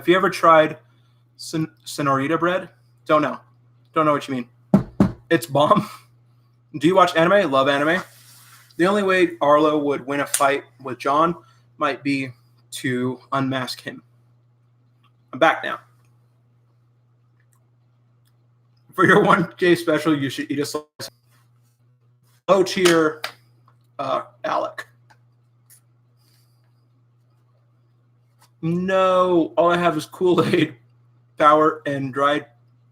[SPEAKER 1] you ever tried Senorita bread? Don't know. Don't know what you mean. It's bomb. Do you watch anime? Love anime. The only way Arlo would win a fight with John might be to unmask him. I'm back now. For your 1K special, you should eat a slice. Low tier, Alec. No, all I have is Kool-Aid, power, and dried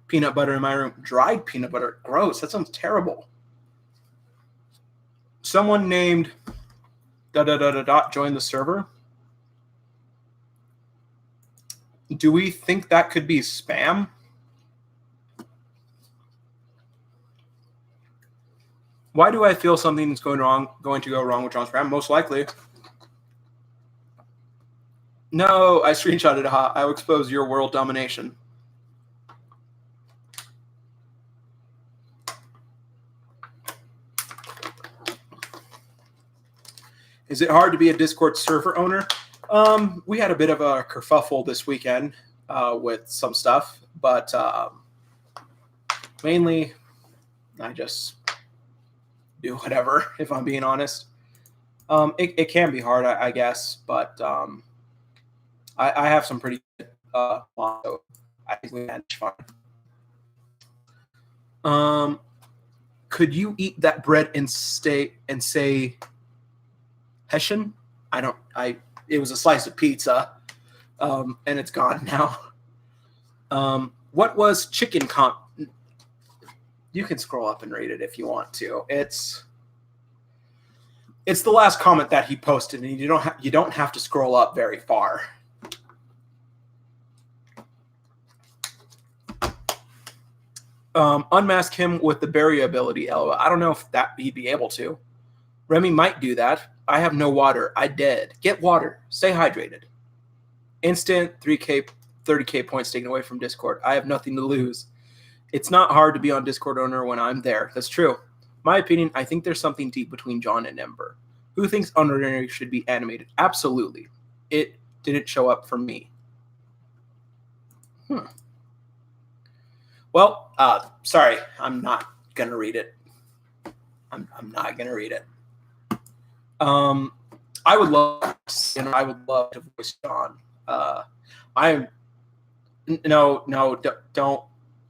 [SPEAKER 1] peanut butter in my room. Dried peanut butter? Gross. That sounds terrible. Someone named ... joined the server. Do we think that could be spam? Why do I feel something's going to go wrong with John's spam? Most likely. No, I screenshotted it. I will expose your world domination. Is it hard to be a Discord server owner? We had a bit of a kerfuffle this weekend with some stuff, but mainly I just do whatever, if I'm being honest. It can be hard, I guess, but I have some pretty good so I think we manage fine. Could you eat that bread and say Hessian? It was a slice of pizza, and it's gone now. What was chicken comp? You can scroll up and read it if you want to. It's the last comment that he posted, and you don't have to scroll up very far. Unmask him with the berry ability, LOL. I don't know if he'd be able to. Remy might do that. I have no water. I dead. Get water. Stay hydrated. Instant 3K, 30K points taken away from Discord. I have nothing to lose. It's not hard to be on Discord owner when I'm there. That's true. My opinion, I think there's something deep between John and Ember. Who thinks Unordinary should be animated? Absolutely. It didn't show up for me. Well, sorry, I'm not gonna read it. I'm not gonna read it. I would love to voice John. Don't.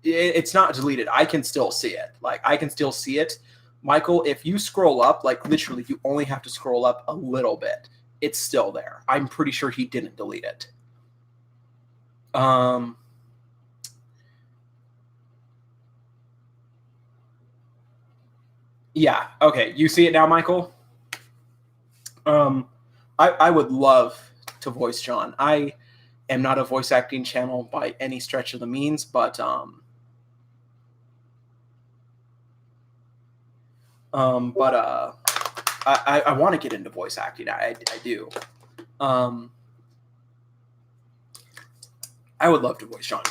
[SPEAKER 1] It's not deleted. I can still see it. Like, I can still see it. Michael, if you scroll up, like literally, you only have to scroll up a little bit. It's still there. I'm pretty sure he didn't delete it. Yeah. Okay. You see it now, Michael? I would love to voice John. I am not a voice acting channel by any stretch of the means, but I want to get into voice acting. I do. I would love to voice John.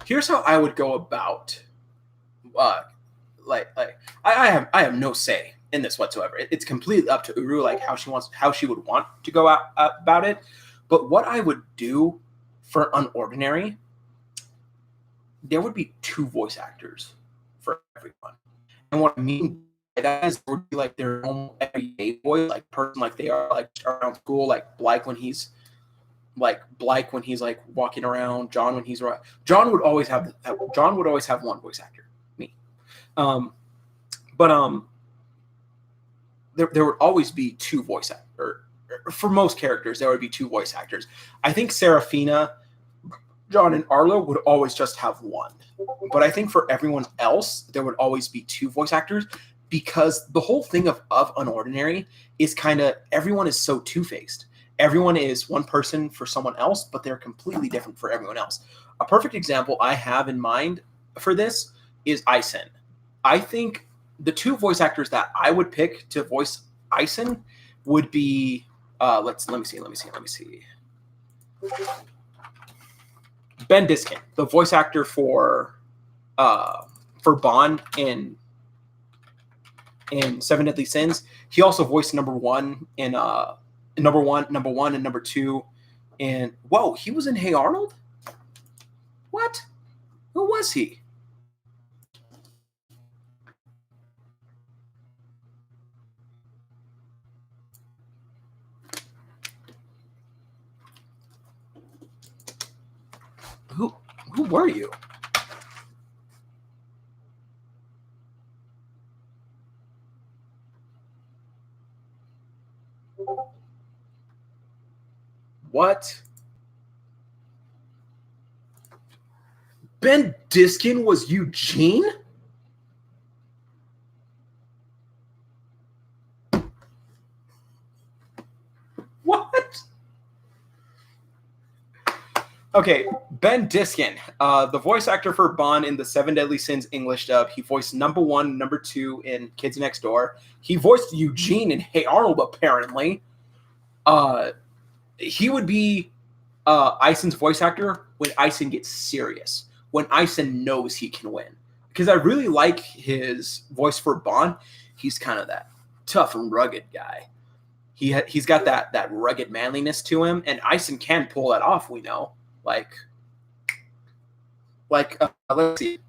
[SPEAKER 1] Here's how I would go about. I have no say in this whatsoever. It's completely up to Uru, like how she would want to go out about it. But what I would do for Unordinary, there would be 2 voice actors for everyone. And what I mean by that is there would be like their own everyday voice, like person, like they are like around school, like Blake when he's like walking around, John when he's around. John would always have one voice actor, me. There would always be 2 voice actors. For most characters, there would be 2 voice actors. I think Serafina, John, and Arlo would always just have 1. But I think for everyone else, there would always be 2 voice actors, because the whole thing of Unordinary is kind of, everyone is so two-faced. Everyone is one person for someone else, but they're completely different for everyone else. A perfect example I have in mind for this is Ison. I think the 2 voice actors that I would pick to voice Ison would be let me see. Ben Diskin, the voice actor for Bond in Seven Deadly Sins. He also voiced number one and number 2 in he was in Hey Arnold? What? Who was he? Who were you? What? Ben Diskin was Eugene? What? Okay, Ben Diskin, the voice actor for Bond in the Seven Deadly Sins English dub. He voiced number 1, number 2 in Kids Next Door. He voiced Eugene in Hey Arnold, apparently. He would be Ison's voice actor when Ison gets serious, when Ison knows he can win. Because I really like his voice for Bond. He's kind of that tough and rugged guy. He's got that rugged manliness to him, and Ison can pull that off, we know. Let's see.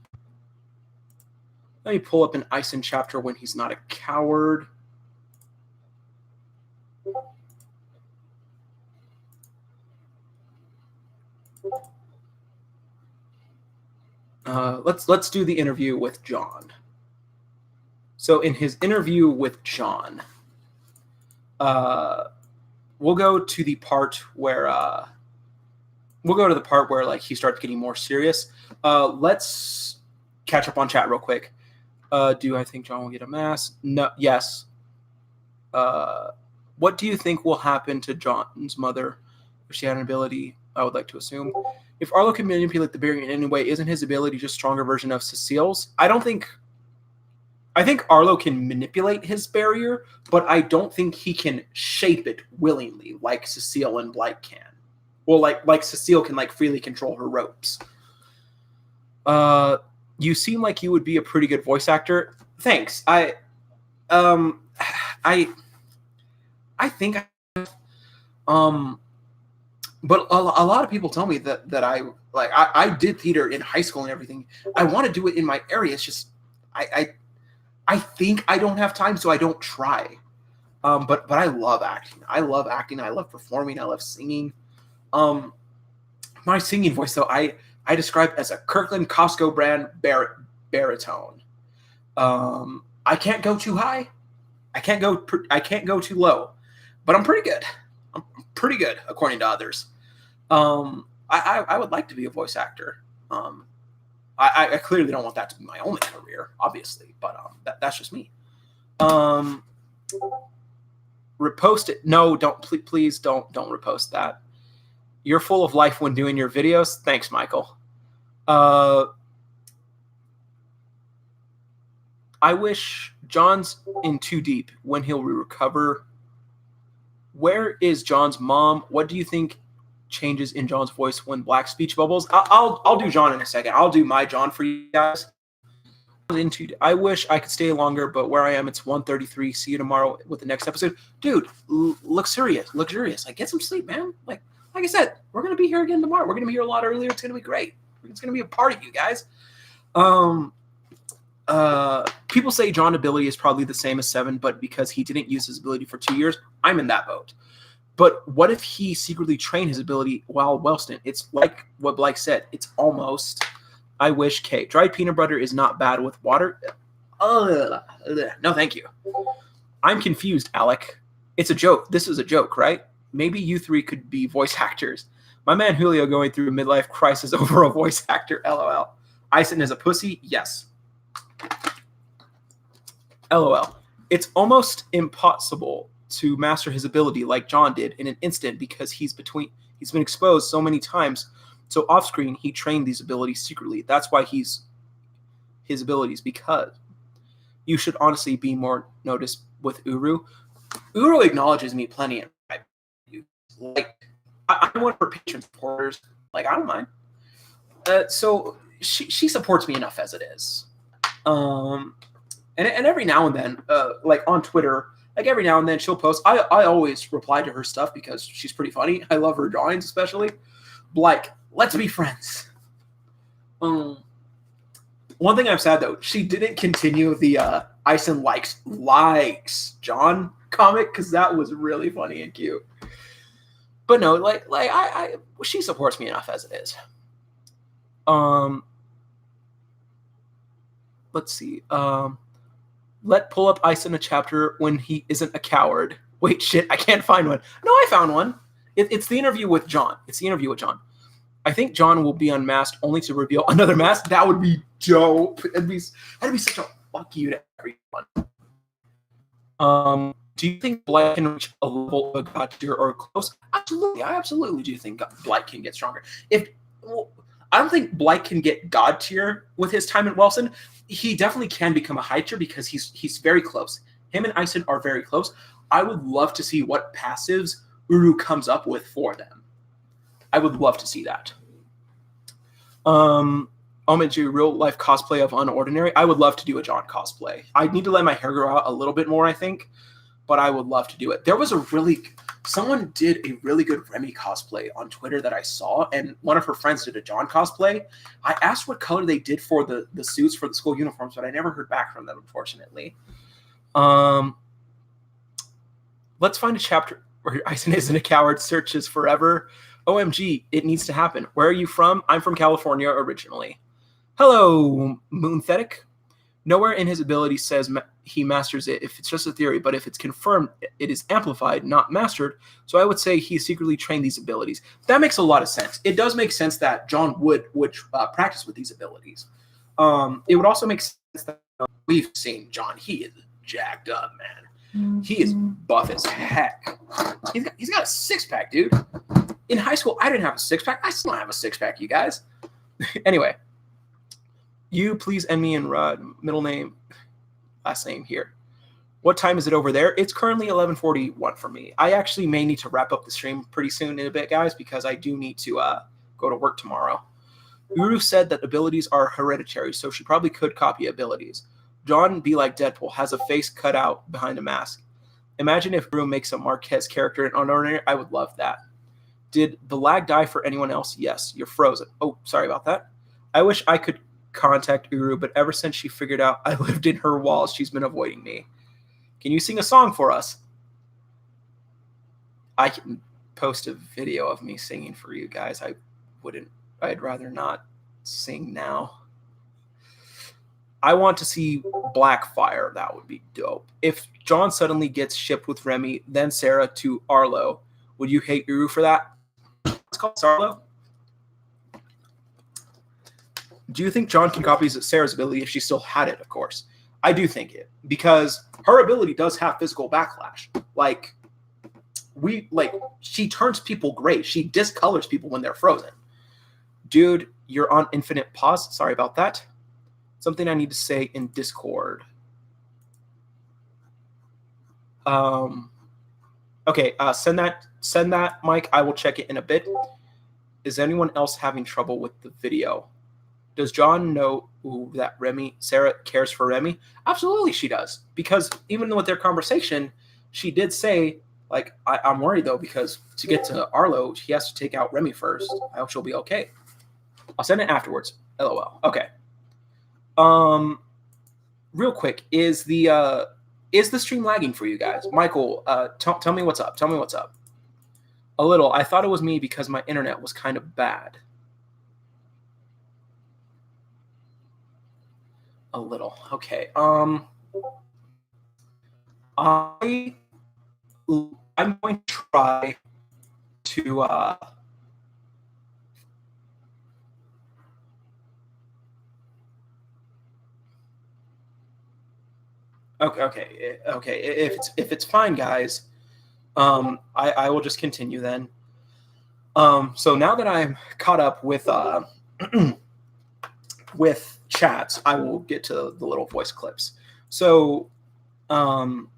[SPEAKER 1] Let me pull up an Ison chapter when he's not a coward. Let's do the interview with John. So in his interview with John, we'll go to the part where like he starts getting more serious. Let's catch up on chat real quick. Do I think John will get a mask? No. Yes. What do you think will happen to John's mother if she had an ability? I would like to assume. If Arlo can manipulate the barrier in any way, isn't his ability just a stronger version of Cecile's? I think Arlo can manipulate his barrier, but I don't think he can shape it willingly like Cecile and Blake can. Well, like Cecile can like freely control her ropes. You seem like you would be a pretty good voice actor. Thanks. Um, I think, but a lot of people tell me that I did theater in high school and everything. I want to do it in my area. It's just, I think I don't have time, so I don't try. But I love acting. I love acting. I love performing. I love singing. My singing voice, though, I describe as a Kirkland Costco brand baritone. I can't go too high. I can't go too low, but I'm pretty good. I'm pretty good according to others. I would like to be a voice actor. I clearly don't want that to be my only career, obviously, but that's just me. Repost it. No, don't. Please don't repost that. You're full of life when doing your videos. Thanks, Michael. I wish John's in too deep. When he'll recover? Where is John's mom? What do you think changes in John's voice when Black speech bubbles? I'll do John in a second. I'll do my John for you guys. I wish I could stay longer, but where I am, it's 1:33. See you tomorrow with the next episode. Dude, luxurious. Like, get some sleep, man. Like I said, we're going to be here again tomorrow. We're going to be here a lot earlier. It's going to be great. It's going to be a party, you guys. People say John ability is probably the same as 7, but because he didn't use his ability for 2 years, I'm in that boat. But what if he secretly trained his ability while Wellston? It's like what Blake said. It's almost... I wish Kate. Dried peanut butter is not bad with water. No, thank you. I'm confused, Alec. It's a joke. This is a joke, right? Maybe you 3 could be voice actors. My man Julio going through a midlife crisis over a voice actor. LOL. Ison is a pussy? Yes. LOL. It's almost impossible to master his ability like John did in an instant because he's been exposed so many times. So off screen, he trained these abilities secretly. That's why his abilities, because you should honestly be more noticed with Uru. Uru acknowledges me plenty. Like, I'm one of her patron supporters. Like, I don't mind. So she supports me enough as it is. And every now and then, like on Twitter, like every now and then she'll post. I always reply to her stuff because she's pretty funny. I love her drawings, especially. Like, let's be friends. One thing I'm sad though, she didn't continue the Ison likes John comic because that was really funny and cute. But no, like I she supports me enough as it is. Let's see. Let pull up Ison a chapter when he isn't a coward. Wait, shit, I can't find one. No, I found one. It's the interview with John. I think John will be unmasked only to reveal another mask. That would be dope. That'd be such a fuck you to everyone. Do you think Blight can reach a level of God tier or close? Absolutely. I absolutely do think Blight can get stronger. I don't think Blight can get God tier with his time at Wellston. He definitely can become a high tier because he's very close. Him and Ison are very close. I would love to see what passives Uru comes up with for them. I would love to see that. Homage to real life cosplay of Unordinary. I would love to do a John cosplay. I need to let my hair grow out a little bit more, I think, but I would love to do it. There was someone did a really good Remy cosplay on Twitter that I saw, and one of her friends did a John cosplay. I asked what color they did for the suits for the school uniforms, but I never heard back from them, unfortunately. Let's find a chapter where Ison isn't a coward, searches forever. OMG, it needs to happen. Where are you from? I'm from California originally. Hello, Moonthetic. Nowhere in his ability says he masters it if it's just a theory, but if it's confirmed, it is amplified, not mastered. So I would say he secretly trained these abilities. That makes a lot of sense. It does make sense that John would practice with these abilities. It would also make sense that we've seen John. He is jacked up, man. He is buff as heck. He's got a six-pack, dude. In high school, I didn't have a six-pack. I still don't have a six-pack, you guys. Anyway. You please end me in Rod. Middle name, last name here. What time is it over there? It's currently 11:41 for me. I actually may need to wrap up the stream pretty soon in a bit, guys, because I do need to go to work tomorrow. Uru said that abilities are hereditary, so she probably could copy abilities. John, be like Deadpool, has a face cut out behind a mask. Imagine if Uru makes a Marquez character in Unordinary. I would love that. Did the lag die for anyone else? Yes, you're frozen. Oh, sorry about that. I wish I could contact Uru, but ever since she figured out I lived in her walls, she's been avoiding me. Can you sing a song for us? I can post a video of me singing for you guys. I'd rather not sing now. I want to see Blackfire. That would be dope. If John suddenly gets shipped with Remy, then Sarah to Arlo, would you hate Uru for that? It's called Arlo. Do you think John can copy Sarah's ability if she still had it? Of course. I do think it, because her ability does have physical backlash. She turns people gray. She discolors people when they're frozen. Dude, you're on infinite pause. Sorry about that. Something I need to say in Discord. Okay, send that, Mike. I will check it in a bit. Is anyone else having trouble with the video? Does John know that Sarah cares for Remy? Absolutely she does. Because even with their conversation, she did say, I'm worried though, because to get to Arlo, he has to take out Remy first. I hope she'll be okay. I'll send it afterwards. LOL. Okay. Real quick, is the stream lagging for you guys? Michael, tell me what's up. Tell me what's up. A little. I thought it was me because my internet was kind of bad. A little. Okay. I'm going to try to Okay. If it's fine, guys, I will just continue then. So now that I'm caught up with with chats, I will get to the little voice clips. So I'm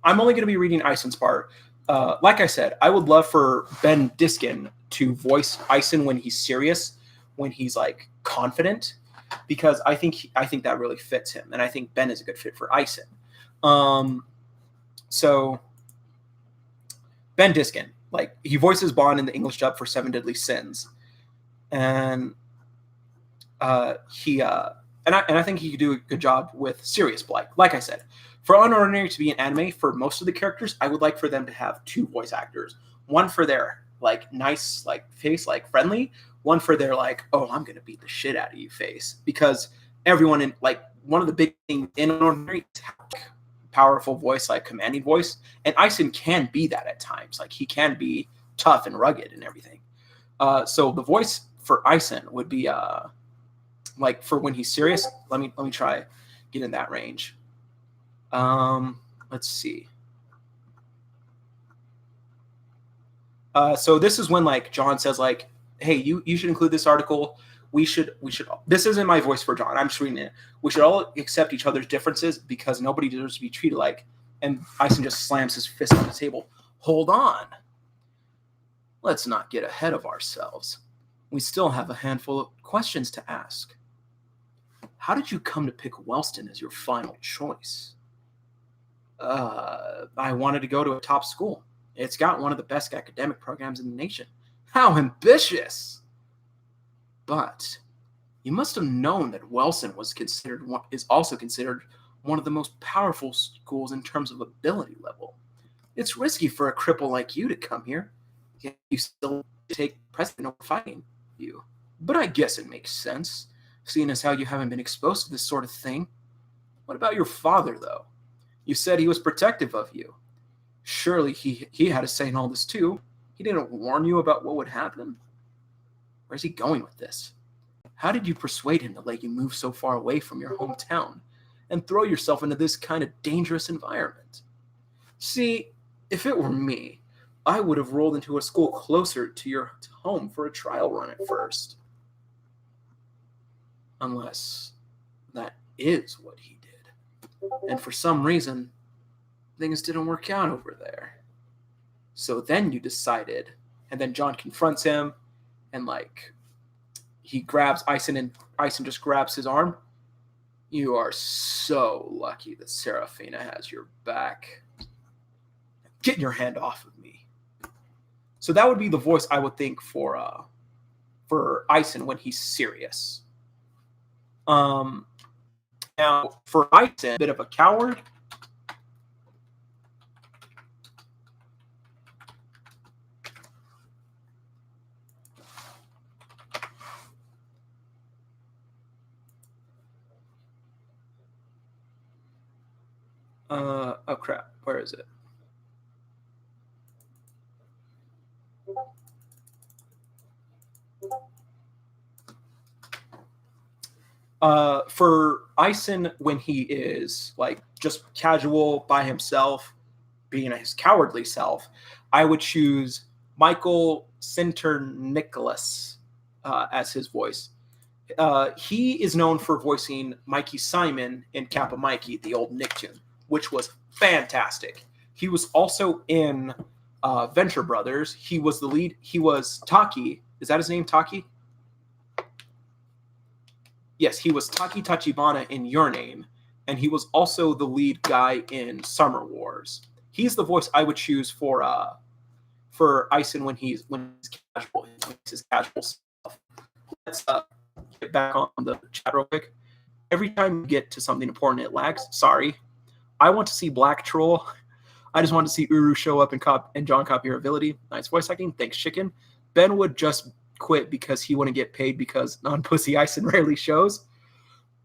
[SPEAKER 1] only going to be reading Ison's part. Like I said, I would love for Ben Diskin to voice Ison when he's serious, when he's confident, because I think that really fits him, and I think Ben is a good fit for Ison. So Ben Diskin, he voices Bond in the English dub for Seven Deadly Sins, and I think he could do a good job with Sirius Black. Like I said, for Unordinary to be an anime, for most of the characters, I would like for them to have two voice actors. One for their nice face, friendly. One for their oh, I'm gonna beat the shit out of you face. Because everyone in one of the big things in Unordinary is powerful voice, commanding voice, and Ison can be that at times. He can be tough and rugged and everything. So the voice for Ison would be for when he's serious. Let me try get in that range. Let's see. So this is when John says hey, you should include this article. We should. This isn't my voice for John. I'm just reading it. We should all accept each other's differences because nobody deserves to be treated like. And Ison just slams his fist on the table. Hold on. Let's not get ahead of ourselves. We still have a handful of questions to ask. How did you come to pick Wellston as your final choice? I wanted to go to a top school. It's got one of the best academic programs in the nation. How ambitious! But you must have known that Wellston is also considered one of the most powerful schools in terms of ability level. It's risky for a cripple like you to come here. Yet you still take precedent over fighting you. But I guess it makes sense, seeing as how you haven't been exposed to this sort of thing. What about your father, though? You said he was protective of you. Surely he had a say in all this too. He didn't warn you about what would happen? Where's he going with this? How did you persuade him to let you move so far away from your hometown and throw yourself into this kind of dangerous environment? See, if it were me, I would have rolled into a school closer to your home for a trial run at first. Unless that is what he did. And for some reason, things didn't work out over there. So then you decided, and then John confronts him, and he grabs Ison and Ison just grabs his arm. You are so lucky that Serafina has your back. Get your hand off of me. So that would be the voice I would think for Ison when he's serious. Now for Ison, a bit of a coward. Oh crap, where is it? For Ison, when he is like just casual by himself, being his cowardly self, I would choose Michael Sinterniklaas as his voice. He is known for voicing Mikey Simon in Kappa Mikey, the old Nicktoon, which was fantastic. He was also in Venture Brothers. He was the lead. He was Taki. Is that his name, Taki? Yes, he was Taki Tachibana in Your Name, and he was also the lead guy in Summer Wars. He's the voice I would choose for Ison when he's casual, when he's his casual stuff. Let's get back on the chat real quick. Every time you get to something important, it lags. Sorry. I want to see Black Troll. I just want to see Uru show up and John copy your ability. Nice voice acting. Thanks, Chicken. Ben would just quit because he wouldn't get paid because non-pussy Ison rarely shows.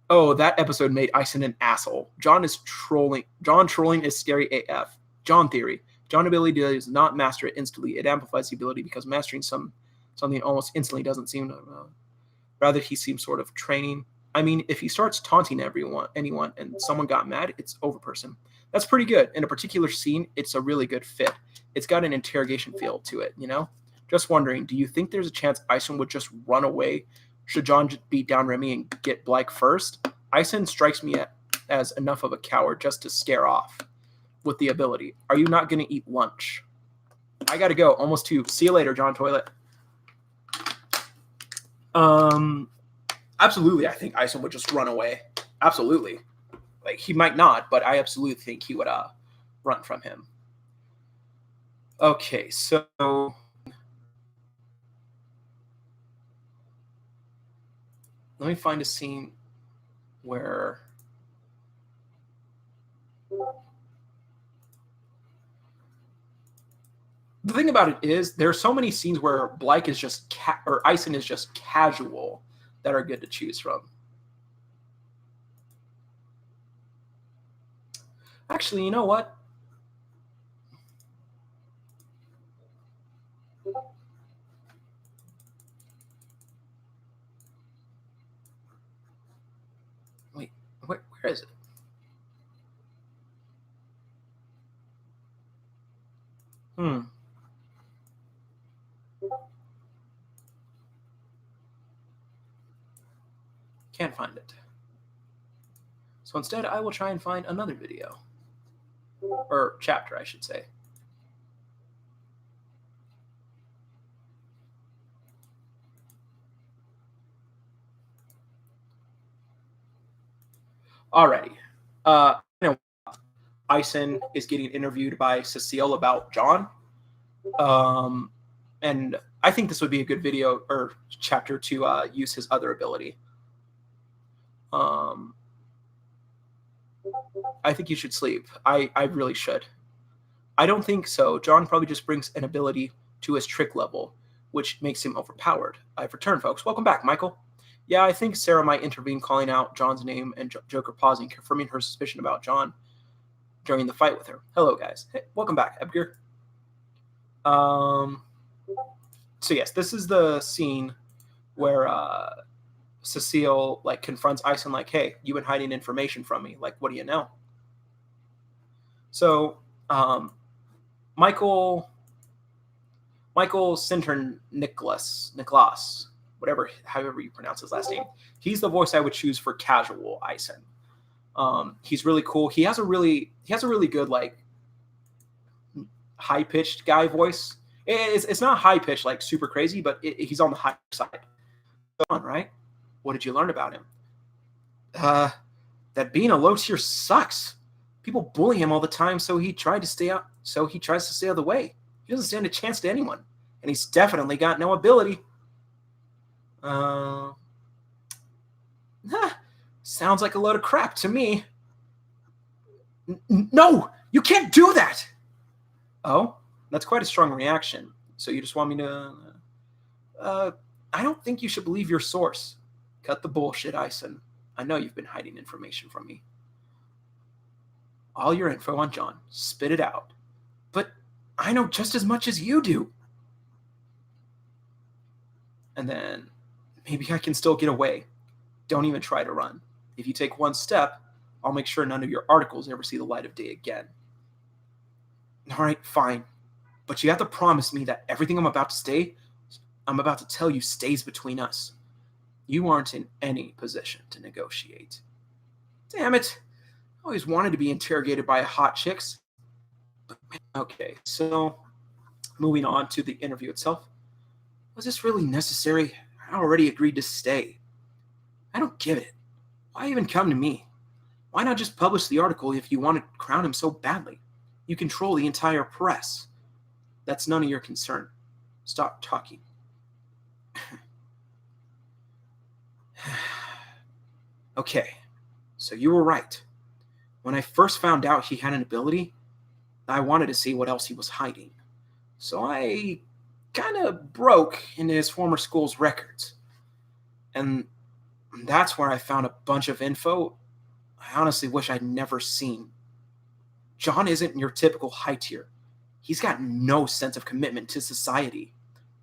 [SPEAKER 1] Oh, that episode made Ison an asshole. John trolling is scary AF. John theory. John ability does not master it instantly. It amplifies the ability because mastering something almost instantly doesn't seem rather he seems sort of training. I mean, if he starts taunting anyone and someone got mad, it's over person. That's pretty good. In a particular scene, it's a really good fit. It's got an interrogation feel to it, you know? Just wondering, do you think there's a chance Ison would just run away should John just beat down Remy and get Blake first? Ison strikes me as enough of a coward just to scare off with the ability. Are you not going to eat lunch? I got to go. Almost 2. See you later, John Toilet. Absolutely, I think Ison would just run away. Absolutely. Like, he might not, but I absolutely think he would run from him. Okay, so let me find a scene where the thing about it is there are so many scenes where Blake is just or Ison is just casual that are good to choose from. Actually, you know what? Wait, where is it? Can't find it. So instead, I will try and find another video. Or chapter, I should say. Alrighty. Ison is getting interviewed by Cecile about John. And I think this would be a good video or chapter to use his other ability. I think you should sleep. I really should. I don't think so. John probably just brings an ability to his trick level, which makes him overpowered. I've returned, folks. Welcome back, Michael. Yeah, I think Sarah might intervene, calling out John's name and Joker pausing, confirming her suspicion about John during the fight with her. Hello, guys. Hey, welcome back, Edgar. So yes, this is the scene where Cecile like confronts Ison like, "Hey, you've been hiding information from me. Like, what do you know?" So Michael Sinterniklaas, however you pronounce his last name, he's the voice I would choose for casual Ison. He's really cool. He has a really good like high pitched guy voice. It's not high pitched like super crazy, but he's on the higher side. on, right? What did you learn about him? That being a low tier sucks. People bully him all the time, so he tries to stay out of the way. He doesn't stand a chance to anyone, and he's definitely got no ability. Sounds like a load of crap to me. No, you can't do that. Oh, that's quite a strong reaction. So you just want me to... I don't think you should believe your source. Cut the bullshit, Ison. I know you've been hiding information from me. All your info on John. Spit it out. But I know just as much as you do. And then maybe I can still get away. Don't even try to run. If you take one step, I'll make sure none of your articles ever see the light of day again. All right, fine. But you have to promise me that everything I'm about to tell you stays between us. You aren't in any position to negotiate. Damn it. I always wanted to be interrogated by hot chicks. Okay, so moving on to the interview itself. Was this really necessary? I already agreed to stay. I don't get it. Why even come to me? Why not just publish the article if you want to crown him so badly? You control the entire press. That's none of your concern. Stop talking. Okay, so you were right. When I first found out he had an ability, I wanted to see what else he was hiding. So I kind of broke into his former school's records. And that's where I found a bunch of info I honestly wish I'd never seen. John isn't your typical high tier. He's got no sense of commitment to society.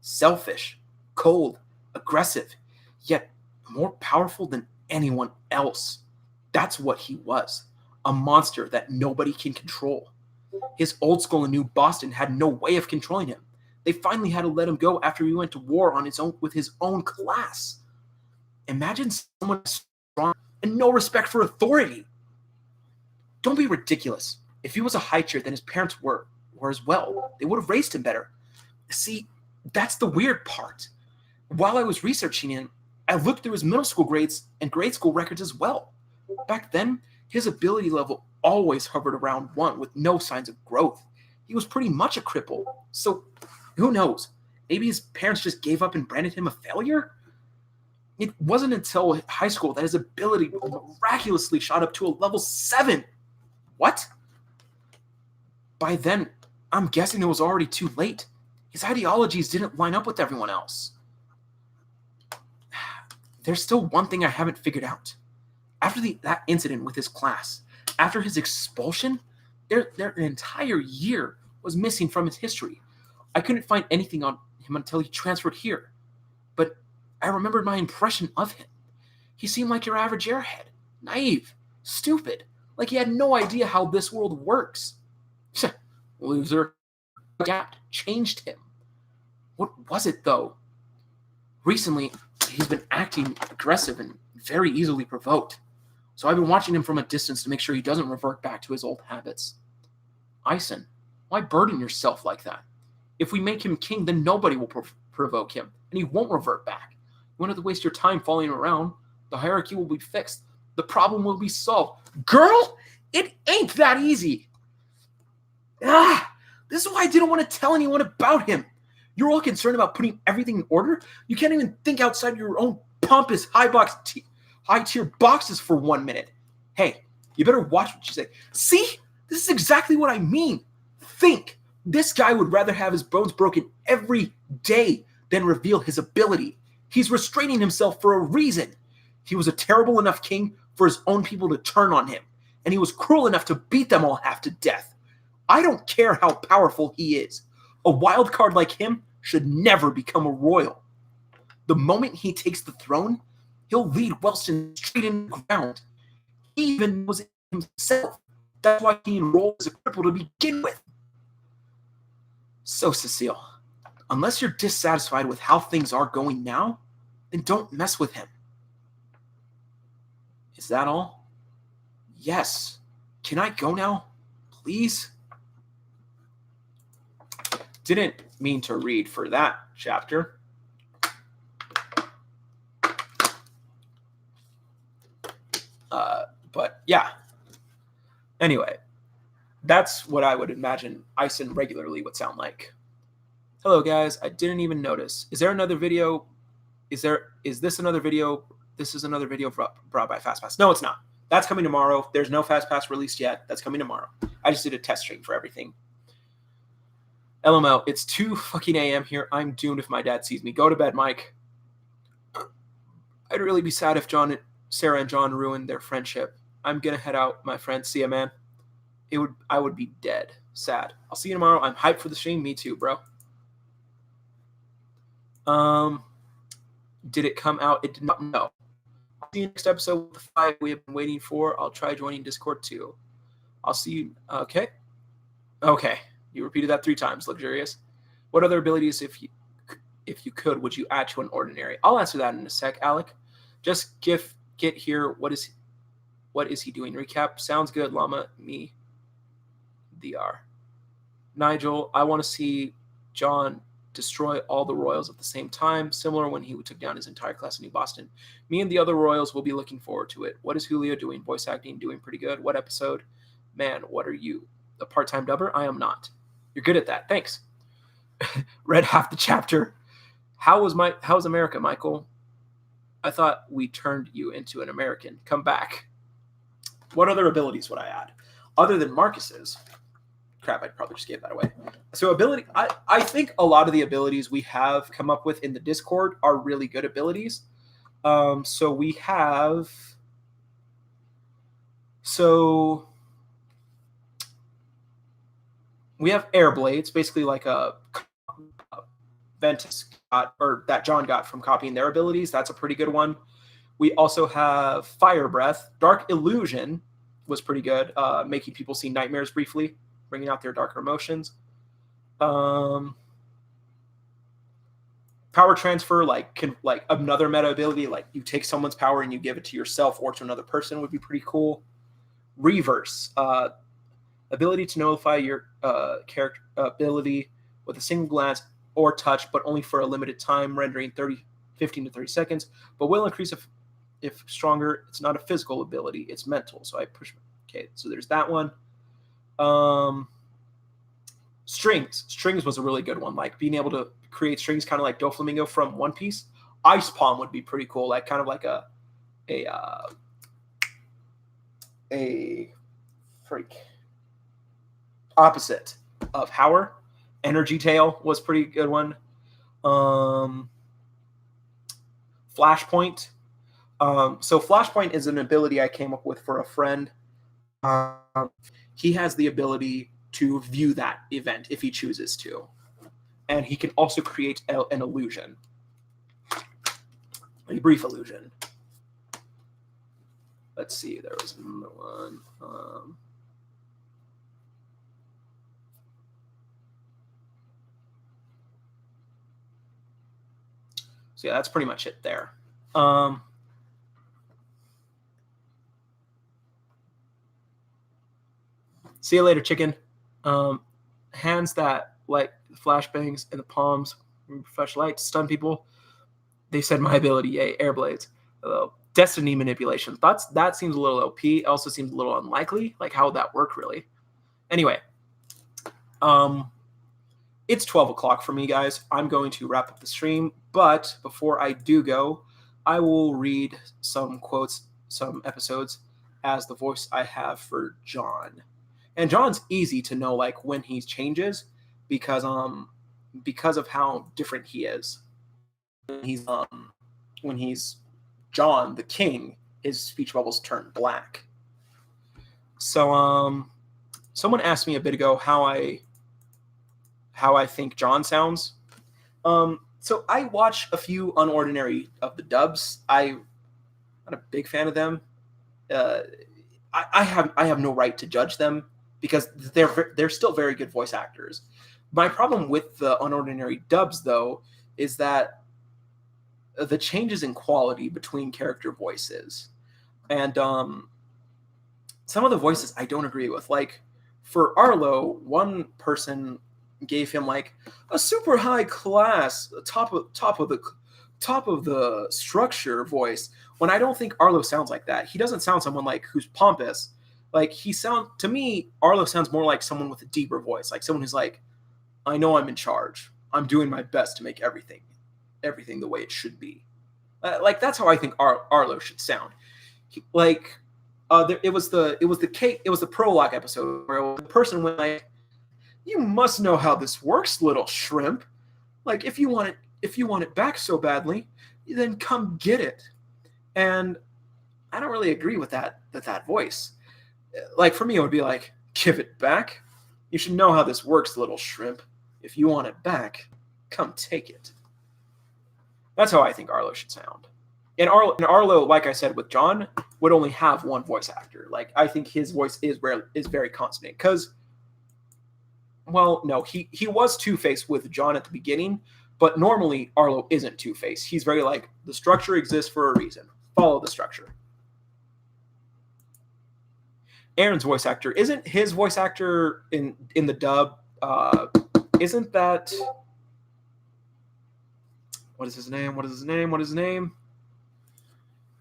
[SPEAKER 1] Selfish, cold, aggressive, yet more powerful than anyone else. That's what he was. A monster that nobody can control. His old school in New Boston had no way of controlling him. They finally had to let him go after he went to war on his own with his own class. Imagine someone strong and no respect for authority. Don't be ridiculous. If he was a high tier, then his parents were as well. They would have raised him better. See, that's the weird part. While I was researching him, I looked through his middle school grades and grade school records as well. Back then, his ability level always hovered around 1 with no signs of growth. He was pretty much a cripple. So, who knows? Maybe his parents just gave up and branded him a failure? It wasn't until high school that his ability miraculously shot up to a level 7. What? By then, I'm guessing it was already too late. His ideologies didn't line up with everyone else. There's still one thing I haven't figured out. After that incident with his class, after his expulsion, their entire year was missing from his history. I couldn't find anything on him until he transferred here. But I remembered my impression of him. He seemed like your average airhead. Naive. Stupid. Like he had no idea how this world works. Loser. Adapt. Changed him. What was it, though? Recently, he's been acting aggressive and very easily provoked. So I've been watching him from a distance to make sure he doesn't revert back to his old habits. Ison, why burden yourself like that? If we make him king, then nobody will provoke him, and he won't revert back. You won't have to waste your time following him around. The hierarchy will be fixed. The problem will be solved. Girl, it ain't that easy. This is why I didn't want to tell anyone about him. You're all concerned about putting everything in order? You can't even think outside your own pompous high-tier boxes for 1 minute. Hey, you better watch what you say. See? This is exactly what I mean. Think. This guy would rather have his bones broken every day than reveal his ability. He's restraining himself for a reason. He was a terrible enough king for his own people to turn on him, and he was cruel enough to beat them all half to death. I don't care how powerful he is. A wild card like him should never become a royal. The moment he takes the throne, he'll lead Wellston straight in the ground. He even knows it himself. That's why he enrolled as a cripple to begin with. So, Cecile, unless you're dissatisfied with how things are going now, then don't mess with him. Is that all? Yes. Can I go now? Please? Didn't mean to read for that chapter. But yeah. Anyway, that's what I would imagine Ison regularly would sound like. Hello guys, I didn't even notice. Is there another video? Is this another video? This is another video brought by FastPass. No, it's not. That's coming tomorrow. There's no FastPass released yet. That's coming tomorrow. I just did a test stream for everything. LML, it's 2 fucking a.m. here. I'm doomed if my dad sees me. Go to bed, Mike. I'd really be sad if Sarah and John ruined their friendship. I'm gonna head out, my friend. See ya, man. I would be dead. Sad. I'll see you tomorrow. I'm hyped for the stream. Me too, bro. Did it come out? It did not. No. I'll see you next episode with the 5 we have been waiting for. I'll try joining Discord too. I'll see you. Okay. Okay. You repeated that 3 times. Luxurious. What other abilities, if you could, would you add to an ordinary? I'll answer that in a sec, Alec. Just get here. What is he doing? Recap. Sounds good, Llama. Me. DR. Nigel, I want to see John destroy all the Royals at the same time, similar when he took down his entire class in New Boston. Me and the other Royals will be looking forward to it. What is Julio doing? Voice acting, doing pretty good. What episode? Man, what are you? A part-time dubber? I am not. You're good at that. Thanks. Read half the chapter. How's America, Michael? I thought we turned you into an American. Come back. What other abilities would I add? Other than Marcus's? Crap, I probably just gave that away. So ability, I think a lot of the abilities we have come up with in the Discord are really good abilities. So we have air blades, basically like a Ventus got, or that John got from copying their abilities. That's a pretty good one. We also have fire breath. Dark illusion was pretty good, making people see nightmares briefly, bringing out their darker emotions. Power transfer, like another meta ability, like you take someone's power and you give it to yourself or to another person, would be pretty cool. Reverse, ability to nullify your character ability with a single glance or touch, but only for a limited time, rendering 15 to 30 seconds, but will increase if stronger. It's not a physical ability, it's mental. So I push. Okay, so there's that one. Strings was a really good one, like being able to create strings, kind of like Doflamingo from One Piece. Ice Palm would be pretty cool, like kind of like a freak opposite of Howler. Energy Tail was pretty good one. Flashpoint. So Flashpoint is an ability I came up with for a friend. He has the ability to view that event if he chooses to. And he can also create an illusion. A brief illusion. Let's see, there was another one. So yeah, that's pretty much it there. See you later, chicken. Hands that like flashbangs in the palms, refresh light, stun people. They said my ability, yay, air blades. Destiny manipulation. That seems a little OP. Also seems a little unlikely. Like, how would that work, really? Anyway, it's 12 o'clock for me, guys. I'm going to wrap up the stream, but before I do go, I will read some quotes, some episodes as the voice I have for John. And John's easy to know, like, when he changes, because of how different he is. When he's John the King, his speech bubbles turn black. So someone asked me a bit ago how I think John sounds. So I watch a few Unordinary of the dubs. I'm not a big fan of them. I have no right to judge them because they're still very good voice actors. My problem with the Unordinary dubs, though, is that the changes in quality between character voices, and some of the voices I don't agree with. Like for Arlo, one person gave him like a super high class, top of the top of the structure voice, when I don't think Arlo sounds like that. He doesn't sound someone like who's pompous. Like to me, Arlo sounds more like someone with a deeper voice, like someone who's like, I know I'm in charge. I'm doing my best to make everything the way it should be. Like that's how I think Arlo should sound. It was the prologue episode where the person went like, "You must know how this works, little shrimp. Like if you want it back so badly, then come get it." And I don't really agree with that voice. Like for me, it would be like, "Give it back. You should know how this works, little shrimp. If you want it back, come take it." That's how I think Arlo should sound. And Arlo, like I said with John, would only have one voice actor. Like I think his voice is very constant because, well, no, he was Two-Face with John at the beginning, but normally Arlo isn't Two-Face. He's very like, the structure exists for a reason. Follow the structure. Aaron's voice actor, isn't his voice actor in the dub? Isn't that, what is his name?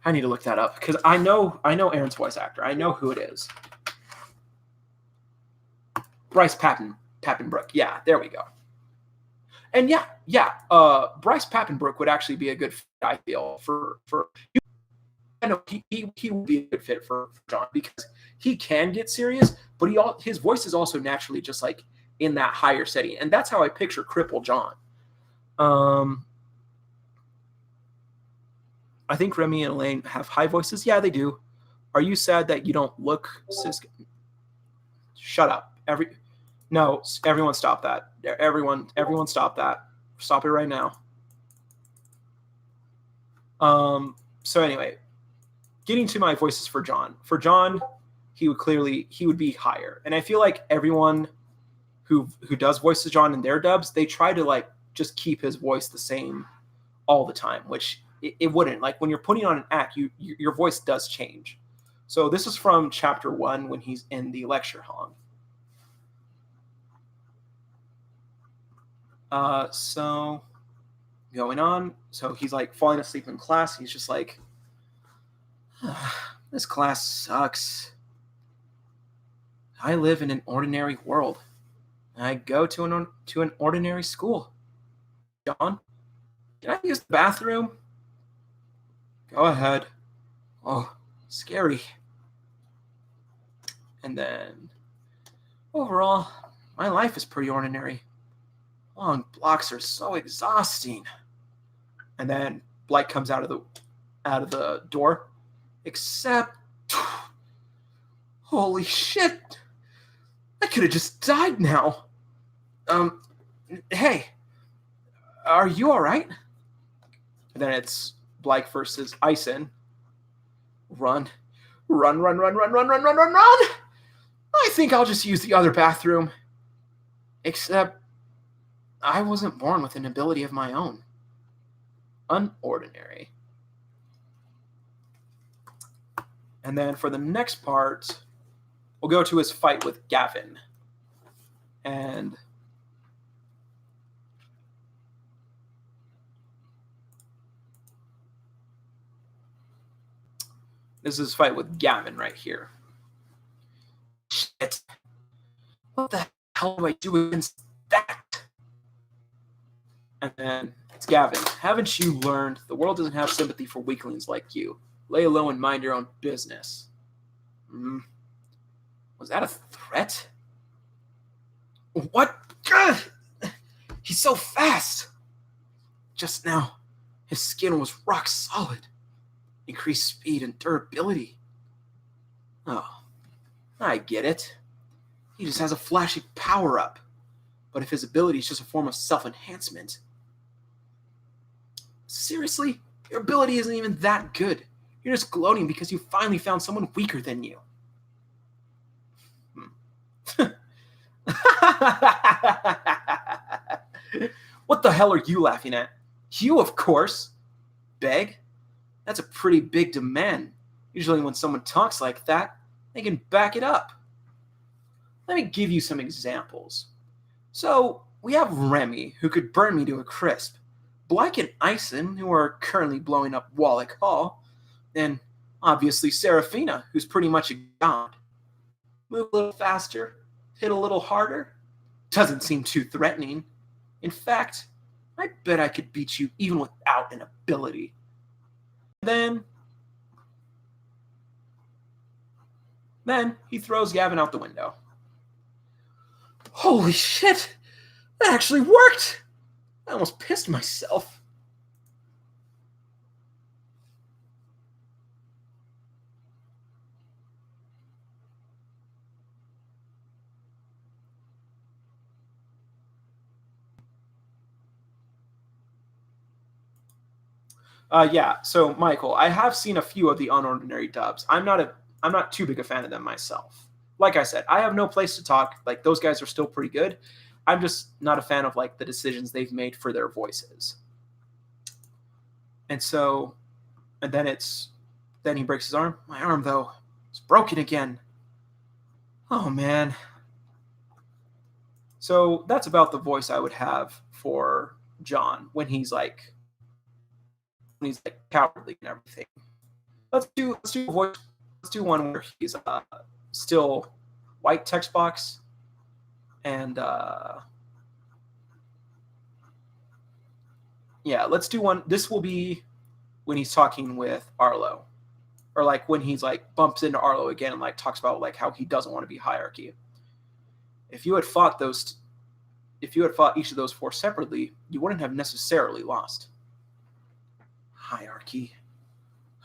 [SPEAKER 1] I need to look that up because I know Aaron's voice actor. I know who it is. Bryce Papenbrook. Yeah, there we go. And Bryce Papenbrook would actually be a good fit, I feel, for I know he would be a good fit for John because he can get serious, but his voice is also naturally just like in that higher setting, and that's how I picture Cripple John. I think Remy and Elaine have high voices. Yeah, they do. Are you sad that you don't look cis? Shut up. Everyone stop that. Everyone stop that. Stop it right now. So anyway, getting to my voices for John. For John, he would be higher. And I feel like everyone who does voices John in their dubs, they try to like just keep his voice the same all the time, which it wouldn't. Like when you're putting on an act, your voice does change. So this is from chapter 1 when he's in the lecture hall. So going on. So he's like falling asleep in class. He's just like, this class sucks. I live in an ordinary world. I go to an ordinary school. John, can I use the bathroom? Go ahead. Oh, scary. And then, overall, my life is pretty ordinary. Long blocks are so exhausting. And then Blight comes out of the door. Except, holy shit! I could have just died now. Hey, are you all right? And then it's Blake versus Ison. Run. I think I'll just use the other bathroom. Except, I wasn't born with an ability of my own. Unordinary. And then for the next part, we'll go to his fight with Gavin. And this is his fight with Gavin right here. Shit. What the hell do I do against that? And then it's Gavin. Haven't you learned the world doesn't have sympathy for weaklings like you? Lay low and mind your own business. Was that a threat? What? Ugh! He's so fast. Just now, his skin was rock solid. Increased speed and durability. Oh, I get it. He just has a flashy power-up. But if his ability is just a form of self-enhancement... Seriously? Your ability isn't even that good. You're just gloating because you finally found someone weaker than you. What the hell are you laughing at? You, of course. Beg? That's a pretty big demand. Usually when someone talks like that, they can back it up. Let me give you some examples. So, we have Remy, who could burn me to a crisp. Black and Ison, who are currently blowing up Wallach Hall, and obviously Seraphina, who's pretty much a god. Move a little faster, hit a little harder. Doesn't seem too threatening. In fact, I bet I could beat you even without an ability. Then he throws Gavin out the window. Holy shit! That actually worked! I almost pissed myself. Yeah, so Michael, I have seen a few of the Unordinary dubs. I'm not too big a fan of them myself. Like I said, I have no place to talk. Like those guys are still pretty good. I'm just not a fan of like the decisions they've made for their voices. And so, and then he breaks his arm. My arm though, it's broken again. Oh man. So that's about the voice I would have for John when he's like cowardly and everything. Let's do a voice. Let's do one where he's still white text box and yeah, let's do one. This will be when he's talking with Arlo, or like when he's like bumps into Arlo again and like talks about like how he doesn't want to be hierarchy. If you had fought each of those four separately, you wouldn't have necessarily lost. Hierarchy.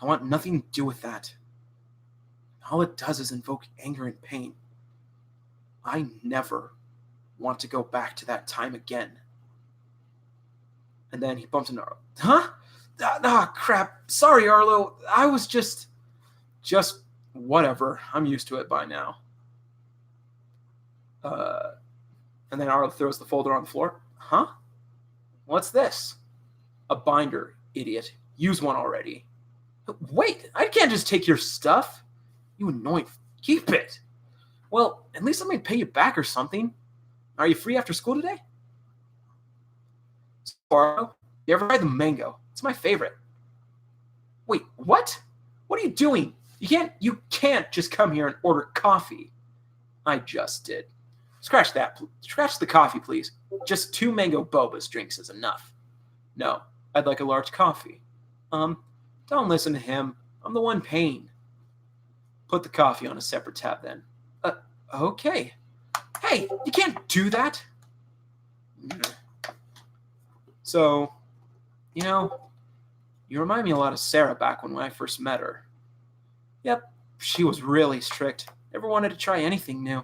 [SPEAKER 1] I want nothing to do with that. All it does is invoke anger and pain. I never want to go back to that time again. And then he bumps into Arlo. Huh? Crap. Sorry, Arlo. I was just whatever. I'm used to it by now. And then Arlo throws the folder on the floor. Huh? What's this? A binder, idiot. Use one already. Wait, I can't just take your stuff. You annoying. Keep it. Well, at least let me pay you back or something. Are you free after school today? Arlo, you ever tried the mango? It's my favorite. Wait, what? What are you doing? You can't just come here and order coffee. I just did. Scratch that. Scratch the coffee, please. Just 2 mango bobas drinks is enough. No, I'd like a large coffee. Don't listen to him. I'm the one paying. Put the coffee on a separate tab then. Okay. Hey, you can't do that. So, you remind me a lot of Sarah back when I first met her. Yep, she was really strict. Never wanted to try anything new.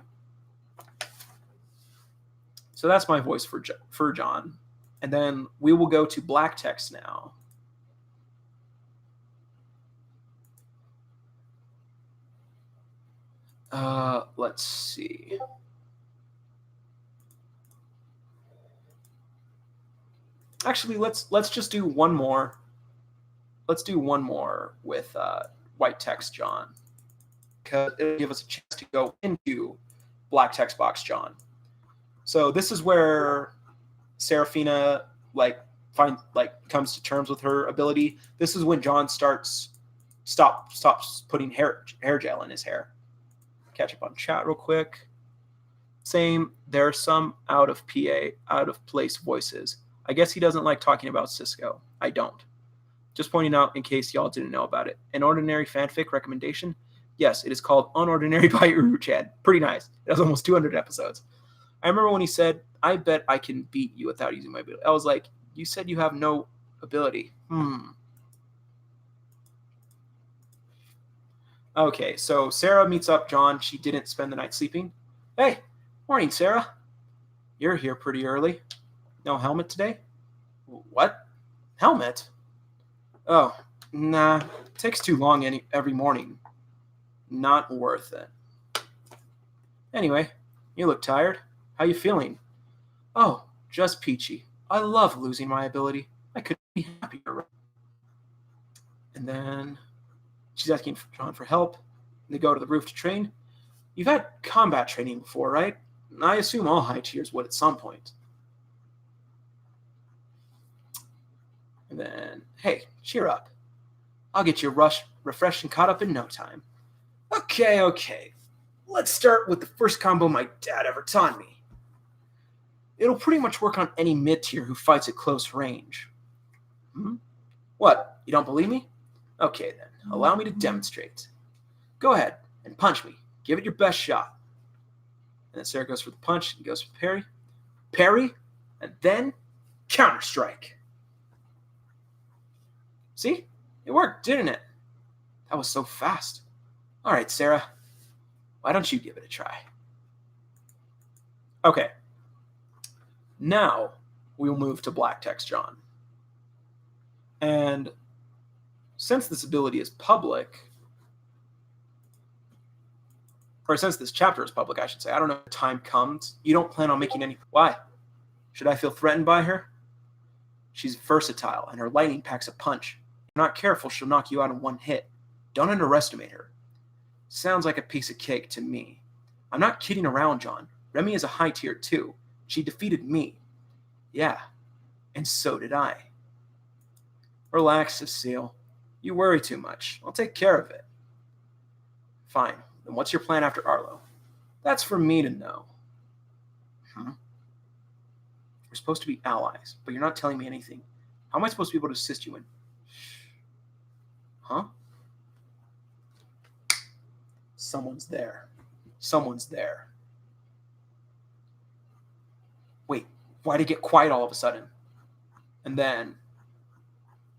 [SPEAKER 1] So that's my voice for John. And then we will go to black text now. Let's see. Actually, let's just do one more. Let's do one more with white text John, because it'll give us a chance to go into black text box John. So this is where Seraphina comes to terms with her ability. This is when John stops putting hair gel in his hair. Catch up on chat real quick. Same. There are some out of place voices. I guess he doesn't like talking about Cisco. I don't. Just pointing out in case y'all didn't know about it. An ordinary fanfic recommendation? Yes, it is called Unordinary by Uruchan. Pretty nice. It has almost 200 episodes. I remember when he said, I bet I can beat you without using my ability. I was like, you said you have no ability. Okay, so Sarah meets up John. She didn't spend the night sleeping. Hey, morning, Sarah. You're here pretty early. No helmet today? What? Helmet? Oh, nah. It takes too long every morning. Not worth it. Anyway, you look tired. How you feeling? Oh, just peachy. I love losing my ability. I couldn't be happier. And then she's asking John for help. They go to the roof to train. You've had combat training before, right? I assume all high tiers would at some point. And then, hey, cheer up. I'll get you refreshed and caught up in no time. Okay. Let's start with the first combo my dad ever taught me. It'll pretty much work on any mid-tier who fights at close range. What? You don't believe me? Okay then, allow me to demonstrate. Go ahead and punch me. Give it your best shot. And then Sarah goes for the punch. He goes for parry. Parry, and then counter-strike. See? It worked, didn't it? That was so fast. All right, Sarah. Why don't you give it a try? Okay. Now, we'll move to Black Text John. And since this ability is public, or since this chapter is public, I should say, I don't know if time comes. You don't plan on making any... Why? Should I feel threatened by her? She's versatile, and her lightning packs a punch. If you're not careful, she'll knock you out in one hit. Don't underestimate her. Sounds like a piece of cake to me. I'm not kidding around, John. Remy is a high tier too. She defeated me. Yeah, and so did I. Relax, Cecile. You worry too much. I'll take care of it. Fine. Then what's your plan after Arlo? That's for me to know. We're supposed to be allies, but you're not telling me anything. How am I supposed to be able to assist you in? Huh? Someone's there. Someone's there. Wait, why'd it get quiet all of a sudden? And then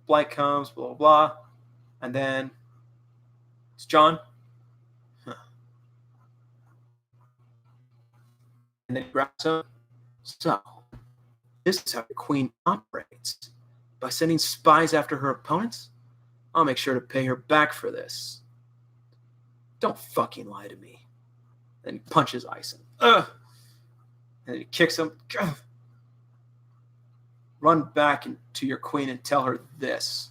[SPEAKER 1] Blight comes, blah, blah, blah. And then it's John. And then he grabs him. So, this is how the queen operates. By sending spies after her opponents? I'll make sure to pay her back for this. Don't fucking lie to me. Then he punches Ison. And then he kicks him. Ugh. Run back to your queen and tell her this.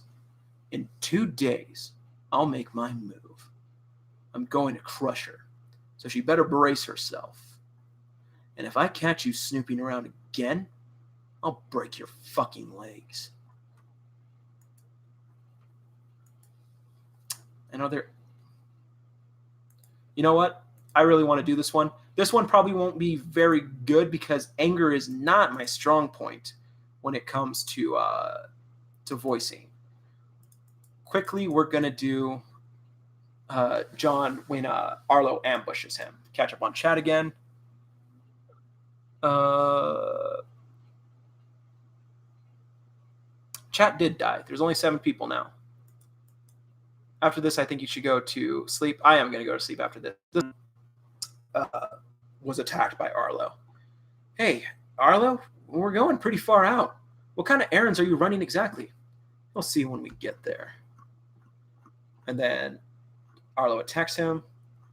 [SPEAKER 1] In 2 days, I'll make my move. I'm going to crush her. So she better brace herself. And if I catch you snooping around again, I'll break your fucking legs. And you know what? I really want to do this one. This one probably won't be very good because anger is not my strong point when it comes to voicing. Quickly, we're going to do John when Arlo ambushes him. Catch up on chat again. Chat did die. There's only 7 people now. After this, I think you should go to sleep. I am going to go to sleep after this. This was attacked by Arlo. Hey, Arlo, we're going pretty far out. What kind of errands are you running exactly? We'll see when we get there. And then Arlo attacks him.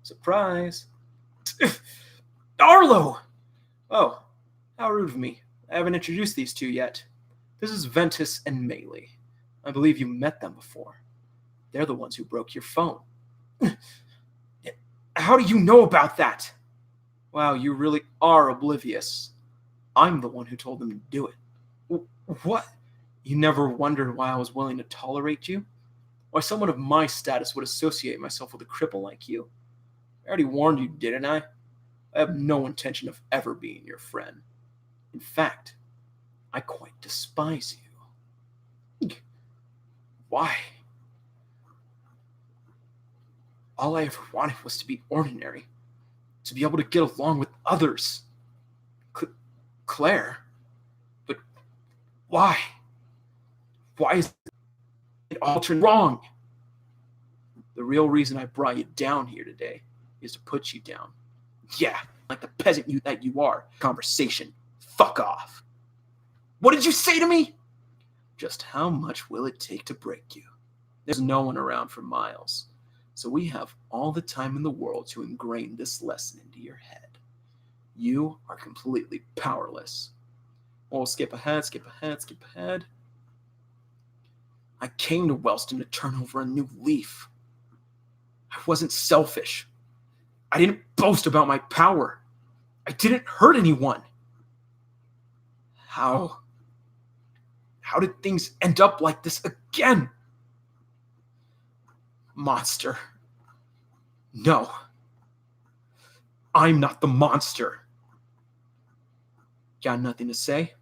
[SPEAKER 1] Surprise. Arlo! Oh, how rude of me. I haven't introduced these two yet. This is Ventus and Melee. I believe you met them before. They're the ones who broke your phone. How do you know about that? Wow, you really are oblivious. I'm the one who told them to do it. What? You never wondered why I was willing to tolerate you? Why someone of my status would associate myself with a cripple like you? I already warned you, didn't I? I have no intention of ever being your friend. In fact, I quite despise you. Why? All I ever wanted was to be ordinary, to be able to get along with others. Claire? But why? Why is it all turned wrong? The real reason I brought you down here today is to put you down. Yeah, like the peasant that you are. Conversation. Fuck off. What did you say to me? Just how much will it take to break you? There's no one around for miles. So we have all the time in the world to ingrain this lesson into your head. You are completely powerless. Well, skip ahead. I came to Wellston to turn over a new leaf. I wasn't selfish. I didn't boast about my power. I didn't hurt anyone. How How did things end up like this again? Monster. No. I'm not the monster. Got nothing to say?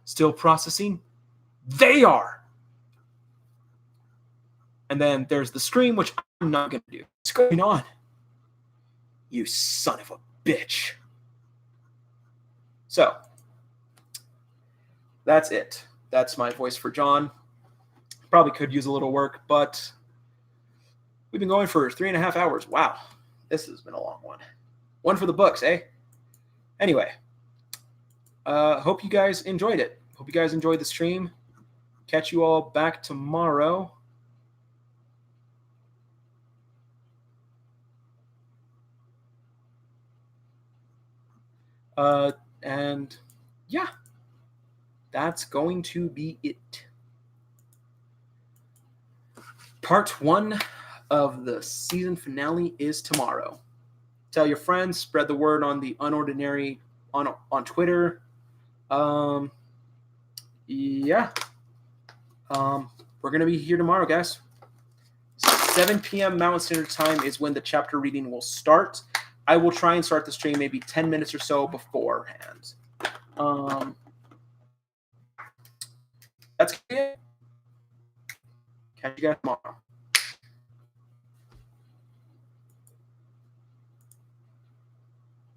[SPEAKER 1] Still processing? They are! And then there's the scream, which I'm not going to do. What's going on? You son of a bitch. So, that's it. That's my voice for John. Probably could use a little work, but we've been going for 3.5 hours. Wow. This has been a long one. One for the books, eh? Anyway. Hope you guys enjoyed it. Hope you guys enjoyed the stream. Catch you all back tomorrow. And yeah, that's going to be it. Part 1 of the season finale is tomorrow. Tell your friends, spread the word on the Unordinary on Twitter. Yeah. We're going to be here tomorrow, guys. 7 p.m. Mountain Standard Time is when the chapter reading will start. I will try and start the stream maybe 10 minutes or so beforehand. That's it. Catch you guys tomorrow.